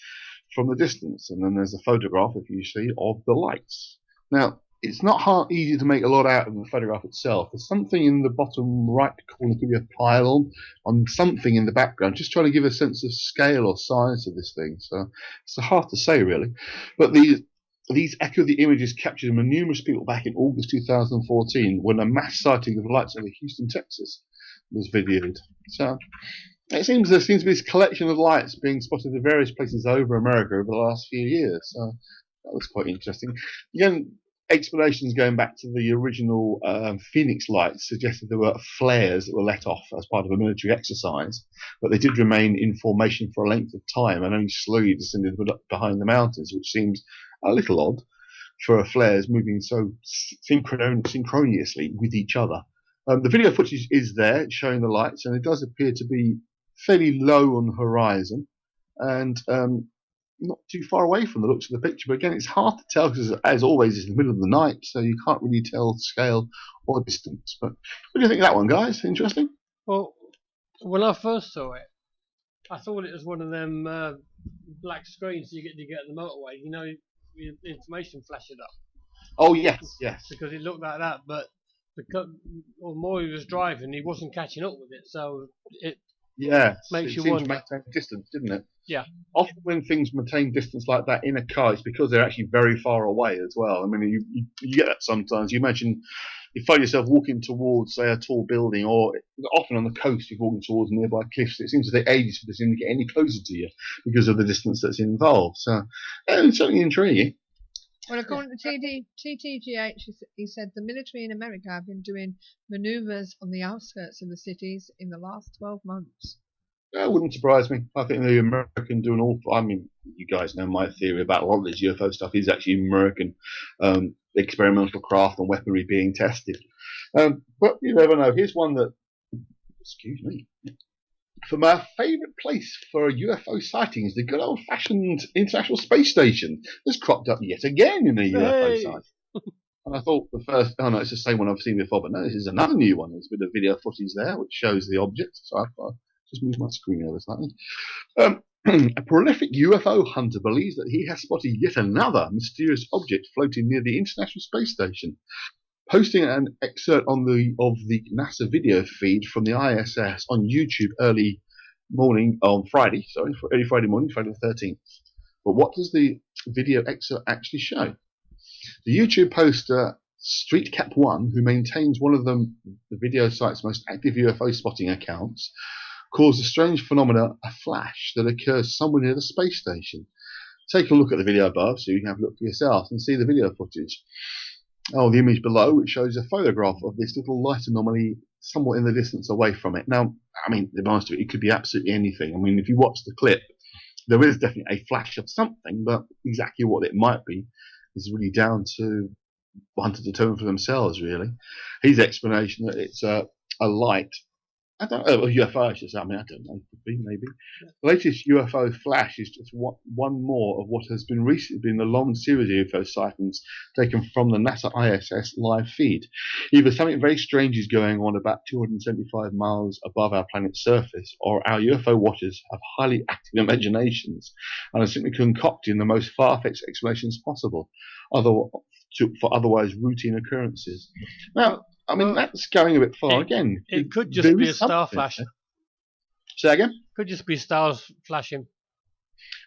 from the distance. And then there's a photograph, if you see, of the lights. Now, it's not easy to make a lot out of the photograph itself. There's something in the bottom right corner, could be a pylon on something in the background, just trying to give a sense of scale or size of this thing. So it's hard to say, really. But these echo the images captured by numerous people back in August 2014, when a mass sighting of lights over Houston, Texas was videoed. So it seems there seems to be this collection of lights being spotted at various places over America over the last few years. So that was quite interesting. Again, explanations going back to the original Phoenix lights suggested there were flares that were let off as part of a military exercise, but they did remain in formation for a length of time and only slowly descended behind the mountains, which seems a little odd for flares moving so synchronously with each other. The video footage is there showing the lights, and it does appear to be fairly low on the horizon and not too far away from the looks of the picture. But again, it's hard to tell because, as always, it's in the middle of the night, so you can't really tell scale or distance. But what do you think of that one, guys? Interesting? Well, when I first saw it, I thought it was one of them black screen so you get the motorway. You know, the information flashing up. Oh yes, yes. Because it looked like that, but the more he was driving, he wasn't catching up with it. So it makes you wonder. To maintain distance, didn't it? Yeah. Often when things maintain distance like that in a car, it's because they're actually very far away as well. I mean, you get that sometimes. You imagine you find yourself walking towards, say, a tall building, or often on the coast, you're walking towards nearby cliffs. It seems to take ages for this thing to get any closer to you because of the distance that's involved. So, it's certainly intriguing. Well, according to TTGH, he said the military in America have been doing manoeuvres on the outskirts of the cities in the last 12 months. That wouldn't surprise me. I think the American do an awful. I mean, you guys know my theory about a lot of this UFO stuff is actually American experimental craft and weaponry being tested. But you never know. Here's one that, excuse me, from our favourite place for a UFO sighting is the good old-fashioned International Space Station that's cropped up yet again in a UFO site. And I thought the first, oh no, it's the same one I've seen before, but no, this is another new one. There's a bit of video footage there which shows the object. So I'll just move my screen over slightly. A prolific UFO hunter believes that he has spotted yet another mysterious object floating near the International Space Station. Posting an excerpt of the NASA video feed from the ISS on YouTube early morning on Friday, early Friday morning, Friday the 13th. But what does the video excerpt actually show? The YouTube poster Street Cap One, who maintains one of the video site's most active UFO spotting accounts, calls the strange phenomena a flash that occurs somewhere near the space station. Take a look at the video above so you can have a look for yourself and see the video footage. Oh, the image below, which shows a photograph of this little light anomaly somewhat in the distance away from it. Now, I mean, to be honest with you, it could be absolutely anything. I mean, if you watch the clip, there is definitely a flash of something, but exactly what it might be is really down to one to determine for themselves, really. His explanation that it's a light, I don't know, a UFO, I should say. I mean, I don't know, could be, maybe. The latest UFO flash is just one more of what has been recently been a long series of UFO sightings taken from the NASA ISS live feed. Either something very strange is going on about 275 miles above our planet's surface, or our UFO watchers have highly active imaginations and are simply concocting the most far-fetched explanations possible for otherwise routine occurrences. Now, I mean, that's going a bit far again. It could just be a star flash. Say again? Could just be stars flashing.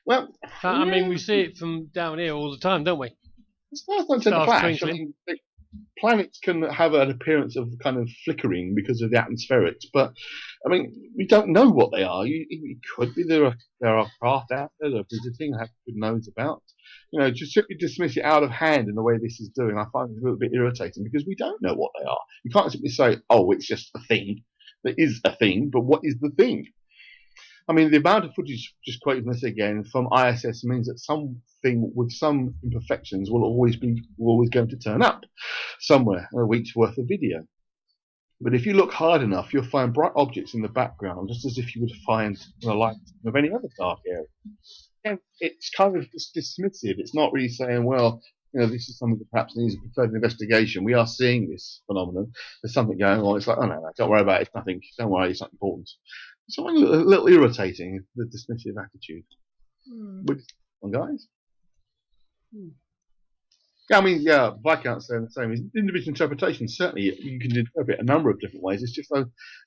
Well, I mean, we see it from down here all the time, don't we? Stars don't tend to flash. I mean, planets can have an appearance of kind of flickering because of the atmospherics, but I mean, we don't know what they are. It could be there are craft out there that are visiting and have good knowns about. You know, just simply dismiss it out of hand in the way this is doing, I find it a little bit irritating because we don't know what they are. You can't simply say, oh, it's just a thing. There is a thing, but what is the thing? I mean, the amount of footage, just quoting this again, from ISS means that something with some imperfections will always going to turn up somewhere in a week's worth of video. But if you look hard enough, you'll find bright objects in the background, just as if you would find the light of any other dark area. And it's kind of just dismissive. It's not really saying, well, you know, this is something that perhaps needs a further investigation. We are seeing this phenomenon. There's something going on. It's like, oh no, don't worry about it. It's nothing. Don't worry, it's not important. It's something a little irritating, the dismissive attitude. With guys. Yeah, I mean, yeah, Viscount's saying the same. Individual interpretation, certainly you can interpret a number of different ways. It's just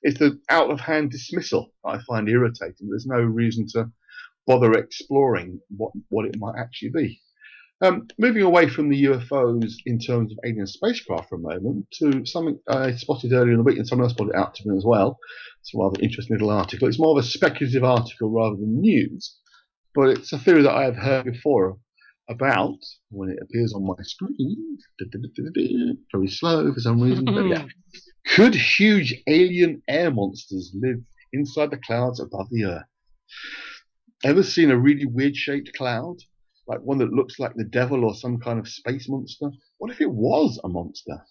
it's the out-of-hand dismissal I find irritating. There's no reason to bother exploring what it might actually be. Moving away from the UFOs in terms of alien spacecraft for a moment to something I spotted earlier in the week, and someone else pointed it out to me as well. It's a rather interesting little article. It's more of a speculative article rather than news, but it's a theory that I have heard before about, when it appears on my screen, very slow for some reason, but yeah. Could huge alien air monsters live inside the clouds above the Earth? Ever seen a really weird shaped cloud? Like one that looks like the devil or some kind of space monster? What if it was a monster?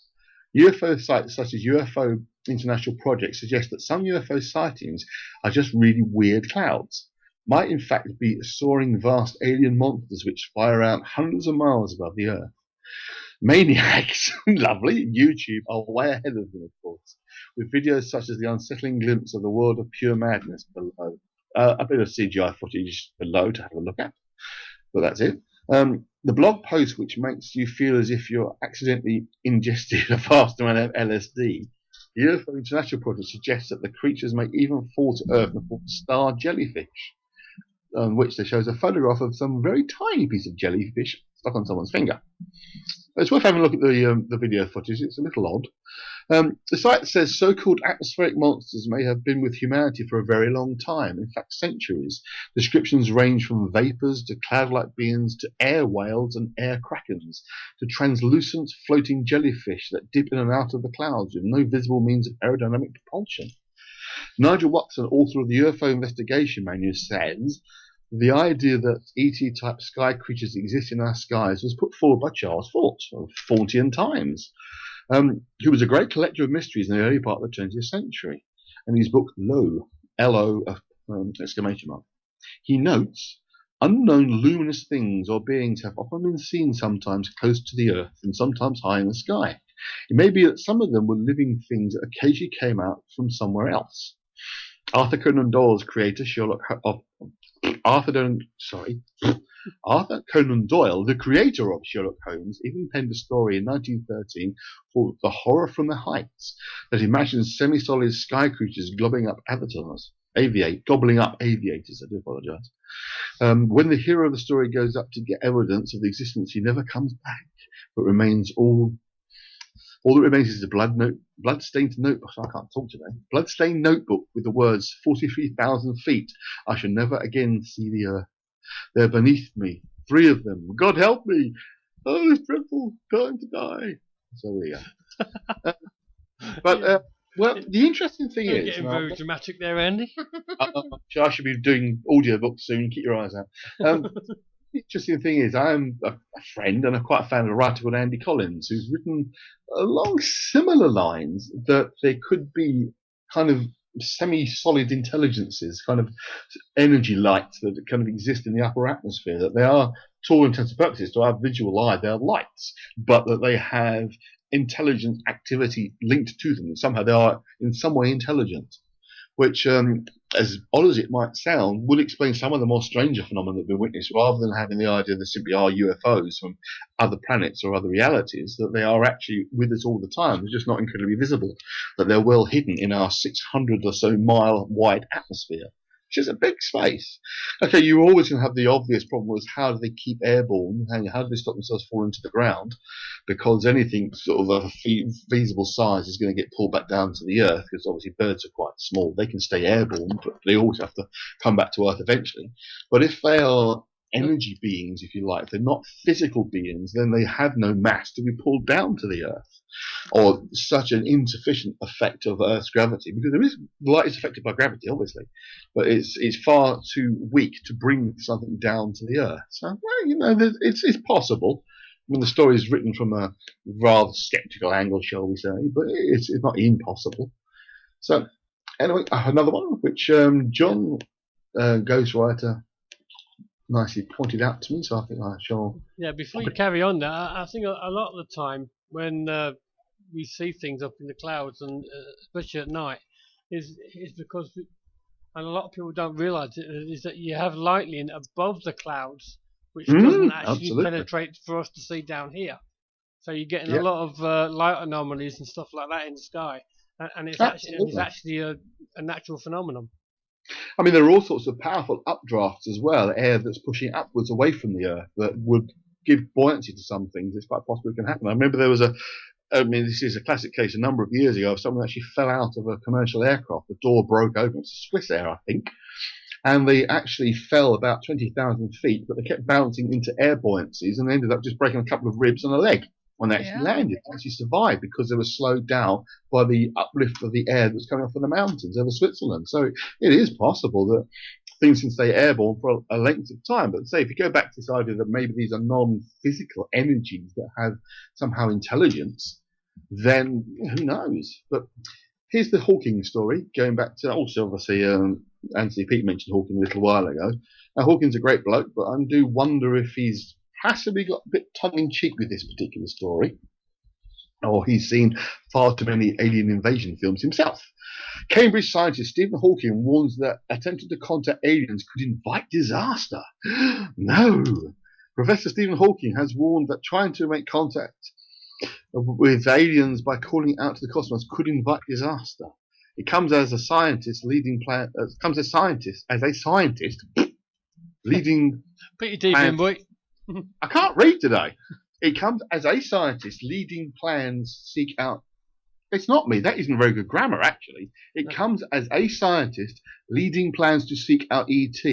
UFO sites such as UFO International Project suggest that some UFO sightings are just really weird clouds. Might in fact be soaring vast alien monsters which fly around hundreds of miles above the Earth. Maniacs, lovely, YouTube are way ahead of them, of course, with videos such as the unsettling glimpse of the world of pure madness below. a bit of CGI footage below to have a look at, but that's it. The blog post, which makes you feel as if you're accidentally ingested a vast amount of LSD, the UFO International Project suggests that the creatures may even fall to Earth and form star jellyfish, on which there shows a photograph of some very tiny piece of jellyfish stuck on someone's finger. It's worth having a look at the video footage. It's a little odd. The site says so-called atmospheric monsters may have been with humanity for a very long time, in fact centuries. Descriptions range from vapors to cloud-like beings to air whales and air krakens to translucent floating jellyfish that dip in and out of the clouds with no visible means of aerodynamic propulsion. Nigel Watson, author of the UFO Investigation Manual, says the idea that ET-type sky creatures exist in our skies was put forward by Charles Fort of Fortean Times, who was a great collector of mysteries in the early part of the 20th century. And his book Lo, L-O, exclamation mark, he notes, unknown luminous things or beings have often been seen sometimes close to the earth and sometimes high in the sky. It may be that some of them were living things that occasionally came out from somewhere else. Arthur Conan Doyle's creator, Arthur Conan Doyle, the creator of Sherlock Holmes, even penned a story in 1913 called The Horror from the Heights that imagines semi-solid sky creatures gobbling up aviators. I do apologise. When the hero of the story goes up to get evidence of the existence, he never comes back, but remains all that remains is a blood-stained notebook. I can't talk today. Blood-stained notebook with the words 43,000 feet. I shall never again see the earth. They're beneath me. 3 of them. God help me. Oh, it's dreadful. Time to die. So there you go. Well, the interesting thing is... Getting very dramatic there, Andy. I should be doing audiobooks soon. Keep your eyes out. The interesting thing is, I'm a friend and I'm quite a fan of a writer called Andy Collins, who's written along similar lines that there could be kind of semi-solid intelligences, kind of energy lights that kind of exist in the upper atmosphere, that they are, to all intents and purposes, to our visual eye, they're lights, but that they have intelligent activity linked to them. Somehow they are in some way intelligent, which, as odd as it might sound, would explain some of the more stranger phenomena that we witness, rather than having the idea that simply are UFOs from other planets or other realities, that they are actually with us all the time. They're just not incredibly visible, that they're well hidden in our 600 or so mile wide atmosphere, which is a big space. Okay, you're always going to have the obvious problem was how do they keep airborne, and how do they stop themselves falling to the ground, because anything sort of a feasible size is going to get pulled back down to the earth, because obviously birds are quite small. They can stay airborne, but they always have to come back to earth eventually. But if they are energy beings, if you like, they're not physical beings, then they have no mass to be pulled down to the earth, or such an insufficient effect of Earth's gravity, because there is light is affected by gravity, obviously, but it's far too weak to bring something down to the earth. So, well, you know, it's possible. I mean, the story is written from a rather sceptical angle, shall we say, but it's not impossible. So, anyway, another one which John Ghostwriter nicely pointed out to me, so I think I shall. Yeah, before you carry on there, I think a lot of the time when we see things up in the clouds, and especially at night, is because, and a lot of people don't realise it, is that you have lightning above the clouds, which doesn't actually penetrate for us to see down here. So you're getting a lot of light anomalies and stuff like that in the sky, and it's actually a natural phenomenon. I mean, there are all sorts of powerful updrafts as well, air that's pushing upwards away from the Earth that would give buoyancy to some things. It's quite possible it can happen. I remember there was this is a classic case a number of years ago of someone actually fell out of a commercial aircraft. The door broke open. It's a Swiss Air, I think. And they actually fell about 20,000 feet, but they kept bouncing into air buoyancies and they ended up just breaking a couple of ribs and a leg when they actually landed. They actually survived because they were slowed down by the uplift of the air that was coming off of the mountains over Switzerland. So it is possible that things can stay airborne for a length of time. But say, if you go back to this idea that maybe these are non-physical energies that have somehow intelligence, then who knows? But here's the Hawking story, going back to, also obviously Anthony Peake mentioned Hawking a little while ago. Now, Hawking's a great bloke, but I do wonder if he's possibly got a bit tongue-in-cheek with this particular story, or he's seen far too many alien invasion films himself. Cambridge scientist Stephen Hawking warns that attempting to contact aliens could invite disaster. No. Professor Stephen Hawking has warned that trying to make contact with aliens by calling out to the cosmos could invite disaster. It comes as a scientist leading leading. Put your teeth in, boy. I can't read today. It comes as a scientist leading plans seek out. It's not me. That isn't very good grammar, actually. It comes as a scientist leading plans to seek out ET.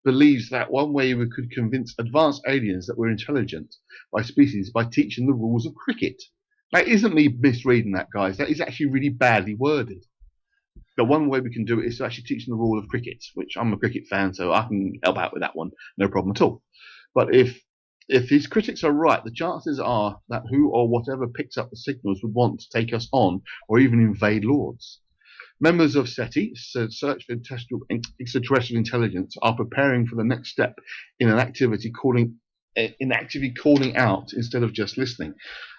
Believes that one way we could convince advanced aliens that we're intelligent by species by teaching the rules of cricket. That isn't me misreading that, guys. That is actually really badly worded. The one way we can do it is to actually teach them the rule of cricket, which I'm a cricket fan, so I can help out with that one. No problem at all. But if these critics are right, the chances are that who or whatever picks up the signals would want to take us on or even invade Lords. Members of SETI, Search for Extraterrestrial Intelligence, are preparing for the next step in actively calling out instead of just listening.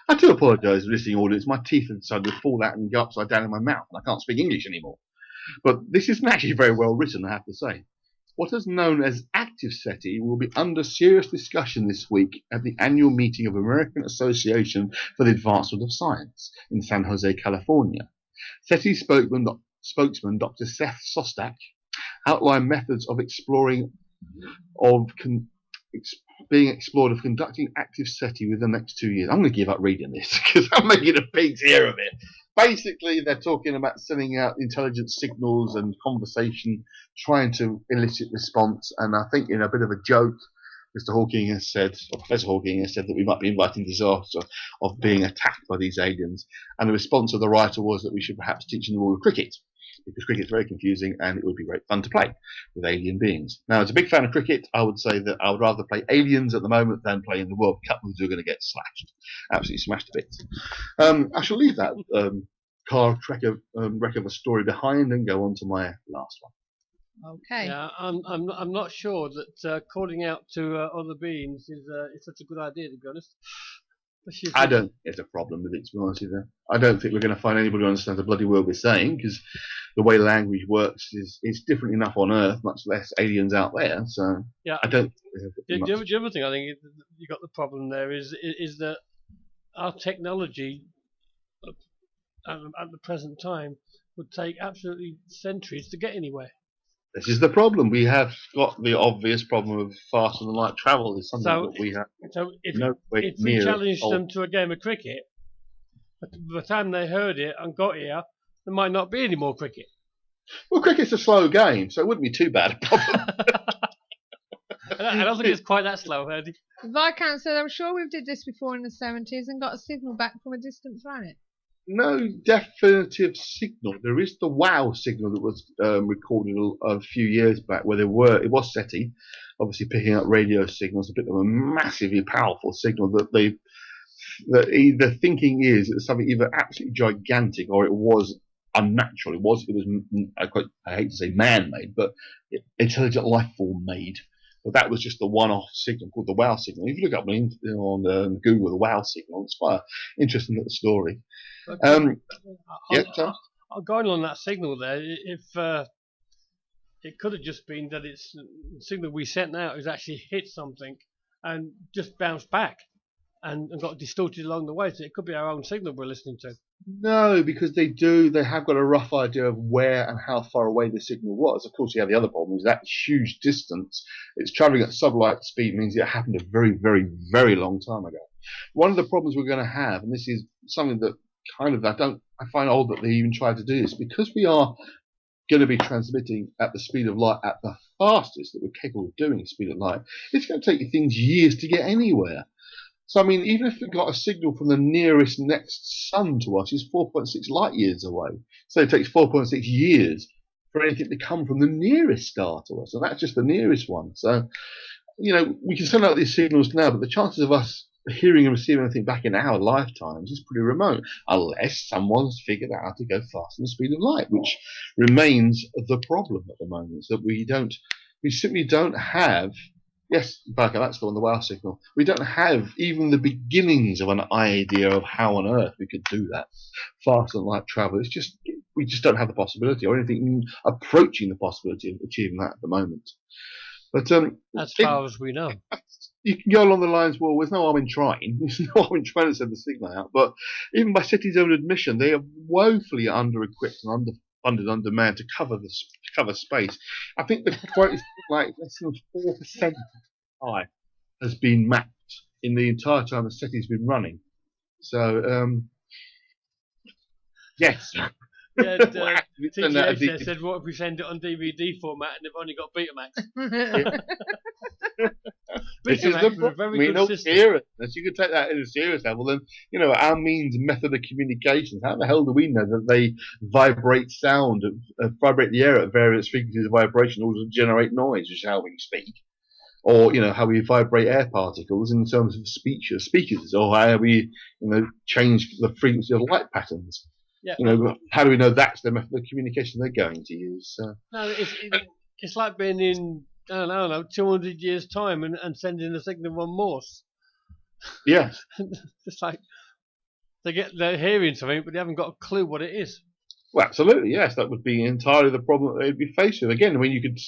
I do apologise for listening audience. My teeth have decided to fall out and go upside down in my mouth, and I can't speak English anymore. But this isn't actually very well written, I have to say. What is known as active SETI will be under serious discussion this week at the annual meeting of American Association for the Advancement of Science in San Jose, California. SETI spokesman Dr. Seth Sostak outlined methods of being explored of conducting active SETI within the next 2 years. I'm going to give up reading this because I'm making a pig's ear of it. Basically, they're talking about sending out intelligence signals and conversation, trying to elicit response. And I think in a bit of a joke, Professor Hawking has said that we might be inviting disaster of being attacked by these aliens. And the response of the writer was that we should perhaps teach them the rule of cricket, because cricket's very confusing and it would be great fun to play with alien beings. Now, as a big fan of cricket, I would say that I would rather play aliens at the moment than play in the World Cup, who are going to get slashed, absolutely smashed to bits. I shall leave that car wreck of a story behind and go on to my last one. Okay. Yeah, I'm not sure that calling out to other beings is such a good idea, to be honest. I don't think there's a problem with it, to be honest with you. I don't think we're going to find anybody who understands the bloody word we're saying, because the way language works is different enough on Earth, much less aliens out there. So yeah, I don't. The other thing I think you got the problem there is that our technology at the present time would take absolutely centuries to get anywhere. This is the problem. We have got the obvious problem of faster than light travel. Is something that we have. So if we challenged them to a game of cricket, by the time they heard it and got here, there might not be any more cricket. Well, cricket's a slow game, so it wouldn't be too bad a problem. I don't think it's quite that slow, Andy. Viscount said, I'm sure we did this before in the 70s and got a signal back from a distant planet. No definitive signal. There is the WOW signal that was recorded a few years back, where it was SETI, obviously picking up radio signals, a bit of a massively powerful signal that the thinking is it was something either absolutely gigantic or it was unnatural. It was I hate to say man-made, but intelligent life form made. But that was just the one-off signal called the WOW signal. If you look up on Google the WOW signal, it's quite an interesting little story. Going on that signal there, if it could have just been that the signal we sent out has actually hit something and just bounced back and got distorted along the way, so it could be our own signal we're listening to. No, because they have got a rough idea of where and how far away the signal was. Of course, you have the other problem, is that huge distance. It's travelling at sublight speed, means it happened a very, very, very long time ago. One of the problems we're going to have, and this is something that I find odd that they even try to do this, because we are going to be transmitting at the speed of light at the fastest that we're capable of doing, speed of light, it's going to take things years to get anywhere. So, I mean, even if we got a signal from the nearest next sun to us is 4.6 light years away. So it takes 4.6 years for anything to come from the nearest star to us. And that's just the nearest one. So, we can send out these signals now, but the chances of us hearing and receiving anything back in our lifetimes is pretty remote, unless someone's figured out how to go faster than the speed of light, which remains the problem at the moment. So we simply don't have. Yes, Barker, that's the one, the WOW signal. We don't have even the beginnings of an idea of how on earth we could do that. Faster than light travel. It's just we just don't have the possibility or anything approaching the possibility of achieving that at the moment. But as far as we know, you can go along the lines, well, there's no harm in trying. There's no harm in trying to send the signal out. But even by SETI's own admission, they are woefully under-equipped and underfunded, undermanned to cover space. I think the quote is like less than 4% of the sky has been mapped in the entire time the SETI's been running. So, yes. Yeah, TGH said, what if we send it on DVD format and they've only got Betamax? This is the problem. We don't hear it. If you could take that at a serious level, then, our means and method of communications, how the hell do we know that they vibrate sound, vibrate the air at various frequencies of vibration in order to generate noise, which is how we speak? Or, how we vibrate air particles in terms of speakers, or how we, change the frequency of light patterns. Yeah. How do we know that's the method of communication they're going to use? No, it's like being in, I don't know, 200 years' time and sending a signal on Morse. Yes. It's like they're hearing something, but they haven't got a clue what it is. Well, absolutely, yes. That would be entirely the problem that they'd be faced with. Again, you could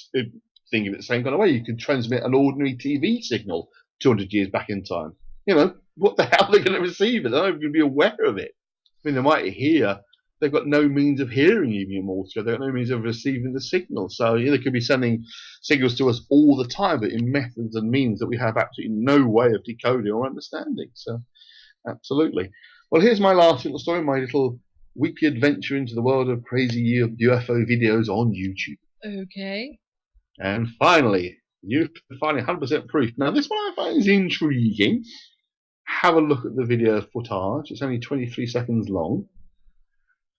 think of it the same kind of way. You could transmit an ordinary TV signal 200 years back in time. What the hell are they going to receive it? They're not even going to be aware of it. I mean, they might hear. They've got no means of hearing even more. They've got no means of receiving the signal. So they could be sending signals to us all the time, but in methods and means that we have absolutely no way of decoding or understanding. So, absolutely. Well, here's my last little story, my little weekly adventure into the world of crazy UFO videos on YouTube. Okay. And finally, you finally 100% proof. Now, this one I find is intriguing. Have a look at the video footage. It's only 23 seconds long.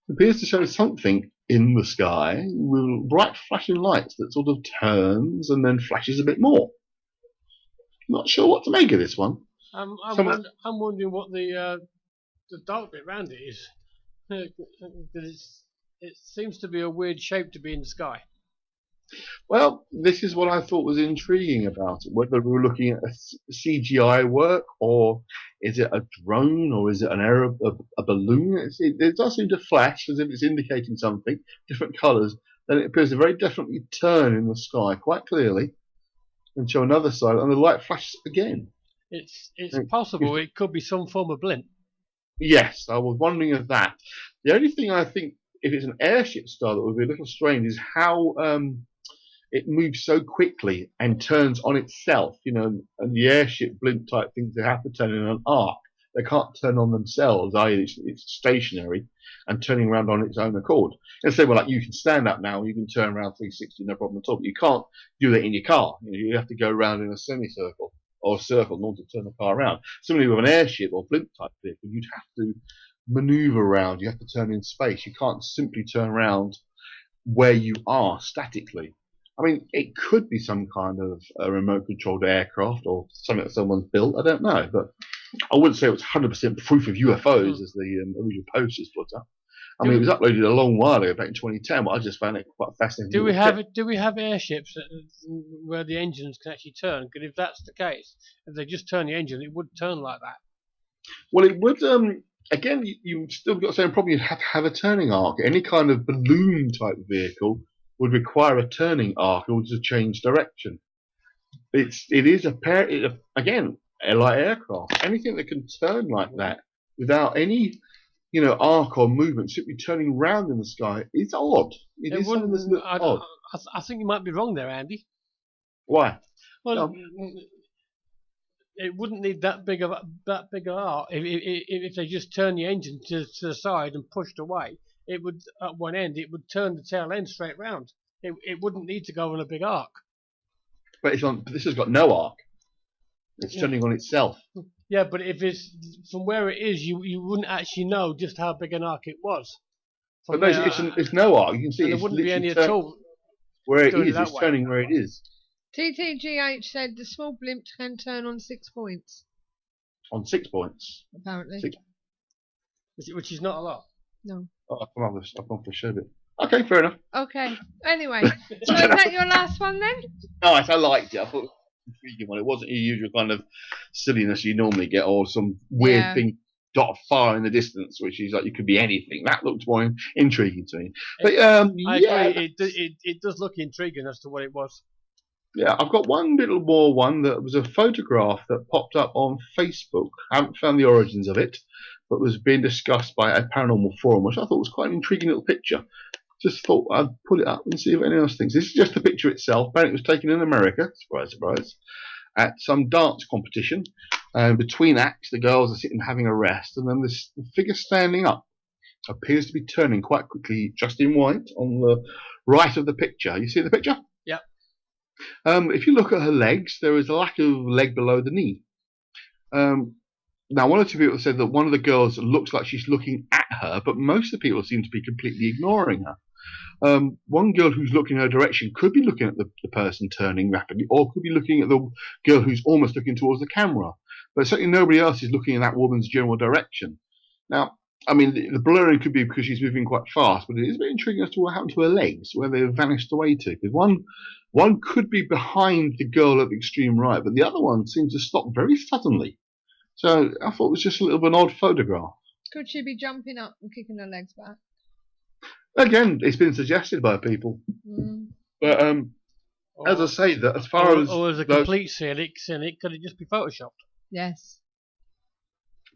It appears to show something in the sky with bright flashing lights that sort of turns and then flashes a bit more. Not sure what to make of this one. I'm wondering what the dark bit around it is. It seems to be a weird shape to be in the sky. Well, this is what I thought was intriguing about it. Whether we were looking at a CGI work, or is it a drone, or is it a balloon? It does seem to flash as if it's indicating something, different colours. Then it appears to very definitely turn in the sky quite clearly and show another side, and the light flashes again. It's possible it could be some form of blimp. Yes, I was wondering of that. The only thing I think, if it's an airship style, that would be a little strange is how it moves so quickly and turns on itself, and the airship blimp type things, they have to turn in an arc. They can't turn on themselves, i.e. it's stationary and turning around on its own accord. And say, well, like, you can stand up now, you can turn around 360, no problem at all, but you can't do that in your car. You have to go around in a semicircle or a circle in order to turn the car around. Similarly with an airship or blimp type vehicle, you'd have to maneuver around, you have to turn in space. You can't simply turn around where you are statically. I mean, it could be some kind of a remote-controlled aircraft or something that someone's built. I don't know, but I wouldn't say it was 100% proof of UFOs as the original posters put up. I mean, it was uploaded a long while ago, back in 2010, but I just found it quite fascinating. Do we have airships where the engines can actually turn? Because if that's the case, if they just turn the engine, it would turn like that. Well, it would. Again, you've still got the same problem. You have to have a turning arc. Any kind of balloon-type vehicle would require a turning arc in order to change direction. It is again, a light aircraft. Anything that can turn like that without any, arc or movement, simply turning round in the sky, is odd. It is something that's odd. I think you might be wrong there, Andy. Why? Well, it wouldn't need that big of arc. If they just turn the engine to the side and pushed away, it would, at one end, it would turn the tail end straight round. It wouldn't need to go on a big arc. But this has got no arc. It's turning on itself. Yeah, but if it's from where it is, you wouldn't actually know just how big an arc it was. But no, it's no arc. You can see there wouldn't be any at all. Where it is, it's turning where it is. TTGH said the small blimp can turn on 6 points. On 6 points? Apparently. Which is not a lot. No. Oh, I've gone off the show bit. Okay, fair enough. Okay. Anyway, so is that your last one then? Nice, I liked it. I thought it was an intriguing one. It wasn't your usual kind of silliness you normally get, or some weird thing dot of fire in the distance, which is like you could be anything. That looks more intriguing to me. But I yeah, agree. It does look intriguing as to what it was. yeah, I've got one little more one that was a photograph that popped up on Facebook. I haven't found the origins of it, but was being discussed by a paranormal forum, which I thought was quite an intriguing little picture. Just thought I'd put it up and see if anyone else thinks. This is just the picture itself. Apparently it was taken in America, surprise, surprise, at some dance competition. Between acts, the girls are sitting having a rest, and then this figure standing up appears to be turning quite quickly, just in white, on the right of the picture. You see the picture? Yeah. If you look at her legs, there is a lack of leg below the knee. Now, one or two people said that one of the girls looks like she's looking at her, but most of the people seem to be completely ignoring her. One girl who's looking in her direction could be looking at the person turning rapidly, or could be looking at the girl who's almost looking towards the camera. But certainly nobody else is looking in that woman's general direction. Now, I mean, the blurring could be because she's moving quite fast, but it is a bit intriguing as to what happened to her legs, where they've vanished away to. Because one could be behind the girl at the extreme right, but the other one seems to stop very suddenly. So I thought it was just a little bit of an odd photograph. Could she be jumping up and kicking her legs back? Again, it's been suggested by people. But as I say, that as far as... Or as a complete cynic, could it just be photoshopped? Yes.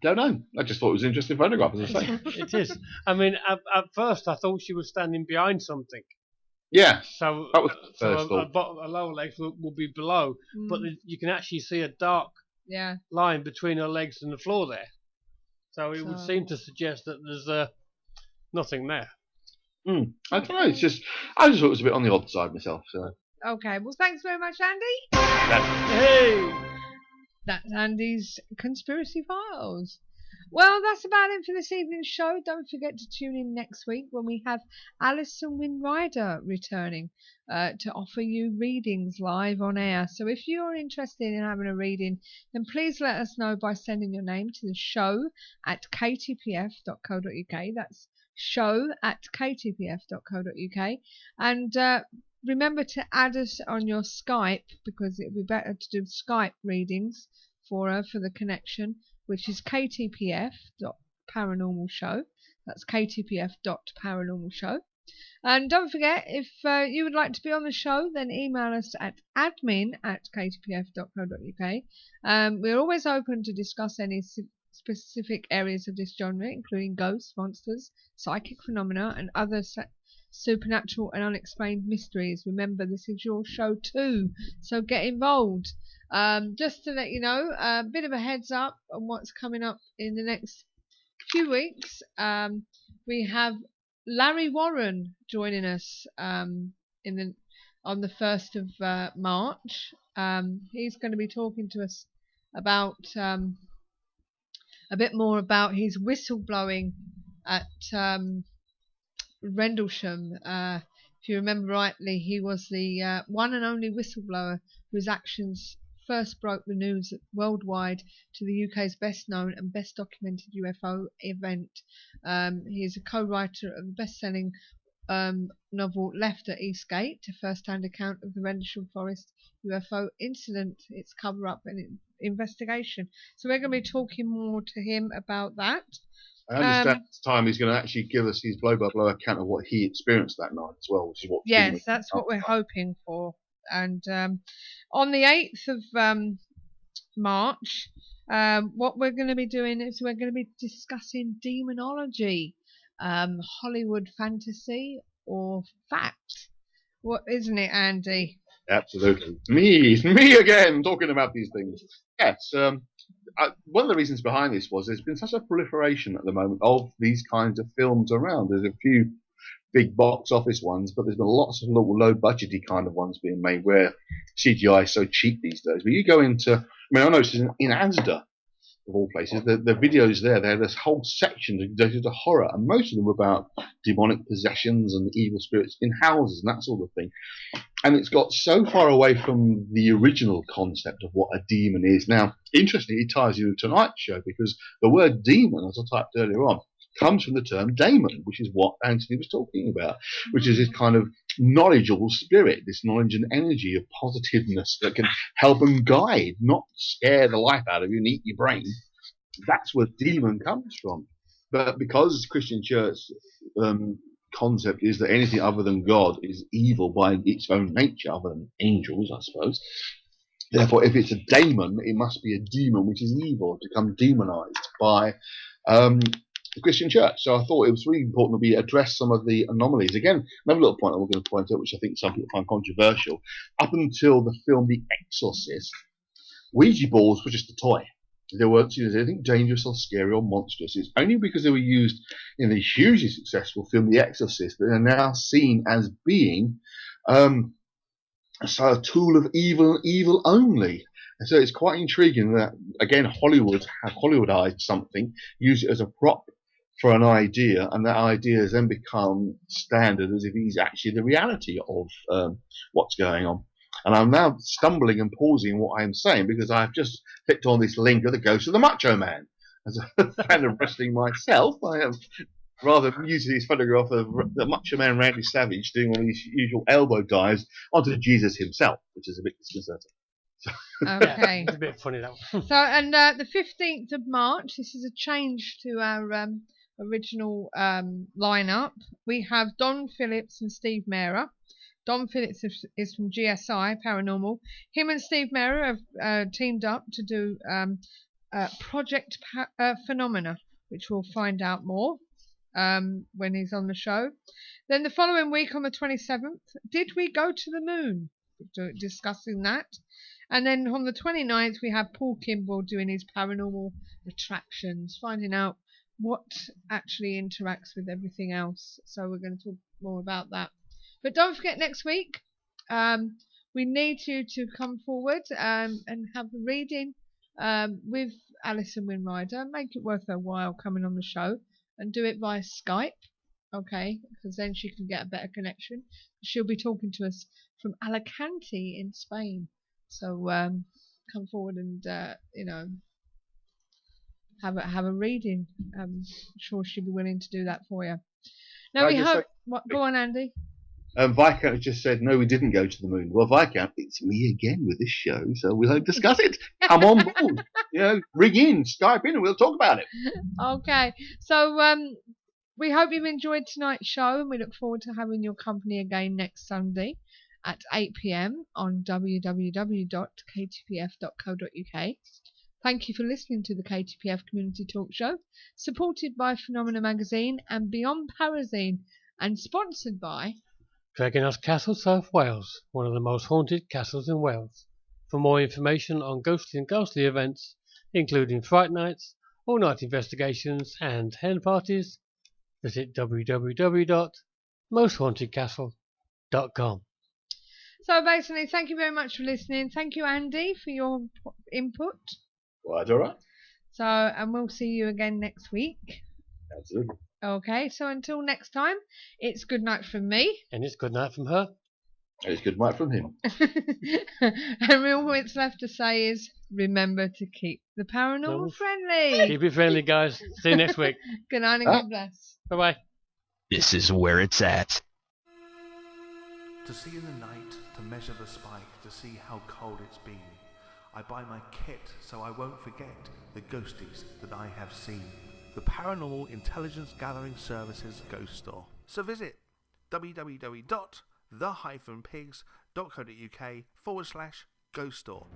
Don't know. I just thought it was an interesting photograph, as I say. It is. I mean, at first I thought she was standing behind something. Yeah. So, that was the first thought. A lower legs will be below, but you can actually see a dark line between her legs and the floor there. So it would seem to suggest that there's nothing there. I don't know. I just thought it was a bit on the odd side myself. So. Okay. Well, thanks very much, Andy. That's Andy's Conspiracy Files. Well, that's about it for this evening's show. Don't forget to tune in next week when we have Alison Winrider returning to offer you readings live on air. So if you're interested in having a reading, then please let us know by sending your name to the show at ktpf.co.uk. That's show at ktpf.co.uk. And remember to add us on your Skype, because it would be better to do Skype readings for the connection, which is ktpf.paranormalshow. That's ktpf.paranormalshow. And don't forget, if you would like to be on the show, then email us at admin@ktpf.co.uk. We're always open to discuss any specific areas of this genre, including ghosts, monsters, psychic phenomena, and other supernatural and unexplained mysteries. Remember, this is your show too, so get involved. Just to let you know, a bit of a heads up on what's coming up in the next few weeks. We have Larry Warren joining us on the 1st of March. He's going to be talking to us about a bit more about his whistleblowing at Rendlesham. If you remember rightly, he was the one and only whistleblower whose actions first broke the news worldwide to the UK's best known and best documented UFO event. He is a co-writer of the best-selling novel Left at Eastgate, a first-hand account of the Rendlesham Forest UFO incident, its cover-up and investigation. So we're going to be talking more to him about that. I understand this time he's going to actually give us his blow-by-blow account of what he experienced that night as well, which is what. Yes, that's what we're hoping for. And on the 8th of March, what we're going to be doing is we're going to be discussing demonology, Hollywood fantasy or fact. What, isn't it, Andy? Absolutely. Me again, talking about these things. Yes. One of the reasons behind this was there's been such a proliferation at the moment of these kinds of films around. There's a few big box office ones, but there's been lots of low budgety kind of ones being made where CGI is so cheap these days. But you go into, I mean, I noticed in Asda, of all places, the videos there, they have this whole section dedicated to horror, and most of them were about demonic possessions and evil spirits in houses and that sort of thing. And it's got so far away from the original concept of what a demon is. Now, interestingly, it ties into tonight's show, because the word demon, as I typed earlier on, comes from the term daemon, which is what Anthony was talking about, which is this kind of knowledgeable spirit, this knowledge and energy of positiveness that can help and guide, not scare the life out of you and eat your brain. that's where demon comes from. But because Christian Church concept is that anything other than God is evil by its own nature, other than angels, I suppose. Therefore, if it's a daemon, it must be a demon which is evil, to become demonized by the Christian Church. So I thought it was really important that we address some of the anomalies. Again, another little point I'm going to point out, which I think some people find controversial. Up until the film The Exorcist, Ouija boards were just a toy. They weren't seen as anything dangerous or scary or monstrous. It's only because they were used in the hugely successful film The Exorcist that they're now seen as being a tool of evil only. And so it's quite intriguing that, again, Hollywood have Hollywoodized something, use it as a prop for an idea, and that idea has then become standard as if it's actually the reality of what's going on. And I'm now stumbling and pausing what I'm saying because I've just clicked on this link of the Ghost of the Macho Man. As a fan of wrestling myself, I have rather used this photograph of the Macho Man Randy Savage doing one of these usual elbow dives onto Jesus himself, which is a bit disconcerting. Okay. It's a bit funny, that one. So, and the 15th of March, this is a change to our original lineup. We have Don Phillips and Steve Mehra. Don Phillips is from GSI Paranormal. Him and Steve Mehra have teamed up to do Project Phenomena, which we'll find out more when he's on the show. Then the following week on the 27th, Did We Go to the Moon? Discussing that. And then on the 29th, we have Paul Kimball doing his paranormal attractions, finding out what actually interacts with everything else. So we're going to talk more about that. But don't forget, next week, we need you to come forward and have a reading with Alison Winrider. Make it worth her while coming on the show and do it via Skype, okay? Because then she can get a better connection. She'll be talking to us from Alicante in Spain. So come forward and, have a reading. I'm sure she'll be willing to do that for you. Now we hope... Go on, Andy. Viscount just said, no, we didn't go to the moon. Well, Viscount, it's me again with this show, so we'll discuss it. Come on board. Ring in, Skype in, and we'll talk about it. Okay. So we hope you've enjoyed tonight's show, and we look forward to having your company again next Sunday at 8 p.m. on www.ktpf.co.uk. Thank you for listening to the KTPF Community Talk Show, supported by Phenomena Magazine and Beyond Parazine, and sponsored by Cregenhurst Castle, South Wales, one of the most haunted castles in Wales. For more information on ghostly and ghostly events, including Fright Nights, all-night investigations and hen parties, visit www.mosthauntedcastle.com. So basically, thank you very much for listening. Thank you, Andy, for your input. Well, that's all right. So, and we'll see you again next week. Absolutely. Okay, so until next time, it's good night from me. And it's good night from her. And it's good night from him. And all that's left to say is, remember to keep the paranormal friendly. Keep it friendly, guys. See you next week. Good night and God bless. Bye-bye. This is where it's at. To see in the night, to measure the spike, to see how cold it's been. I buy my kit so I won't forget the ghosties that I have seen. The Paranormal Intelligence Gathering Services Ghost Store. So visit www.the-pigs.co.uk/ghost store.